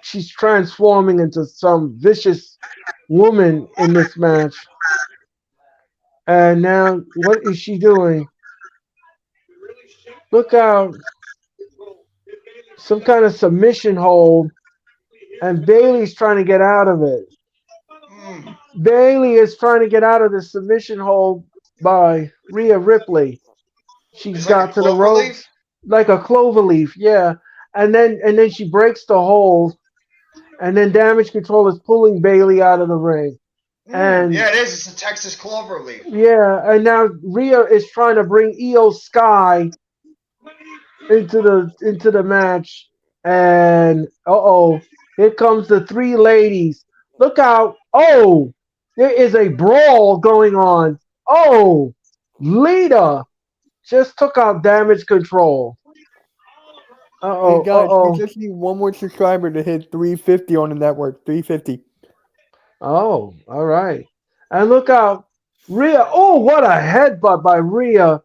she's transforming into some vicious woman in this match. And now, what is she doing? Look out. Some kind of submission hold. And Bailey's trying to get out of it. Mm. Bailey is trying to get out of the submission hold by Rhea Ripley. She's It's like got a to the clover ropes leaf. like a clover leaf, yeah. And then she breaks the hold, and then Damage Control is pulling Bailey out of the ring. And Yeah, it is. It's a Texas clover leaf. yeah, and now Rhea is trying to bring Io Sky into the match, and here comes the three ladies. Look out! Oh, there is a brawl going on. Oh, Lita just took out Damage Control. Hey guys, we just need one more subscriber to hit 350 on the network. 350. Oh, all right. And look out, Rhea. Oh, what a headbutt by Rhea.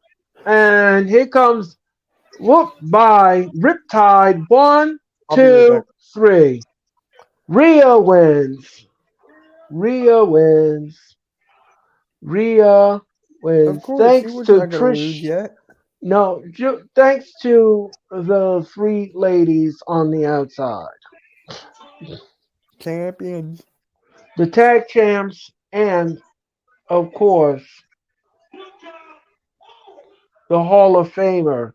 And here comes whoop by Riptide. 1, I'll be right 2, back. 3. Rhea wins. Rhea wins. Rhea wins. Of course, Thanks she was to not gonna lose Trish. yet. No, thanks to the three ladies on the outside. Champions. The tag champs, and of course, the Hall of Famer.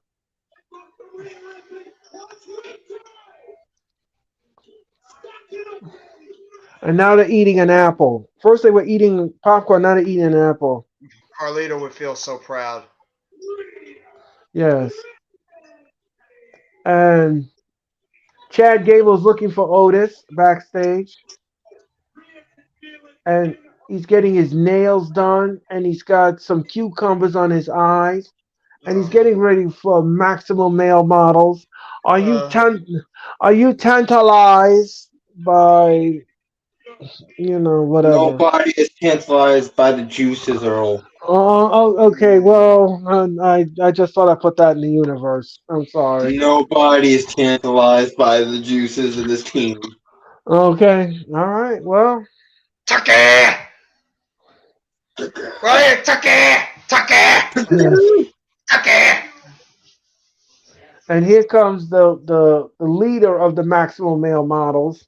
And now they're eating an apple. First they were eating popcorn, now they're eating an apple. Carlito would feel so proud. Yes. And Chad Gable's looking for Otis backstage. And he's getting his nails done, and he's got some cucumbers on his eyes. And he's getting ready for Maximum Male Models. Are you are you tantalized by whatever? Nobody is tantalized by the juices, Earl. Okay. Well, I just thought I put that in the universe. I'm sorry. Nobody is tantalized by the juices of this team. Okay. All right. Well. Tucky! Right, Tucky! Tucky! Tucky! And here comes the leader of the Maximum Male Models.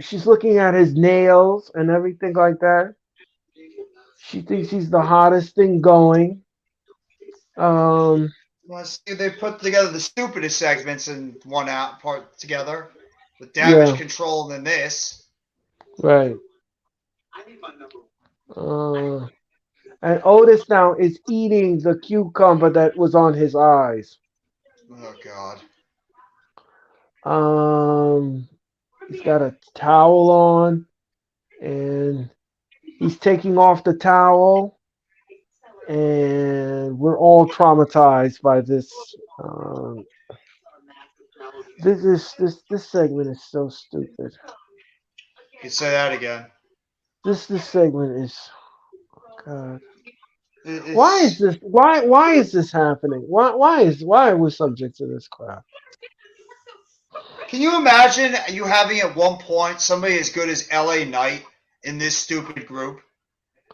She's looking at his nails and everything like that. She thinks he's the hottest thing going. Well, see, they put together the stupidest segments in one out part together, with Damage Control than this. Right. And Otis now is eating the cucumber that was on his eyes. Oh God. He's got a towel on, and he's taking off the towel, and we're all traumatized by this. This segment is so stupid. You can say that again. This segment is, God. Why is this? Why is this happening? Why are we subject to this crap? Can you imagine you having at one point somebody as good as LA Knight in this stupid group?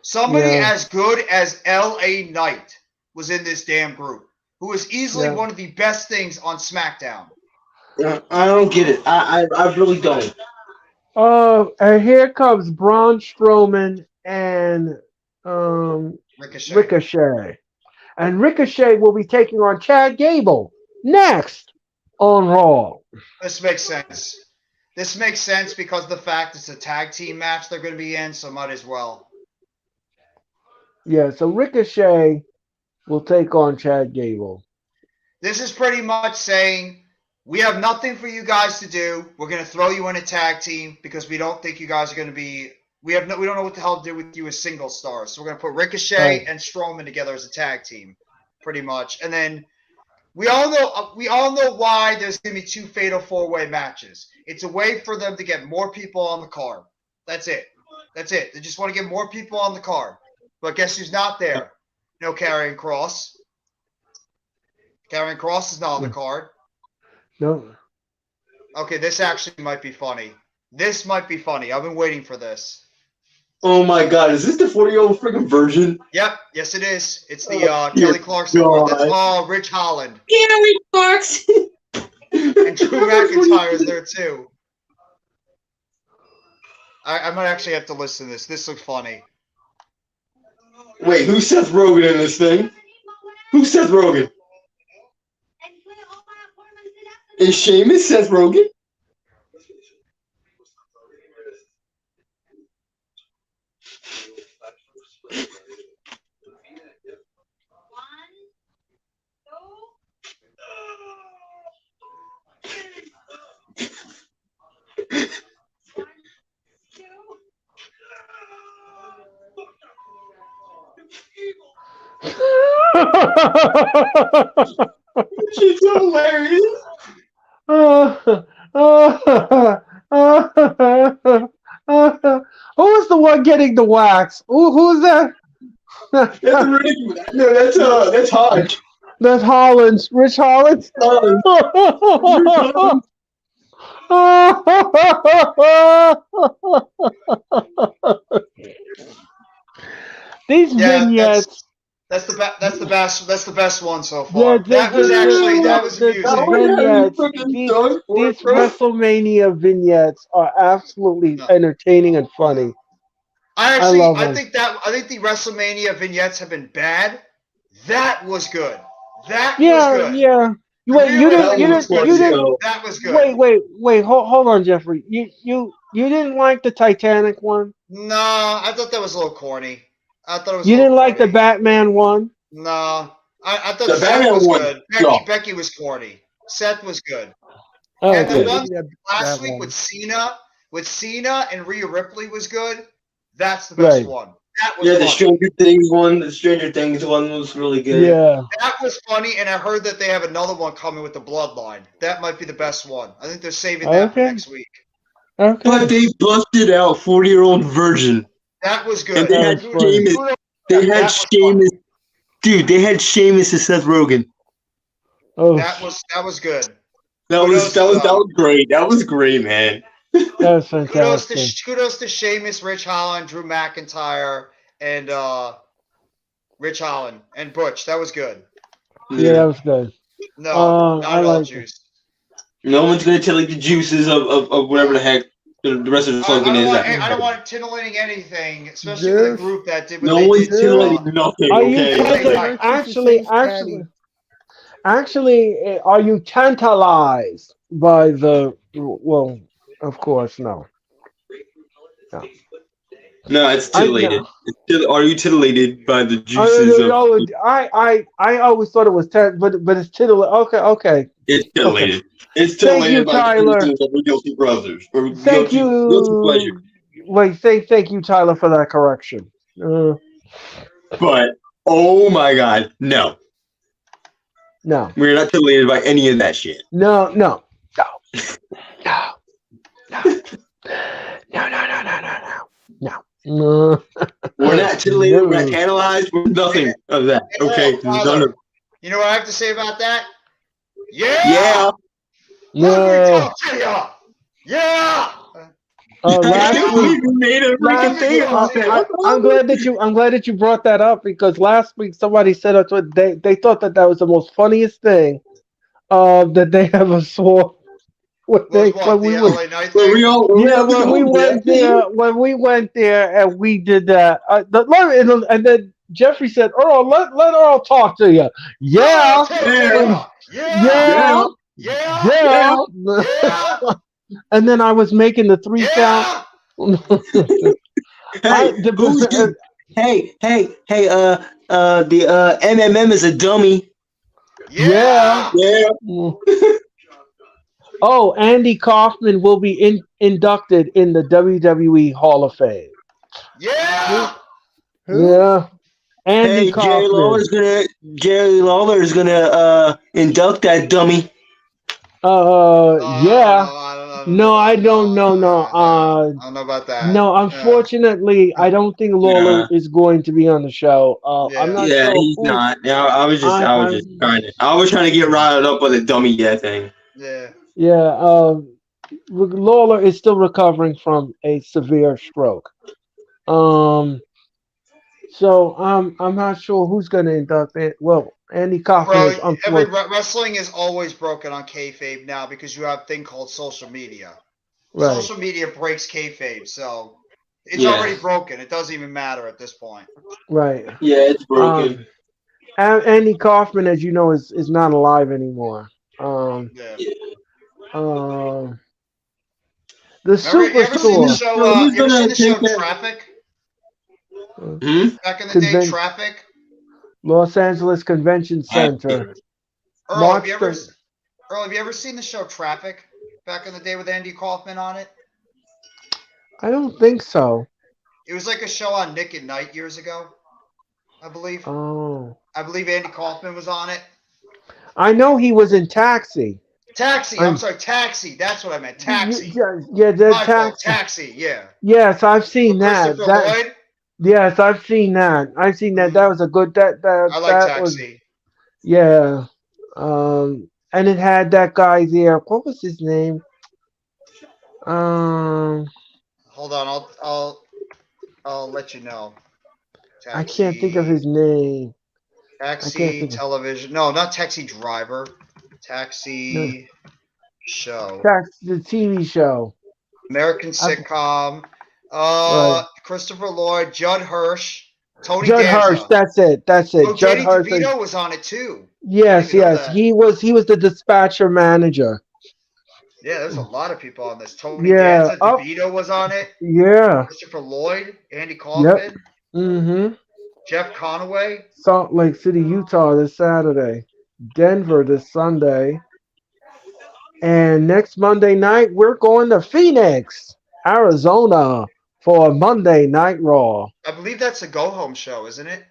Somebody as good as LA Knight was in this damn group, who was easily one of the best things on SmackDown. I don't get it. I really don't. And here comes Braun Strowman and Ricochet. And Ricochet will be taking on Chad Gable next on Raw. This makes sense. This makes sense because of the fact it's a tag team match they're going to be in, so might as well. Yeah, so Ricochet will take on Chad Gable. This is pretty much saying, we have nothing for you guys to do. We're going to throw you in a tag team because we don't think you guys are going to be. We don't know what the hell to do with you as single stars. So we're going to put Ricochet and Strowman together as a tag team, pretty much. And then we all know why there's going to be 2 fatal 4-way matches. It's a way for them to get more people on the card. That's it. They just want to get more people on the card. But guess who's not there? No Karrion Kross. Karrion Kross is not on the card. No. Okay, this actually might be funny. This might be funny. I've been waiting for this. Oh my God, is this the 40-year-old freaking virgin? Yep, yes it is. It's the Kelly Clarkson one. That's Rich Holland. Kelly Clarkson. And Drew McIntyre's there too. I might actually have to listen to this. This looks funny. Wait, who's Seth Rogen in this thing? Who's Seth Rogen? Is Sheamus Seth Rogen? She's hilarious. Who is the one getting the wax? Who's that? That's Hodge. That's Hollins. Rich Hollins. These vignettes. That's the best one so far. That was amusing. These WrestleMania vignettes are absolutely entertaining and funny. I think the WrestleMania vignettes have been bad. That was good. That was good. Yeah. That was good. Wait. Hold on, Jeffrey. You didn't like the Titanic one? No, I thought that was a little corny. You didn't like the Batman one? No, I thought Seth was good. Becky was corny. Seth was good. Oh, and the one last week with Cena and Rhea Ripley was good. That's the best one. That was Yeah, the funny. Stranger Things one was really good. Yeah. That was funny, and I heard that they have another one coming with the Bloodline. That might be the best one. I think they're saving that for Okay. next week. But Okay. they busted out 40-year-old virgin. That was good. And they had That's funny. Sheamus. They had That was funny. Sheamus. Dude, they had Sheamus and Seth Rogen. Oh, That was good. That was great. That was great, man. that's fantastic. Kudos to Sheamus, Rich Holland, Drew McIntyre, and Rich Holland and Butch. That was good. Yeah, that was good. No, not I at all, like Juice. No one's gonna tell like the juices of whatever the heck the rest of the slogan is. I don't want titillating anything, especially with a Juice. group that did what No they one's did. titillating nothing. Are you Okay. actually, are you tantalized by the? Well, of course, no. No, it's titillated. Are you titillated by the I, juices of? I always thought it was but it's titillated. Okay. It's titillated. Okay. It's Thank titillated you, by Tyler. the juices of the guilty brothers. Or Thank guilty pleasure. you. Wait, thank you, Tyler, for that correction. But oh my god, no. No. We're not titillated by any of that shit. No. We're not titillated, we're not tantalized, we're nothing of that. Okay. None of You know what I have to say about that? Yeah. Yeah. No. Yeah. Last week, we made a freaking thing about that. I'm glad that you brought that up because last week somebody said on Twitter they thought that was the most funniest thing that they ever saw. When we went there and we did that. And then Jeffrey said, "Earl, let Earl talk to you." Yeah. And then I was making the 3 count. The MMM is a dummy. Yeah. Oh, Andy Kaufman will be inducted in the WWE Hall of Fame. Yeah. Yeah. Andy Kaufman. Jerry Lawler's gonna induct that dummy. Yeah. No, I don't know. No. I don't know about that. No, unfortunately, I don't think Lawler is going to be on the show. I'm not sure. He's not. Yeah, I was trying to get riled up with a dummy thing. Yeah. Yeah. Lawler is still recovering from a severe stroke. So I'm not sure who's going to induct it. Well, Andy Kaufman is wrestling is always broken on kayfabe now because you have a thing called social media. Right. Social media breaks kayfabe, so it's already broken. It doesn't even matter at this point. Right. Yeah, it's broken. Andy Kaufman, as you know, is not alive anymore. The Superstore. You ever seen the show Traffic? Back in the day, Traffic. Los Angeles Convention Center. Earl, have you ever seen the show Traffic back in the day with Andy Kaufman on it? I don't think so. It was like a show on Nick at Night years ago, I believe. Oh. I believe Andy Kaufman was on it. I know he was in Taxi. I'm sorry, Taxi. That's what I meant. Taxi. Yeah, Taxi. Yeah. Yes, I've seen that. Lloyd? Yes, I've seen that. That was a good. I like Taxi. Yeah. And it had that guy there. What was his name? Hold on, I'll let you know. Taxi. I can't think of his name. Taxi television. No, not Taxi Driver. Taxi show. The TV show. American sitcom. Christopher Lloyd, Judd Hirsch, Tony Judd Danza. Hirsch, that's it. Oh, Judd Danny Hirsch. DeVito was on it too. Yes. He was the dispatcher manager. Yeah, there's a lot of people on this. Tony Danza, DeVito was on it. Yeah. Christopher Lloyd, Andy Kaufman. Yep. Mm-hmm. Jeff Conaway. Salt Lake City, Utah this Saturday. Denver this Sunday. And next Monday night, we're going to Phoenix, Arizona for Monday Night Raw. I believe that's a go home show, isn't it?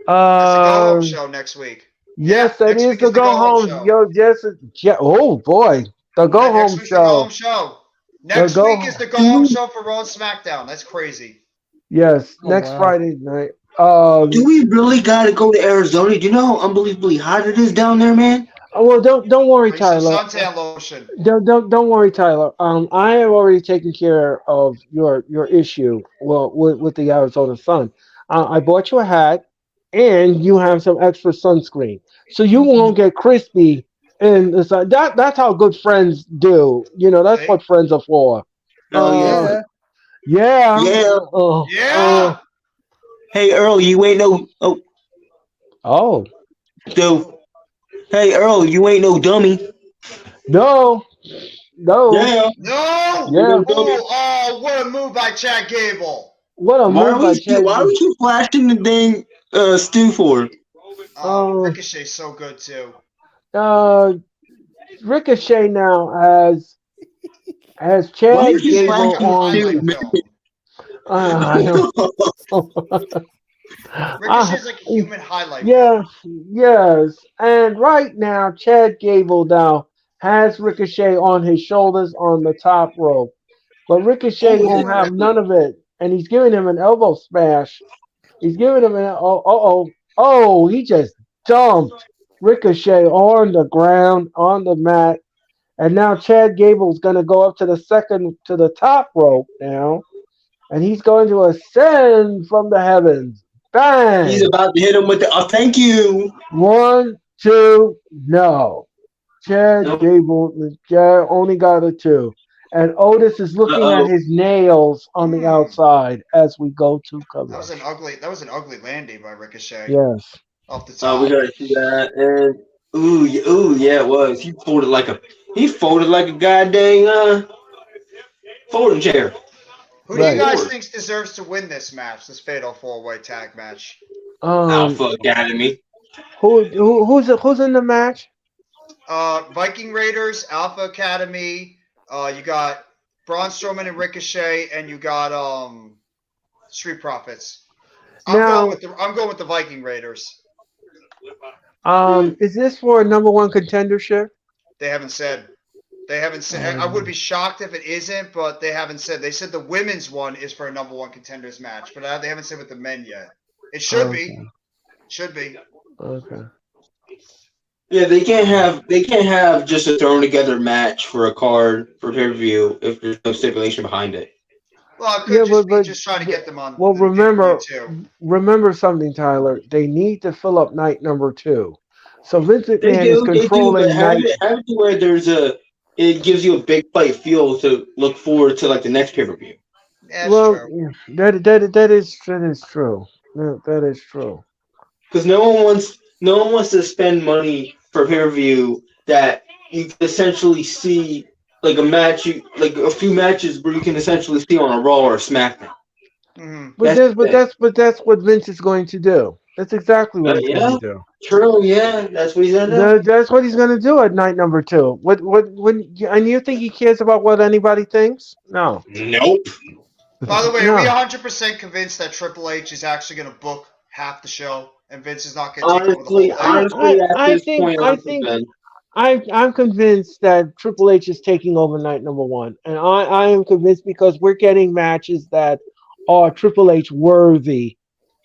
That's a go home show next week. Yes, Yeah, it next is week the is the go home. show. Yo, yes, oh boy, the go Next home week's the go home show. show. Next go week is the go home show for Raw and SmackDown. That's crazy. Yes, Oh, next wow. Friday night. Do we really gotta go to Arizona? Do you know how unbelievably hot it is down there, man? Well, don't worry, Bring some Tyler. suntan lotion. Don't worry, Tyler. I have already taken care of your issue. Well, with the Arizona sun, I bought you a hat, and you have some extra sunscreen, so you won't get crispy. And it's like that's how good friends do. That's See? what friends are for. Oh Uh, yeah. yeah. Yeah. Yeah. Hey Earl, you ain't no Oh so hey Earl, you ain't no dummy. no. Yeah. No. Yeah. Oh, what a move by Chad Gable. What a move by Chad. Why are we keep flashing the dang stew for? Ricochet's so good too. Ricochet now has Why Chad you keep Ricochet's like Gable a flashing on. highlight the film. I know. Ricochet's like a human highlight Yeah, film. yes. And right now, Chad Gable now has Ricochet on his shoulders on the top rope. But Ricochet won't have none of it. And he's giving him an elbow smash. He's giving him oh, he just dumped Ricochet on the ground, on the mat. And now Chad Gable's going to go up to the top rope now. And he's going to ascend from the heavens. Bang! He's about to hit him with the thank you. 1, 2, no. Chad Nope. Gable only got a 2. And Otis is looking at his nails on the outside as we go to commercial. That was an ugly landing by Ricochet. Yes. Off the top. We gotta see that. And yeah, it was. He folded like a goddamn folding chair. Who do you Right. guys think deserves to win this match, this Fatal 4-Way Tag match? Alpha Academy. Who's in the match? Viking Raiders, Alpha Academy. You got Braun Strowman and Ricochet, and you got Street Profits. I'm going with the Viking Raiders. Is this for a number one contendership? They haven't said. I would be shocked if it isn't, but they haven't said. They said the women's one is for a number one contenders match, but they haven't said with the men yet. It should be. Should be. Okay. Yeah, they can't have just a thrown together match for a card for pay-per-view if there's no stipulation behind it. Well, it could be just trying to get them on. Well, remember something, Tyler. They need to fill up night number 2. So Vince McMahon They is do, controlling but have night. it to where it gives you a big fight feel to look forward to like the next pay-per-view. Yeah, Well, that is true. That is true. Because no one wants to spend money for pay-per-view that you can essentially see like a few matches where you can essentially see on a Raw or a SmackDown. Mm-hmm. But that's what Vince is going to do. That's exactly what he's going to do. True, yeah, that's what he's gonna do. That's what he's going to do at night number 2. And you think he cares about what anybody thinks? No. Nope. By the way, are we 100% convinced that Triple H is actually going to book half the show and Vince is not going to take over the whole thing? Honestly, at this point, I'm convinced that Triple H is taking over night number 1, and I am convinced because we're getting matches that are Triple H worthy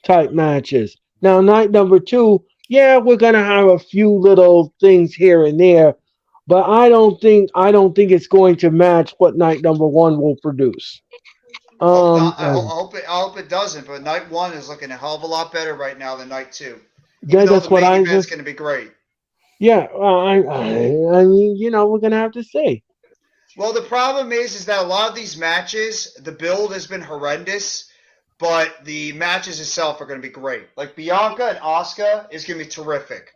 type matches. Now, night number 2, yeah, we're gonna have a few little things here and there, but I don't think it's going to match what night number 1 will produce. I hope it doesn't, but night 1 is looking a hell of a lot better right now than night 2. That's what I event's going to be great. Yeah, I mean, we're gonna have to see. Well, the problem is that a lot of these matches, the build has been horrendous, but the matches itself are going to be great. Like Bianca and Asuka is going to be terrific.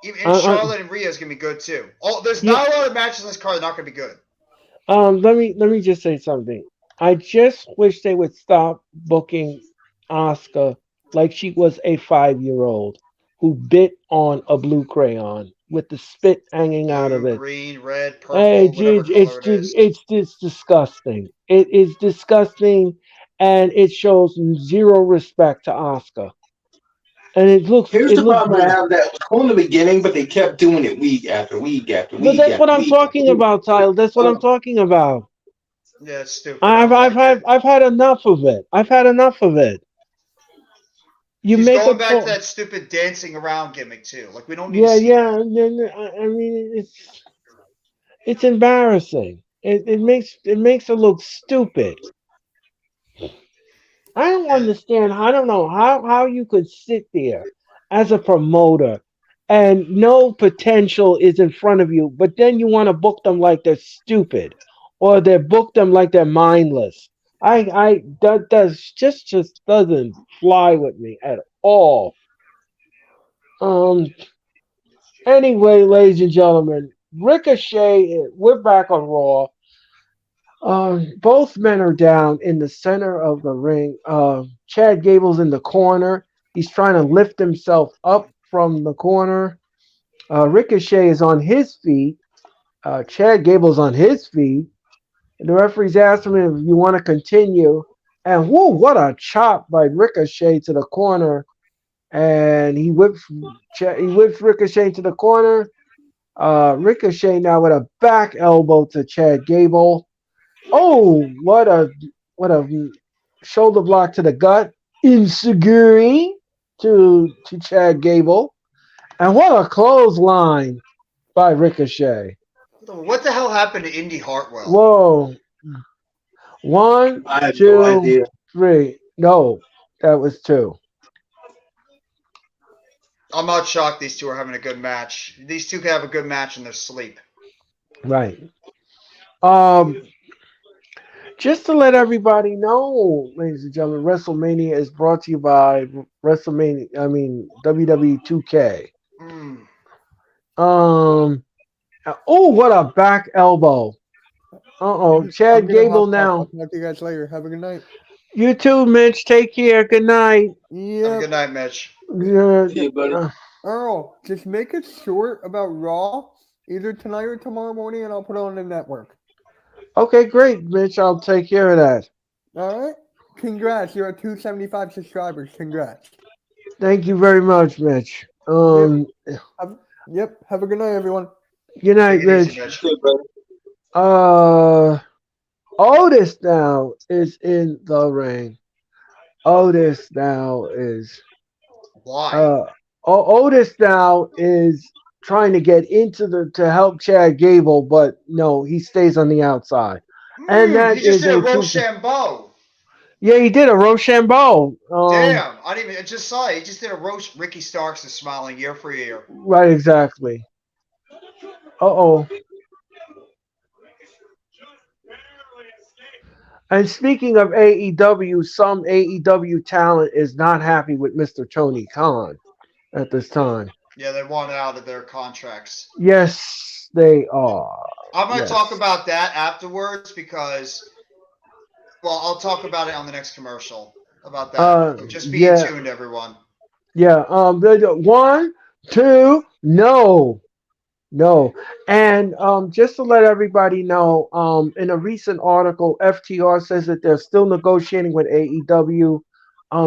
Even Charlotte and Rhea is going to be good too. There's not a lot of matches in this card that are not going to be good. Let me just say something. I just wish they would stop booking Asuka like she was a 5-year-old who bit on a blue crayon. with the spit hanging out of Blue, it. green, red, Hey, purple, whatever color it is. it's just disgusting. It is disgusting, and it shows zero respect to Oscar. And Here's it the looks problem I good. have. That was cool in the beginning, but they kept doing it week after week after But week that's what after I'm week after talking week. about, Tyler. That's what I'm talking about. Yeah, it's stupid. I don't like it. I've had enough of it. I've had enough of it. You She's make a going back to point. that stupid dancing around gimmick too. Like we don't need to Yeah, see yeah. that. I mean, it's embarrassing. It makes it look stupid. I don't And understand. I don't know how you could sit there as a promoter and no potential is in front of you, but then you want to book them like they're stupid or they book them like they're mindless. That does just doesn't fly with me at all. Um. Anyway, ladies and gentlemen, Ricochet. We're back on Raw. Both men are down in the center of the ring. Chad Gable's in the corner. He's trying to lift himself up from the corner. Ricochet is on his feet. Chad Gable's on his feet. And the referee's asking him if you want to continue. And whoa, what a chop by Ricochet to the corner. And he whips Ricochet to the corner. Ricochet now with a back elbow to Chad Gable. Oh, what a shoulder block to the gut. Insecurity to Chad Gable. And what a clothesline by Ricochet. what the hell happened to Indy Hartwell? Whoa. One, I have no two, idea. three. No, that was two. I'm not shocked these two are having a good match. These two can have a good match in their sleep. Right. Um, Just to let everybody know, ladies and gentlemen, WrestleMania is brought to you by WWE 2K. Mm. Oh, what a back elbow. Chad Gable now. I'll talk to you guys later. Have a good night. You too, Mitch. Take care. Good night. Have a Yeah. good night, Mitch. See you, buddy. Earl, just make it short about Raw either tonight or tomorrow morning, and I'll put it on the network. Okay, great, Mitch. I'll take care of that. All right. Congrats. You're at 275 subscribers. Congrats. Thank you very much, Mitch. Yep. Have a good night, everyone. Good night, Take it easy, Mitch. Mitch. See you, buddy. Otis now is in the ring. Otis now is Why? Otis now is trying to get to help Chad Gable, but no, he stays on the outside. And that he just is did a a Rochambeau. Yeah, he did a Rochambeau. Damn, I just saw it. He just did a roast. Ricky Starks is smiling year for year. Right, exactly. Uh-oh. And speaking of AEW, some AEW talent is not happy with Mr. Tony Khan at this time. Yeah, they want out of their contracts. Yes, they are. I'm going to Yes. talk about that afterwards because, well, I'll talk about it on the next commercial about that. So just be tuned, everyone. Yeah. 1, 2, no. And just to let everybody know, in a recent article, FTR says that they're still negotiating with AEW.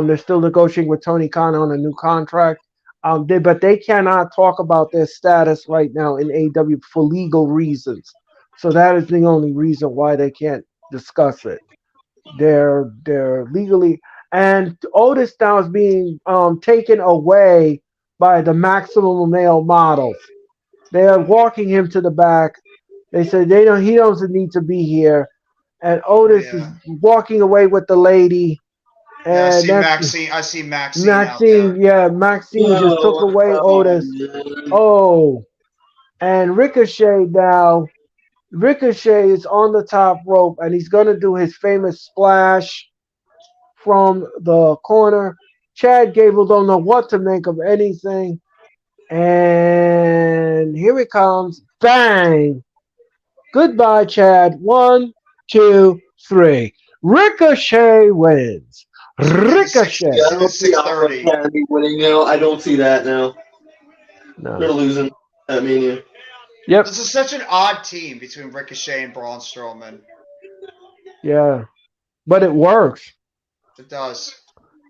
They're still negotiating with Tony Khan on a new contract. But they cannot talk about their status right now in AEW for legal reasons. So that is the only reason why they can't discuss it. They're legally, and Otis now is being taken away by the Maximum Male models. They are walking him to the back. They said he doesn't need to be here, and Otis is walking away with the lady. And I see Maxine out there. Yeah, Maxine just took away Otis. Oh, and Ricochet now. Ricochet is on the top rope, and he's going to do his famous splash from the corner. Chad Gable don't know what to make of anything. And here it comes. Bang! Goodbye, Chad. 1, 2, 3. Ricochet wins. Ricochet. Yeah, I don't see Alpha Academy winning now. I don't see that now. No. They're losing. at Mania. Yep. This is such an odd team between Ricochet and Braun Strowman. Yeah. But it works. It does.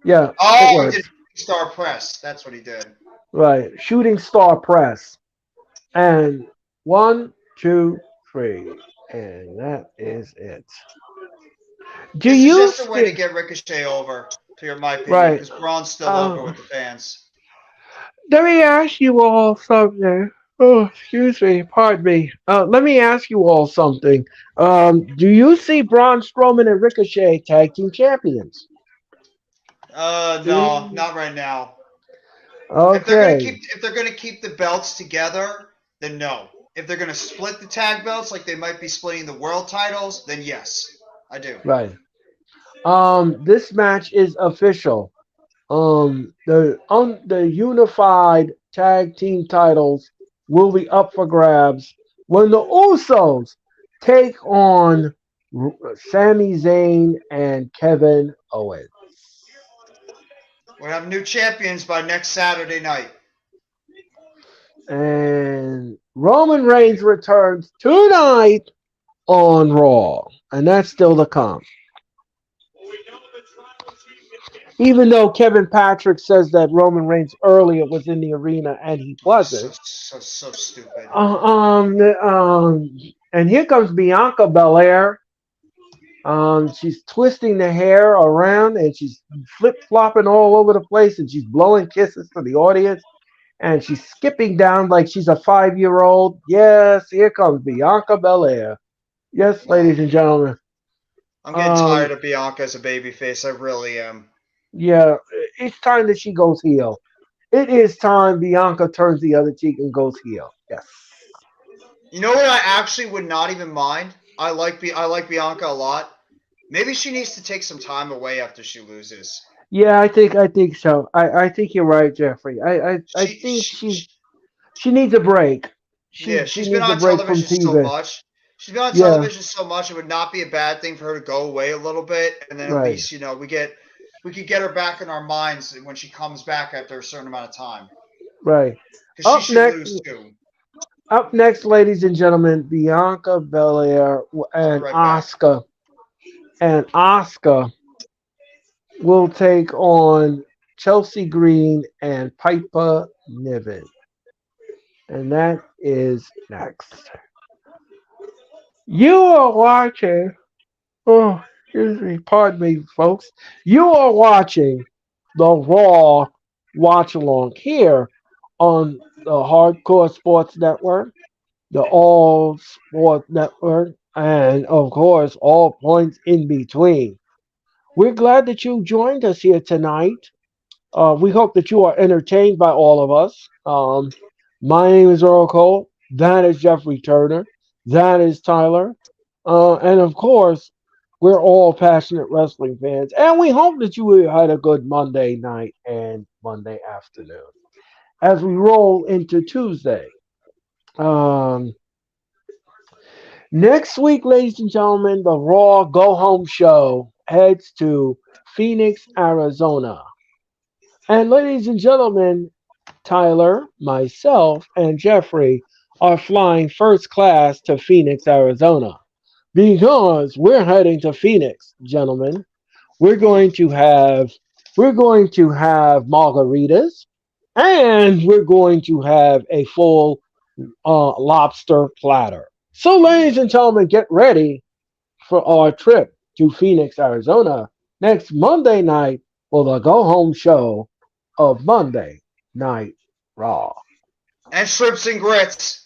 Yeah, it Oh, he works. did star press. That's what he did. Right. Shooting star press. And 1, 2, 3. And that is it. Do This is you just a way to think get Ricochet over, to my opinion, right? because Braun's still over with the fans. Let me ask you all something. Oh, excuse me, pardon me. Let me ask you all something. Do you see Braun Strowman and Ricochet tag team champions? No, not right now. Okay, If they're gonna keep the belts together, then no. If they're gonna split the tag belts like they might be splitting the world titles, then yes, I do. right. This match is official. The unified tag team titles will be up for grabs when the Usos take on Sami Zayn and Kevin Owens. We'll have new champions by next Saturday night. And Roman Reigns returns tonight on Raw, and that's still to come. Even though Kevin Patrick says that Roman Reigns earlier was in the arena and he wasn't. So stupid. And here comes Bianca Belair. She's twisting the hair around and she's flip flopping all over the place and she's blowing kisses to the audience and she's skipping down like she's a 5-year-old. Yes, here comes Bianca Belair. Yes, ladies and gentlemen. I'm getting tired of Bianca as a babyface. I really am. Yeah, it's time that she goes heel. It is time Bianca turns the other cheek and goes heel. Yes. You know what? I actually would not even mind. I like Bianca a lot. Maybe she needs to take some time away after she loses. Yeah, I think so. I think you're right, Jeffrey. I think she needs a break. She She's been needs a on break from television so TV. much. She's been on Yeah, television so much. It would not be a bad thing for her to go away a little bit, and then at right, least we could get her back in our minds when she comes back after a certain amount of time. right. Because she should lose too. Up next, ladies and gentlemen, Bianca Belair I'll and be right back. Asuka will take on Chelsea Green and Piper Niven. And that is next. You are watching. Oh, excuse me, pardon me, folks. You are watching the Raw Watch Along here on the Hardcore Sports Network, the All Sport Network, and of course, all points in between. We're glad that you joined us here tonight. We hope that you are entertained by all of us. My name is Earl Cole. That is Jeffrey Turner. That is Tyler. And of course, we're all passionate wrestling fans. And we hope that you had a good Monday night and Monday afternoon. As we roll into Tuesday. Next week, ladies and gentlemen, the Raw Go Home Show heads to Phoenix, Arizona. And ladies and gentlemen, Tyler, myself, and Jeffrey are flying first class to Phoenix, Arizona. Because we're heading to Phoenix, gentlemen. We're going to have margaritas and we're going to have a full lobster platter. So, ladies and gentlemen, get ready for our trip to Phoenix, Arizona next Monday night for the go home show of Monday Night Raw. And shrimps and grits.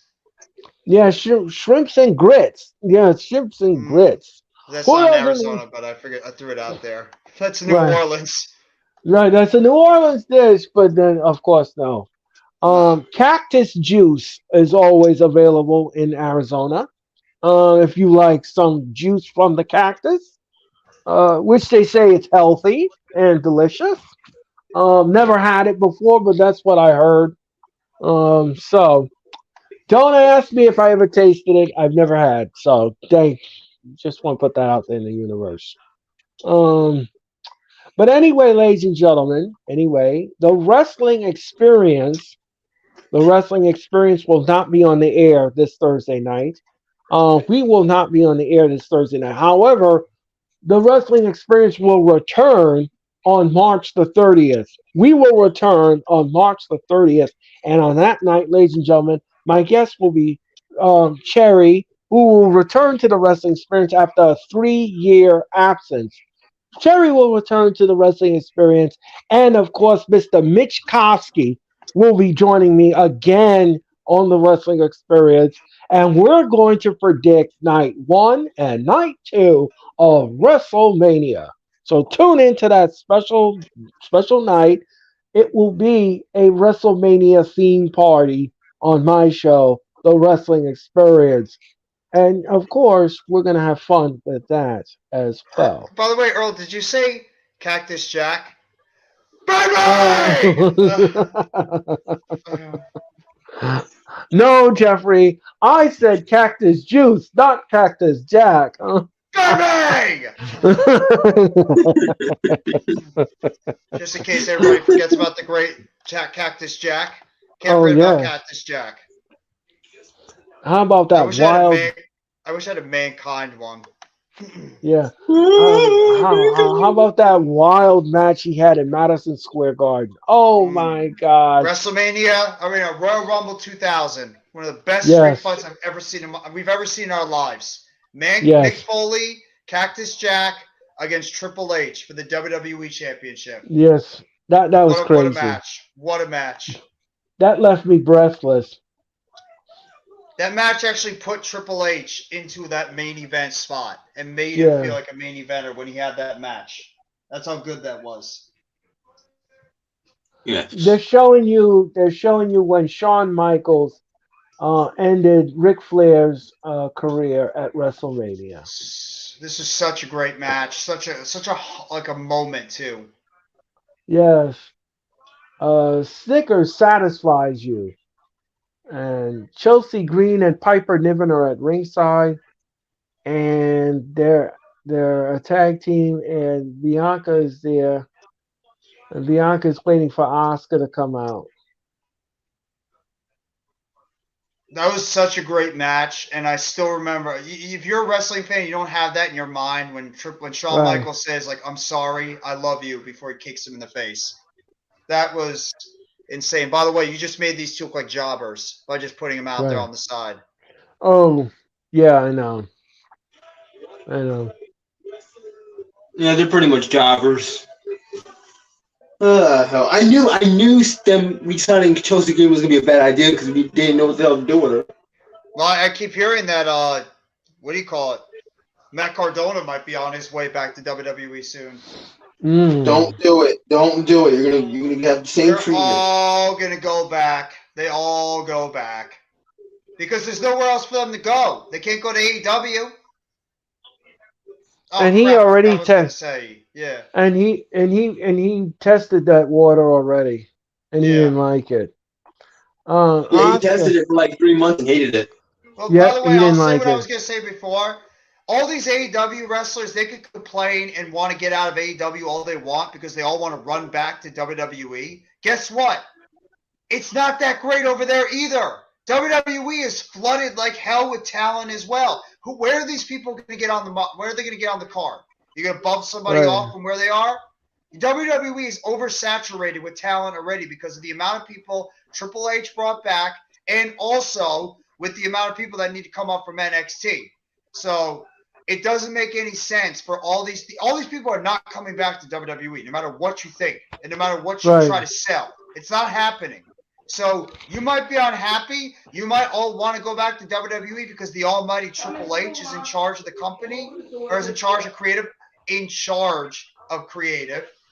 Yeah, shrimps and grits. Yeah, shrimps and grits. That's Who not in doesn't Arizona, but I threw it out there. That's New right, Orleans. right. That's a New Orleans dish, but then of course no. Cactus juice is always available in Arizona. If you like some juice from the cactus, which they say it's healthy and delicious. Never had it before, but that's what I heard. So don't ask me if I ever tasted it. I've never had. So just want to put that out there in the universe. Um, but anyway, ladies and gentlemen, the wrestling experience The wrestling experience will not be on the air this Thursday night. We will not be on the air this Thursday night. However, the wrestling experience will return on March the 30th. We will return on March the 30th. And on that night, ladies and gentlemen, my guest will be Cherry, who will return to the wrestling experience after a 3-year absence. Cherry will return to the wrestling experience. And of course, Mr. Mitch Koski will be joining me again on the wrestling experience. And we're going to predict night 1 and night 2 of WrestleMania. So tune into that special night. It will be a WrestleMania theme party on my show, The Wrestling Experience. And of course, we're going to have fun with that as well. By the way, Earl, did you say Cactus Jack? Baby! No, Jeffrey. I said Cactus Juice, not Cactus Jack. Baby! Just in case everybody forgets about the great Cactus Jack. Can't forget about Cactus Jack. How about that wild? I wish I had a Mankind one. Yeah. How about that wild match he had in Madison Square Garden? Oh my God. Royal Rumble 2000. One of the best street fights I've ever seen. We've ever seen in our lives. Mick Foley, Cactus Jack against Triple H for the WWE Championship. Yes, that was crazy. What a match! What a match! That left me breathless. That match actually put Triple H into that main event spot and made him feel like a main eventer when he had that match. That's how good that was. Yes. They're showing you when Shawn Michaels ended Ric Flair's career at WrestleMania. This is such a great match. Such a moment too. Yes. Snickers satisfies you. And Chelsea Green and Piper Niven are at ringside, and they're a tag team, and Bianca is there, and Bianca is waiting for Asuka to come out. That was such a great match, and I still remember. If you're a wrestling fan, you don't have that in your mind when Shawn Michaels says like "I'm sorry, I love you" before he kicks him in the face. That was insane. By the way, you just made these two look like jobbers by just putting them out there on the side. Oh, yeah, I know. Yeah, they're pretty much jobbers. Hell, I knew them re-signing Chelsea Green was gonna be a bad idea because we didn't know what the hell to do with her. Well, I keep hearing that. What do you call it? Matt Cardona might be on his way back to WWE soon. Don't do it. Don't do it. You're gonna have the same treatment. They're all gonna go back. They all go back because there's nowhere else for them to go. They can't go to AEW. And he already tested. Yeah. And he tested that water already, and he didn't like it. He tested it for like 3 months and hated it. Well, by the way, I'll say what I was gonna say before. All these AEW wrestlers, they could complain and want to get out of AEW all they want because they all want to run back to WWE. Guess what? It's not that great over there either. WWE is flooded like hell with talent as well. Where are these people going to get on the? Where are they going to get on the card? You're going to bump somebody off from where they are? WWE is oversaturated with talent already because of the amount of people Triple H brought back, and also with the amount of people that need to come up from NXT. So it doesn't make any sense for all these people are not coming back to WWE, no matter what you think and no matter what you try to sell. It's not happening. So you might be unhappy. You might all want to go back to WWE because the almighty Triple H is in charge of the company or is in charge of creative.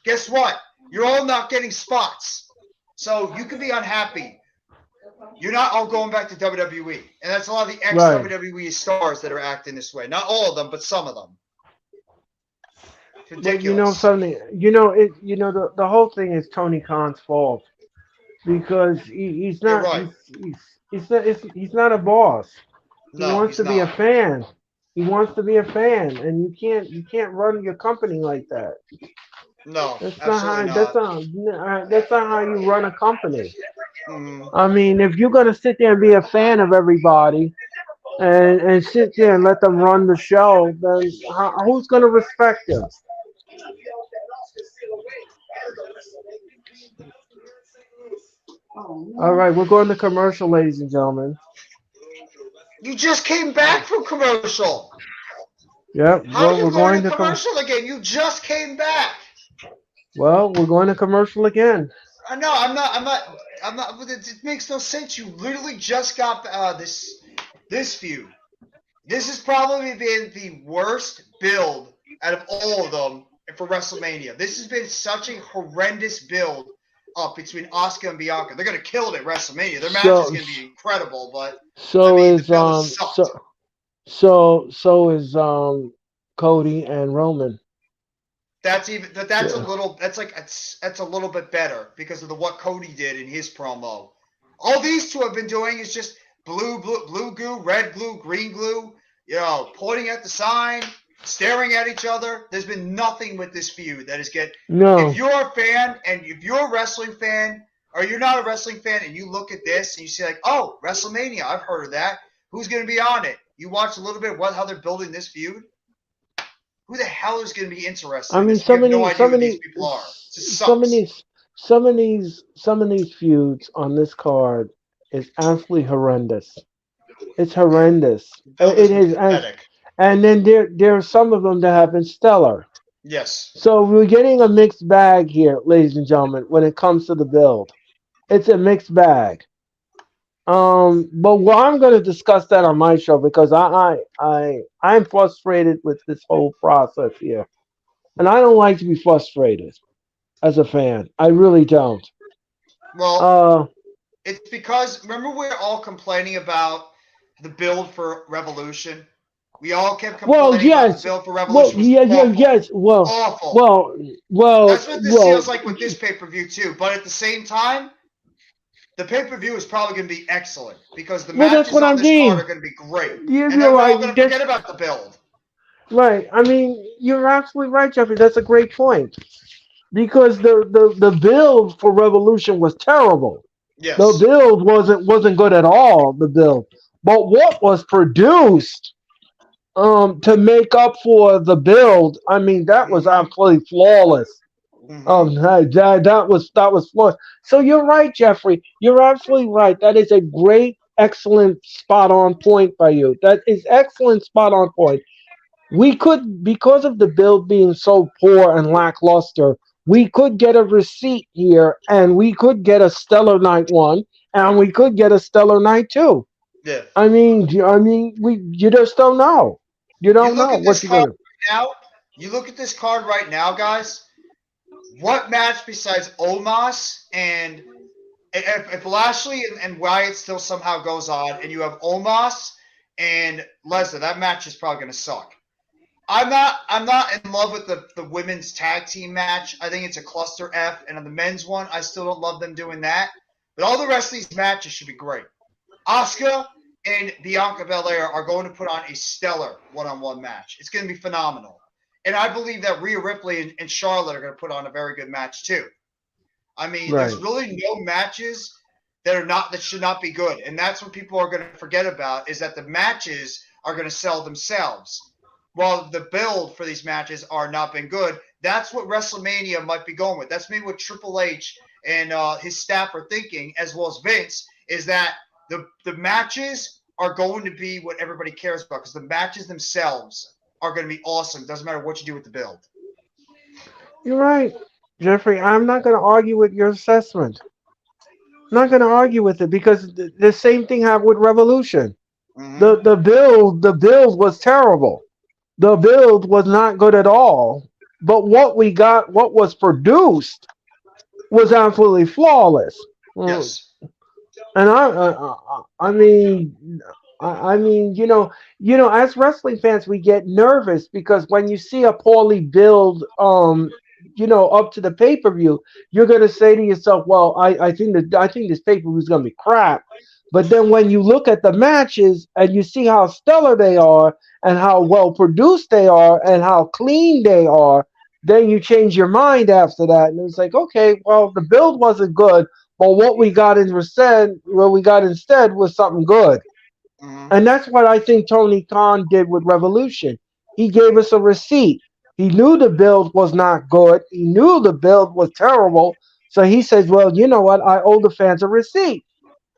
Guess what? You're all not getting spots. So you can be unhappy. You're not all going back to WWE. And that's a lot of the ex-WWE stars that are acting this way. Not all of them, but some of them. It's ridiculous. You know something? The whole thing is Tony Khan's fault. Because he's not he's not a boss. He wants to be a fan. He wants to be a fan, and you can't run your company like that. No, That's not absolutely how. not. That's not how you run a company. Mhm. I mean, if you're gonna sit there and be a fan of everybody and sit there and let them run the show, then who's gonna respect them? All right, we're going to commercial, ladies and gentlemen. You just came back from commercial. Yep. How are Well, you we're going going to to commercial again? You just came back. Well, we're going to commercial again. I know. I'm not. It makes no sense. You literally just got this feud. This has probably been the worst build out of all of them for WrestleMania. This has been such a horrendous build up between Asuka and Bianca. They're gonna kill it at WrestleMania. Their match is gonna be incredible, but I So mean the is build has sucked. so is Cody and Roman. That's even that's a Yeah. little that's a little bit better because of what Cody did in his promo. All these two have been doing is just blue glue, red glue, green glue, pointing at the sign, staring at each other. There's been nothing with this feud that is get. No. If you're a fan and if you're a wrestling fan or you're not a wrestling fan and you look at this and you see like, oh, WrestleMania, I've heard of that. Who's going to be on it? You watch a little bit how they're building this feud. Who the hell is going to be interested I in mean, this? You have no idea who these people are. It just sucks. some of these feuds on this card is absolutely horrendous. It's horrendous. Build It has been is, pathetic. and then there are some of them that have been stellar. Yes. So we're getting a mixed bag here, ladies and gentlemen, when it comes to the build. It's a mixed bag. But well, I'm going to discuss that on my show because I'm frustrated with this whole process here, and I don't like to be frustrated as a fan. I really don't. Well, it's because remember we're all complaining about the build for Revolution. We all kept Well, complaining about the yes. build for Well, Revolution was yeah, awful. yes. Awful. That's what this Well. feels like with this pay-per-view too. But at the same time, the pay-per-view is probably going to be excellent because the Well, that's matches what I on this card mean. are going to be great. You're And then we're all right. going to forget about the build. Right. I mean, you're absolutely right, Jeffrey. That's a great point because the build for Revolution was terrible. The Yes. build wasn't good at all. The build, but what was produced to make up for the build, I mean, that was absolutely flawless. That was flawless. So you're right, Jeffrey. You're absolutely right. That is a great, excellent, spot on point by you. That is excellent, spot on point. We could, because of the build being so poor and lackluster, we could get a receipt here, and we could get a stellar night one, and we could get a stellar night two. Yeah. You just don't know. You You don't look know at this what you're card gonna. right now. You look at this card right now, guys. What match besides Omos and if Lashley and Wyatt still somehow goes on, and you have Omos and Lesnar, that match is probably going to suck. I'm not in love with the women's tag team match. I think it's a cluster F, and on the men's one, I still don't love them doing that. But all the rest of these matches should be great. Asuka and Bianca Belair are going to put on a stellar one-on-one match. It's going to be phenomenal. And I believe that Rhea Ripley and Charlotte are going to put on a very good match too. I mean, Right. there's really no matches that should not be good. And that's what people are going to forget about is that the matches are going to sell themselves. While the build for these matches are not been good, that's what WrestleMania might be going with. That's maybe what Triple H and his staff are thinking, as well as Vince, is that the matches are going to be what everybody cares about because the matches themselves are going to be awesome. Doesn't matter what you do with the build. You're right, Jeffrey. I'm not going to argue with your assessment. I'm not going to argue with it because the same thing happened with Revolution. The build was terrible. The build was not good at all. But what we got, what was produced, was absolutely flawless. Yes. And I mean, as wrestling fans, we get nervous because when you see a poorly built, up to the pay per view, you're gonna say to yourself, "Well, I think this pay per view is gonna be crap." But then when you look at the matches and you see how stellar they are and how well produced they are and how clean they are, then you change your mind after that, and it's like, okay, well, the build wasn't good, but what we got instead was something good. Mhm. And that's what I think Tony Khan did with Revolution. He gave us a receipt. He knew the build was not good. He knew the build was terrible. So he says, well, you know what? I owe the fans a receipt.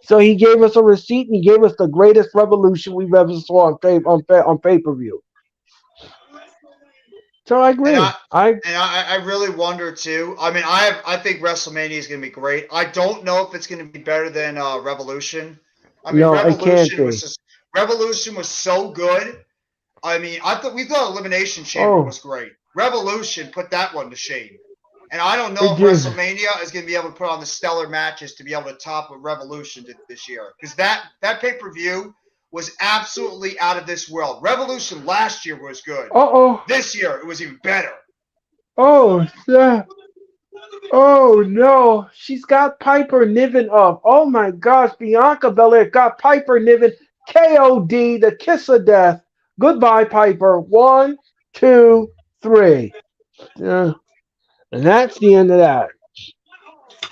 So he gave us a receipt, and he gave us the greatest Revolution we've ever saw on pay-per-view. So I And agree. I really wonder too. I mean, I think WrestleMania is going to be great. I don't know if it's going to be better than Revolution. I mean, No, it can't be. Revolution was so good. I mean, we thought Elimination Chamber Oh, was great. Revolution put that one to shame. And I don't know it if did. WrestleMania is going to be able to put on the stellar matches to be able to top what Revolution did this year. Because that pay-per-view was absolutely out of this world. Revolution last year was good. Uh-oh. This year, it was even better. Oh, yeah. Oh, no. She's got Piper Niven up. Oh, my gosh. Bianca Belair got Piper Niven. KOD, the kiss of death. Goodbye, Piper. 1, 2, 3. And that's the end of that.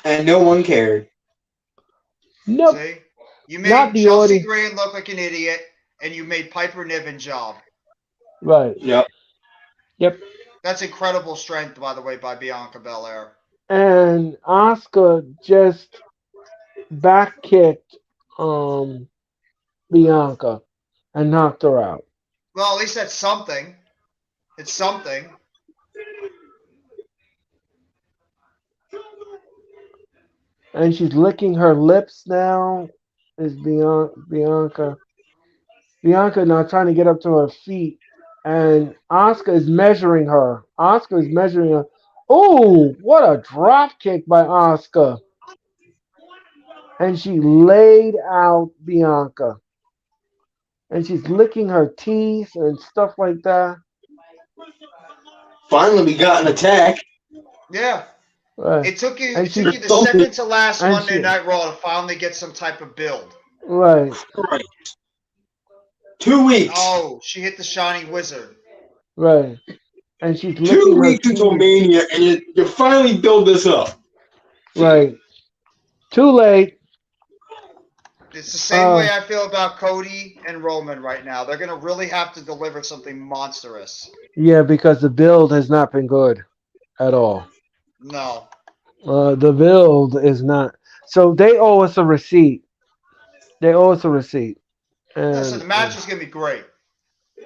And no one cared. Nope. See? You Not made the Chelsea audience. Green look like an idiot, and you made Piper Niven job. Right. Yep. Yep. That's incredible strength, by the way, by Bianca Belair. And Asuka just back kicked Bianca and knocked her out. Well, at least that's something. It's something. And she's licking her lips now. Is Bianca. Bianca now trying to get up to her feet. And Asuka is measuring her. Asuka is measuring her. Oh, what a drop kick by Asuka. And she laid out Bianca. And she's licking her teeth and stuff like that. Finally, we got an attack. Yeah. Right. It took you And the second to last and Monday she- Night Raw to finally get some type of build. Right. Right. 2 weeks. Oh, she hit the Shining Wizard. Right. And she's 2 licking her weeks until teeth. Mania, and you finally build this up. Right. Too late. It's the same way I feel about Cody and Roman right now. They're going to really have to deliver something monstrous. Yeah, because the build has not been good at all. No. The build is not. So they owe us a receipt. They owe us a receipt. And, So the match is going to be great.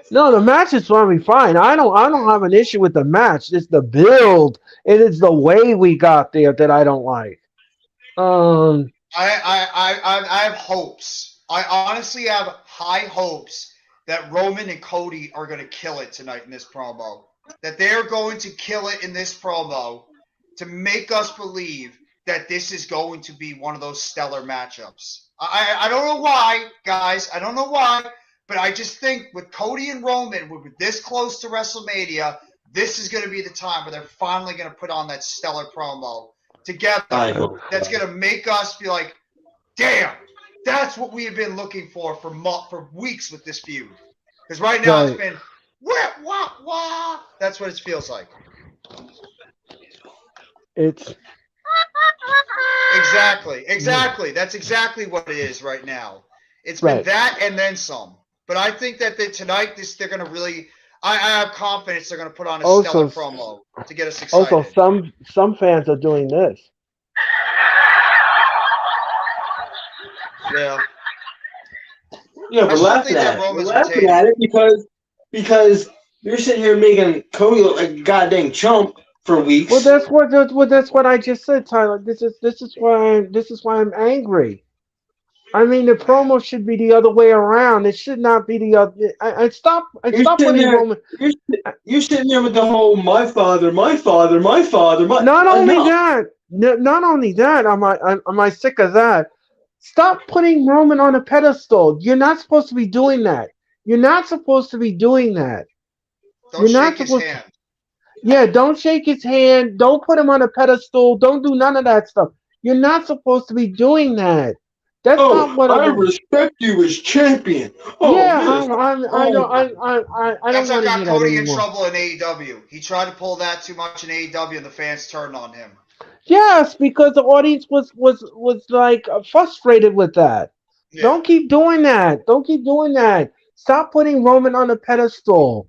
No, the match is going to be fine. I don't have an issue with the match. It's the build. It is the way we got there that I don't like. I have hopes. I honestly have high hopes that Roman and Cody are going to kill it tonight in this promo. That they're going to kill it in this promo to make us believe that this is going to be one of those stellar matchups. I don't know why, guys. I don't know why. But I just think with Cody and Roman, we're this close to WrestleMania, this is going to be the time where they're finally going to put on that stellar promo together. That's going to make us be like, damn, that's what we have been looking for weeks with this feud. Because right now it's been, wah. That's what it feels like. It's Exactly. That's exactly what it is right now. It's been that and then some. But I think that tonight they're going to really. I have confidence they're going to put on a stellar promo to get us excited. Also, some fans are doing this. Yeah. Yeah, we're laughing at it. We're laughing at it because you're sitting here making Cody look like a goddamn chump for weeks. Well, that's what I just said, Tyler. This is why I'm angry. I mean, the promo should be the other way around. It should not be the other. I stop putting Roman. You're sitting there with the whole my father. Not only that. Am I sick of that? Stop putting Roman on a pedestal. You're not supposed to be doing that. Don't shake his hand. Yeah, don't shake his hand. Don't put him on a pedestal. Don't do none of that stuff. You're not supposed to be doing that. That's not Oh, what I I want. respect you as champion. Oh Yeah, yes. I Oh, don't, I don't That's what want to got hear that Cody in anymore. trouble in AEW. He tried to pull that too much in AEW, and the fans turned on him. Yes, because the audience was like frustrated with that. Yeah. Don't keep doing that. Don't keep doing that. Stop putting Roman on a pedestal.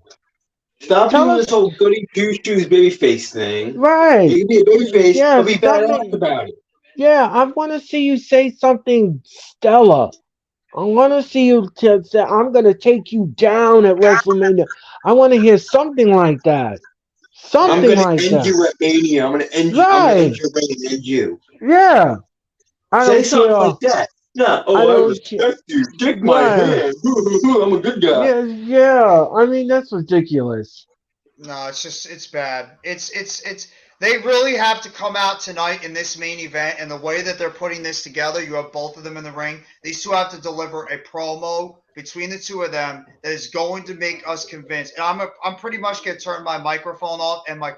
stop Tell doing us this whole goody two shoes babyface thing. right. You can be a babyface, Yeah, but be stop badass it. about it. Yeah, I want to see you say something stellar. I want to see you say, "I'm going to take you down at WrestleMania." I want to hear something like that. I'm Something gonna like end that. you at Mania. I'm gonna end Right. your reign and end you. Yeah. I Say don't something care. like that. No, I oh, I don't care. respect you. Shake my Right. hand. I'm a good guy. Yeah, yeah. I mean, that's ridiculous. No, it's bad. It's they really have to come out tonight in this main event, and the way that they're putting this together, you have both of them in the ring. These two have to deliver a promo between the two of them that is going to make us convinced. And I'm pretty much gonna turn my microphone off and my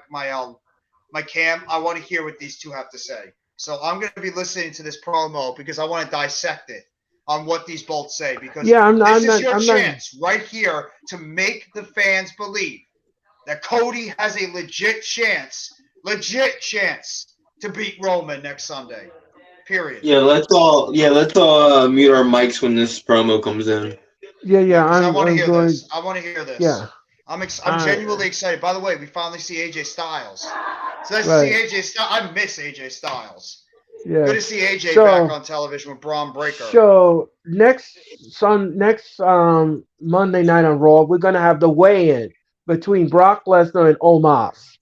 cam. I want to hear what these two have to say. So I'm gonna be listening to this promo because I want to dissect it on what these both say, because Yeah, this I'm is not. your I'm not. chance right here to make the fans believe that Cody has a legit chance to beat Roman next Sunday. Period. Let's all mute our mics when this promo comes in. Yeah, Yeah, yeah. because I want to I'm hear going. this. I want to hear this. Yeah. I'm genuinely excited. By the way, we finally see AJ Styles. So nice to see Right. AJ Styles. I miss AJ Styles. Yeah. Good to see AJ back So, on television with Braun Breaker. next Monday night on Raw, we're gonna have the weigh-in between Brock Lesnar and Omos.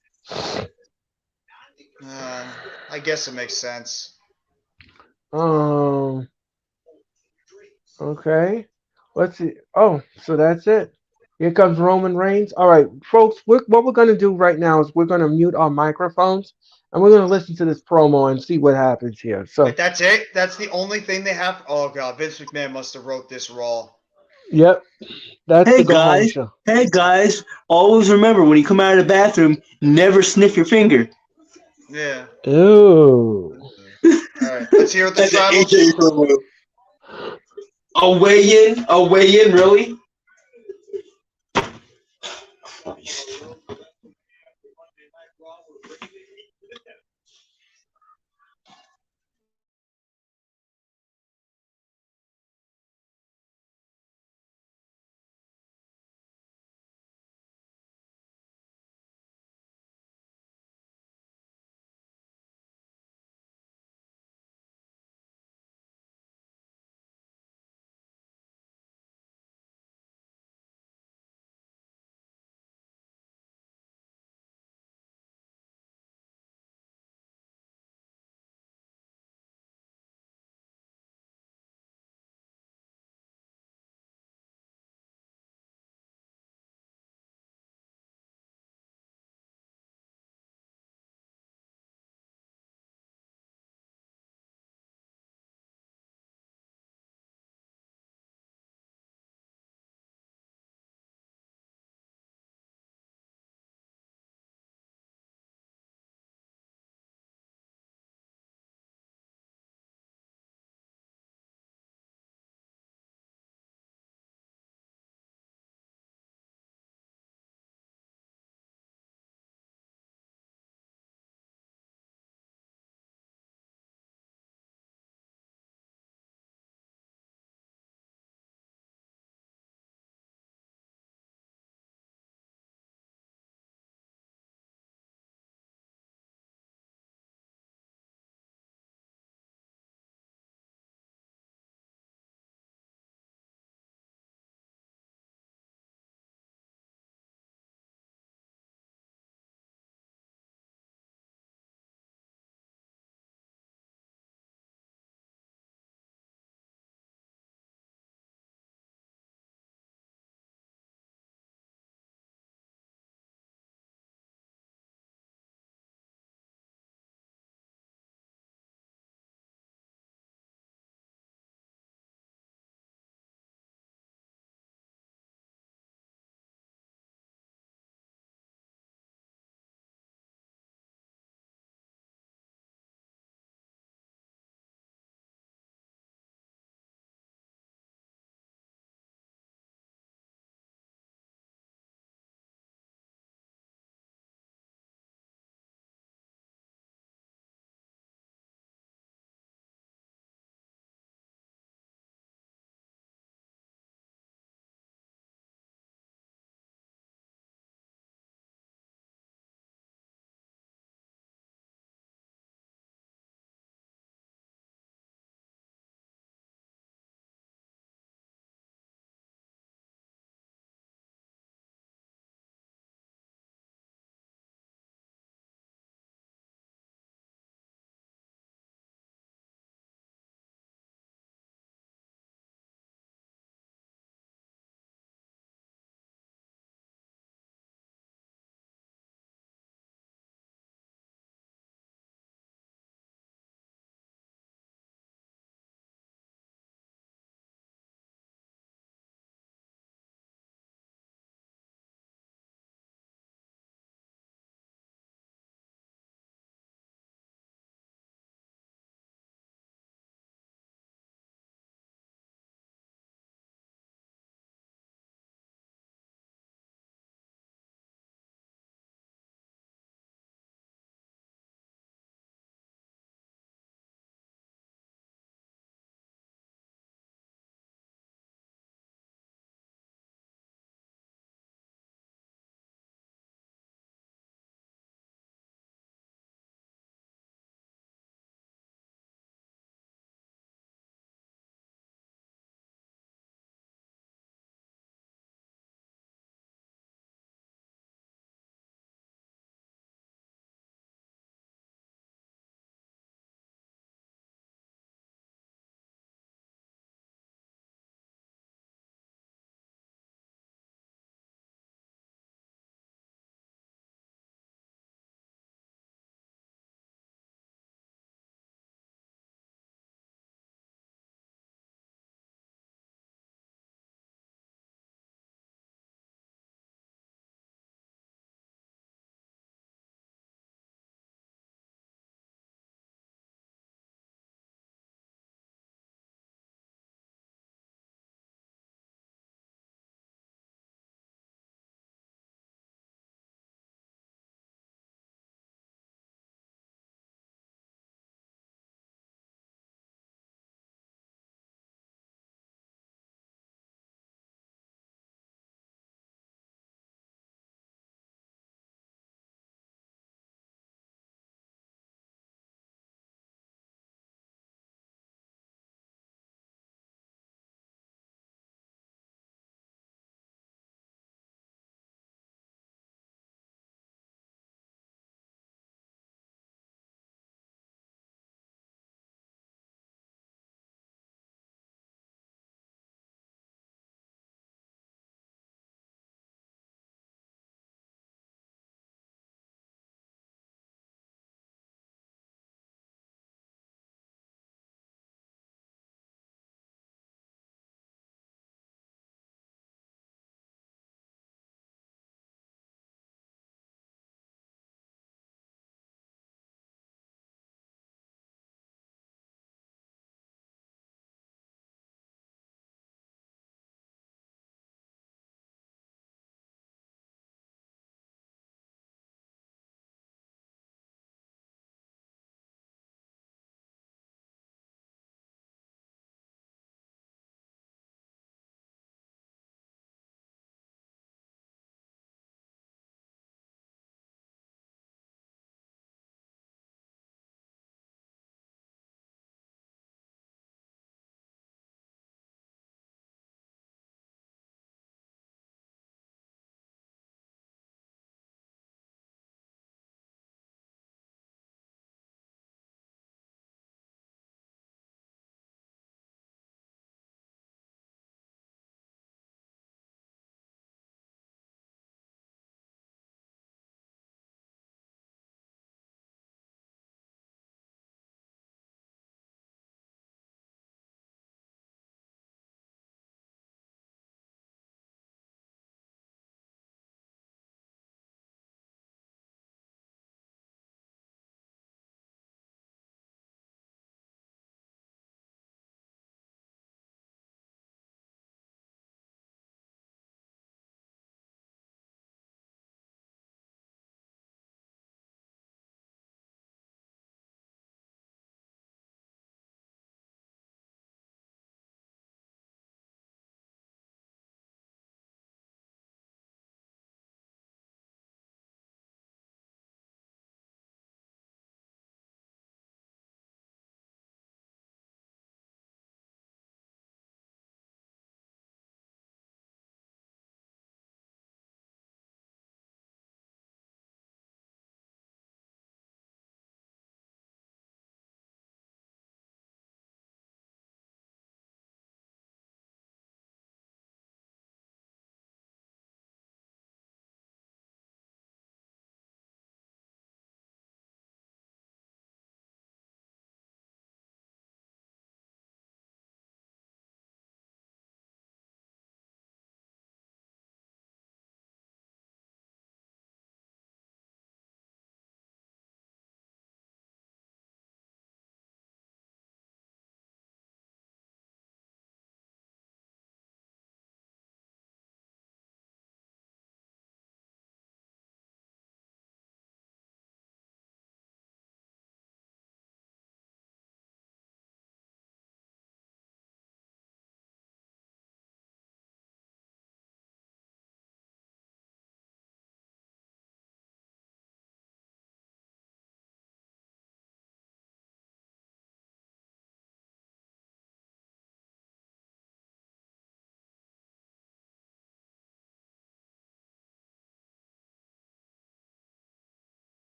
I guess it makes sense. Um. Okay. Let's see. Oh, so that's it. Here comes Roman Reigns. All right, folks. What we're gonna do right now is we're gonna mute our microphones and we're gonna listen to this promo and see what happens here. Wait, So, that's it? That's the only thing they have? Oh, God. Vince McMahon must have wrote this Raw. yep, that's the Hey go home guys, show. hey guys, always remember when you come out of the bathroom, never sniff your finger. Yeah. Ooh. All right. Let's hear what the And the tribal AJ chief. promo. A weigh in, really? Christ.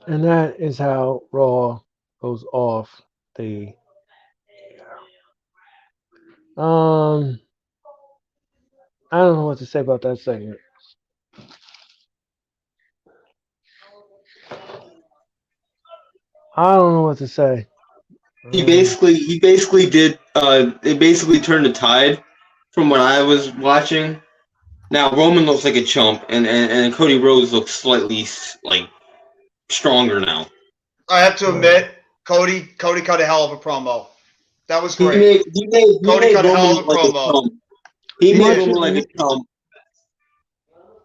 And that is how Raw goes off the. I don't know what to say about that segment. I don't know what to say. He basically did. It basically turned the tide from what I was watching. Now Roman looks like a chump, and Cody Rhodes looks slightly like stronger now. I have to admit, Cody cut a hell of a promo. That was He great. made cut a hell Roman of a look like a promo. chump. He He made did. Roman like a chump.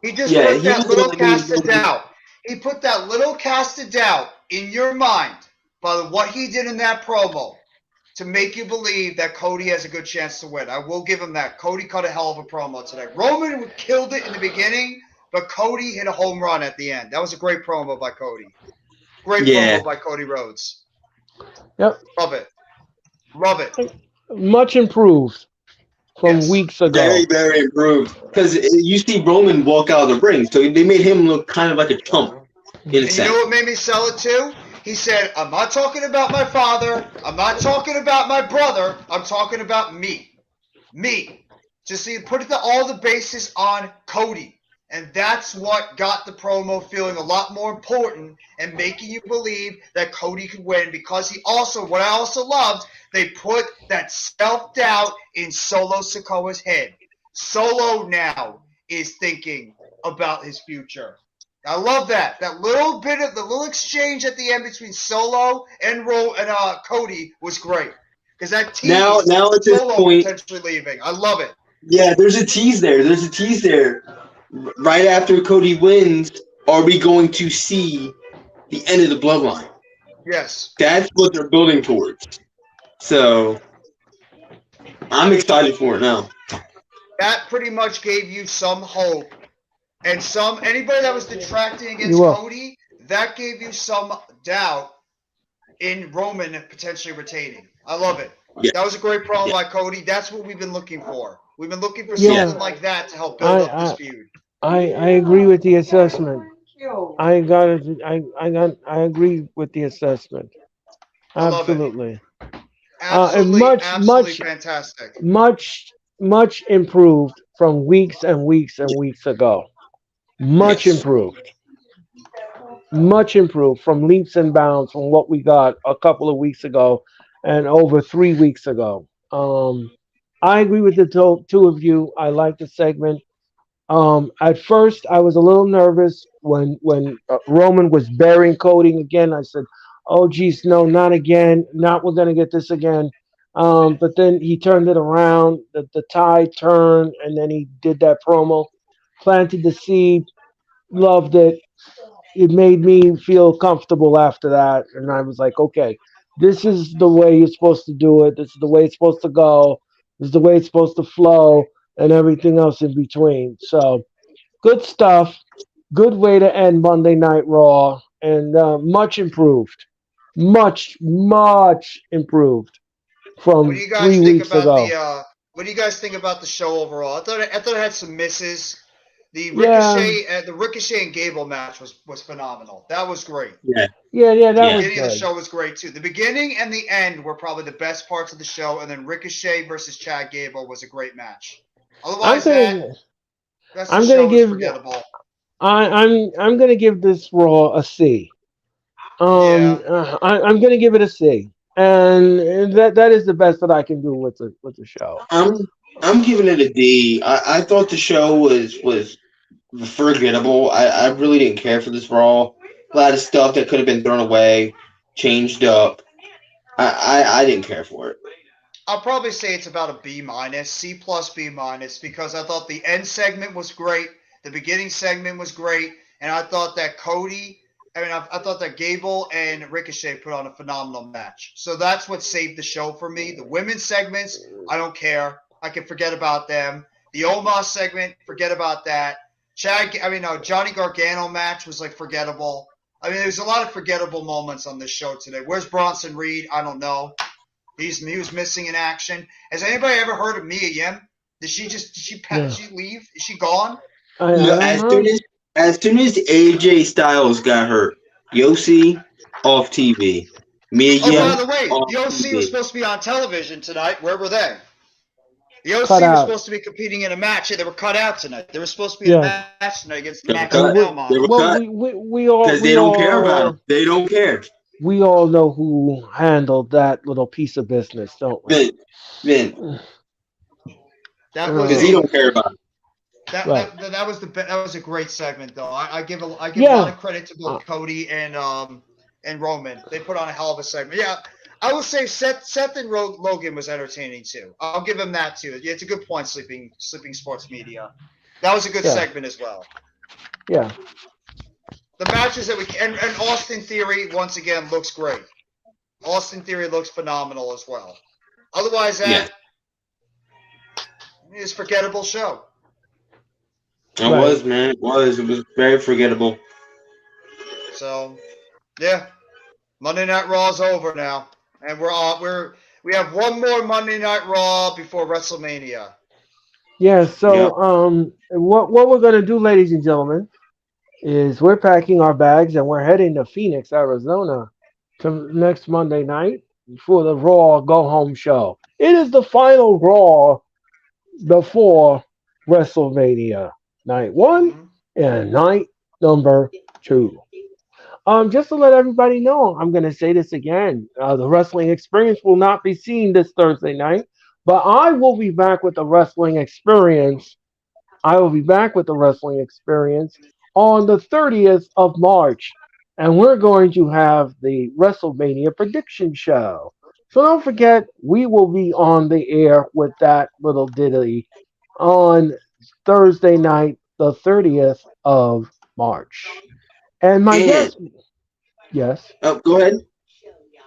He just Yeah, put he that was the little one that made cast of Roman. doubt. He put that little cast of doubt in your mind by what he did in that promo to make you believe that Cody has a good chance to win. I will give him that. Cody cut a hell of a promo today. Roman killed it in the beginning, but Cody hit a home run at the end. That was a great promo by Cody. Great Yeah. promo by Cody Rhodes. Yep. Love it. Love it. Much improved from Yes. weeks ago. Very, very improved. Because you see Roman walk out of the ring, so they made him look kind of like a chump. In a And you sense. know what made me sell it too? He said, I'm not talking about my father. I'm not talking about my brother. I'm talking about me. Me. Just see, put all the bases on Cody. And that's what got the promo feeling a lot more important and making you believe that Cody could win because he also, what I also loved, they put that self-doubt in Solo Sikoa's head. Solo now is thinking about his future. I love that. That little bit of the little exchange at the end between Solo and Cody was great. Because that teased Now at this Solo point, potentially leaving. I love it. yeah, there's a tease there. There's a tease there. Right after Cody wins, are we going to see the end of the bloodline? Yes. That's what they're building towards. So I'm excited for it now. That pretty much gave you some hope. And anybody that was detracting against Cody, that gave you some doubt in Roman potentially retaining. I love it. Yeah. That was a great promo by Cody. That's what we've been looking for. We've been looking for something like that to help build up this feud. I agree with the assessment. I agree with the assessment. Absolutely. Absolutely fantastic. Much improved from weeks and weeks and weeks ago. Much improved. Much improved from leaps and bounds from what we got a couple of weeks ago and over 3 weeks ago. I agree with the two of you. I like the segment. At first, I was a little nervous when Roman was burying Cody again. I said, "Oh, geez, no, not again. Not we're gonna get this again." But then he turned it around. The tide turned, and then he did that promo, planted the seed. Loved it. It made me feel comfortable after that, and I was like, "Okay, this is the way you're supposed to do it. This is the way it's supposed to go. This is the way it's supposed to flow." And everything else in between. So good stuff. Good way to end Monday Night Raw, and much improved. Much improved from What do you guys 3 think weeks about ago. what do you guys think about the show overall? I thought it had some misses. The Ricochet and Gable match was phenomenal. That was great. Yeah. That was The beginning of the good. show was great too. The beginning and the end were probably the best parts of the show, and then Ricochet versus Chad Gable was a great match. Otherwise, I'm gonna give forgettable. I'm gonna give this Raw a C. I'm gonna give it a C, and that is the best that I can do with the show. I'm giving it a D. I thought the show was forgettable. I really didn't care for this Raw. A lot of stuff that could have been thrown away, changed up. I didn't care for it. I'll probably say it's about a B minus, C plus B minus, because I thought the end segment was great, the beginning segment was great, and I thought that I thought that Gable and Ricochet put on a phenomenal match. So that's what saved the show for me. The women's segments, I don't care. I can forget about them. The Omos segment, forget about that. Johnny Gargano match was like forgettable. I mean, there's a lot of forgettable moments on this show today. Where's Bronson Reed? I don't know. He was missing in action. Has anybody ever heard of Mia Yim? Did she leave? Is she gone? As soon as AJ Styles got hurt, Yossi off TV. Mia Oh, Yim by the way, off the OC TV. was supposed to be on television tonight. Where were they? The OC Cut was out. supposed to be competing in a match. Yeah, they were cut out tonight. They were supposed to be in Yeah. a match tonight against They were Max cut. and They were Elmont. Well, cut we all because they we don't care about all them. They don't care. we all know who handled that little piece of business, don't we? Vin, That was because he don't care about them. Right. that was a great segment though. I give a lot Yeah. of credit to both Cody and Roman. They put on a hell of a segment. Yeah, I will say Seth and Logan was entertaining too. I'll give him that too. Yeah, it's a good point. Sleeping Sports Media. That was a good Yeah. segment as well. Yeah. The matches that and Austin Theory once again looks great. Austin Theory looks phenomenal as well. Otherwise, that is a forgettable show. It was, man. It was very forgettable. So, yeah, Monday Night Raw is over now, and we have one more Monday Night Raw before WrestleMania. Yeah, so what we're gonna do, ladies and gentlemen, is we're packing our bags and we're heading to Phoenix, Arizona, to next Monday night for the Raw Go Home show. It is the final Raw before WrestleMania, night 1 and night number 2. Just to let everybody know, I'm going to say this again. The wrestling experience will not be seen this Thursday night, but I will be back with the wrestling experience. On the 30th of March, and we're going to have the WrestleMania prediction show. So don't forget, we will be on the air with that little ditty on Thursday night, the 30th of March. And my guest, yes. Oh, go ahead.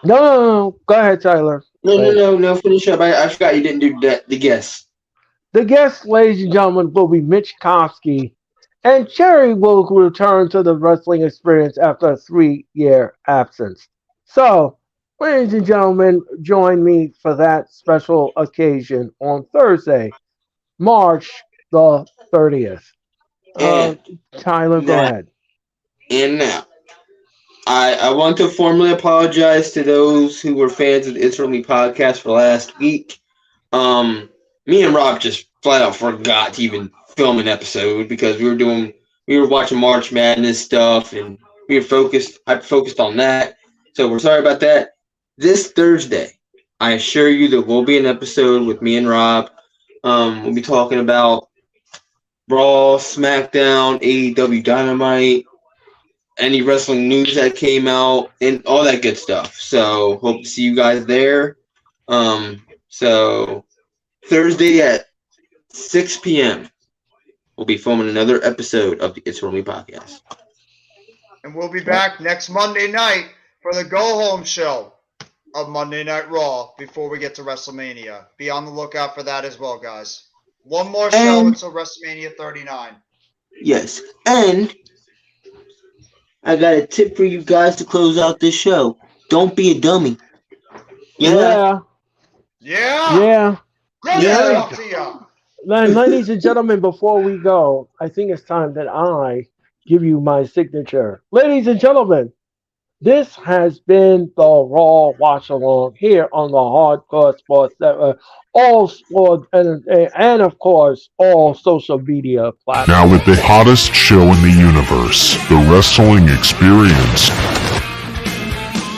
No. Go ahead, Tyler. No. Finish up. I forgot you didn't do the guess. The guest, ladies and gentlemen, will be Mitch Kofsky, and Cherry will return to the wrestling experience after a 3-year absence. So, ladies and gentlemen, join me for that special occasion on Thursday, March the 30th. Tyler, go ahead. And now, I want to formally apologize to those who were fans of the It's Early podcast for last week. Me and Rob just flat out forgot to even film an episode because we were watching March Madness stuff and I focused on that. So we're sorry about that. This Thursday, I assure you there will be an episode with me and Rob. We'll be talking about Raw, SmackDown, AEW Dynamite, any wrestling news that came out, and all that good stuff. So hope to see you guys there. So Thursday at 6 p.m. we'll be filming another episode of the It's For Me podcast. And we'll be back next Monday night for the go-home show of Monday Night Raw before we get to WrestleMania. Be on the lookout for that as well, guys. One more show until WrestleMania 39. Yes, and I got a tip for you guys to close out this show. Don't be a dummy. Yeah. Then, ladies and gentlemen, before we go, I think it's time that I give you my signature. Ladies and gentlemen, this has been the Raw Watch Along here on the Hardcore Sports Network, all sport and of course all social media platforms. Now with the hottest show in the universe, The Wrestling Experience,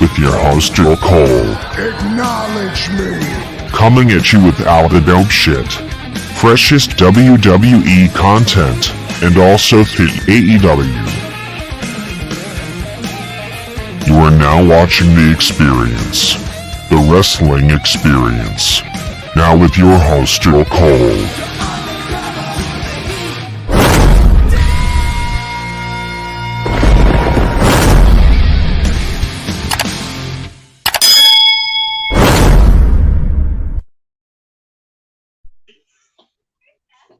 with your host Earl Cole. Acknowledge me. Coming at you with all the dope shit, freshest WWE content, and also the AEW. You are now watching The Experience, The Wrestling Experience. Now with your host, Earl Cole.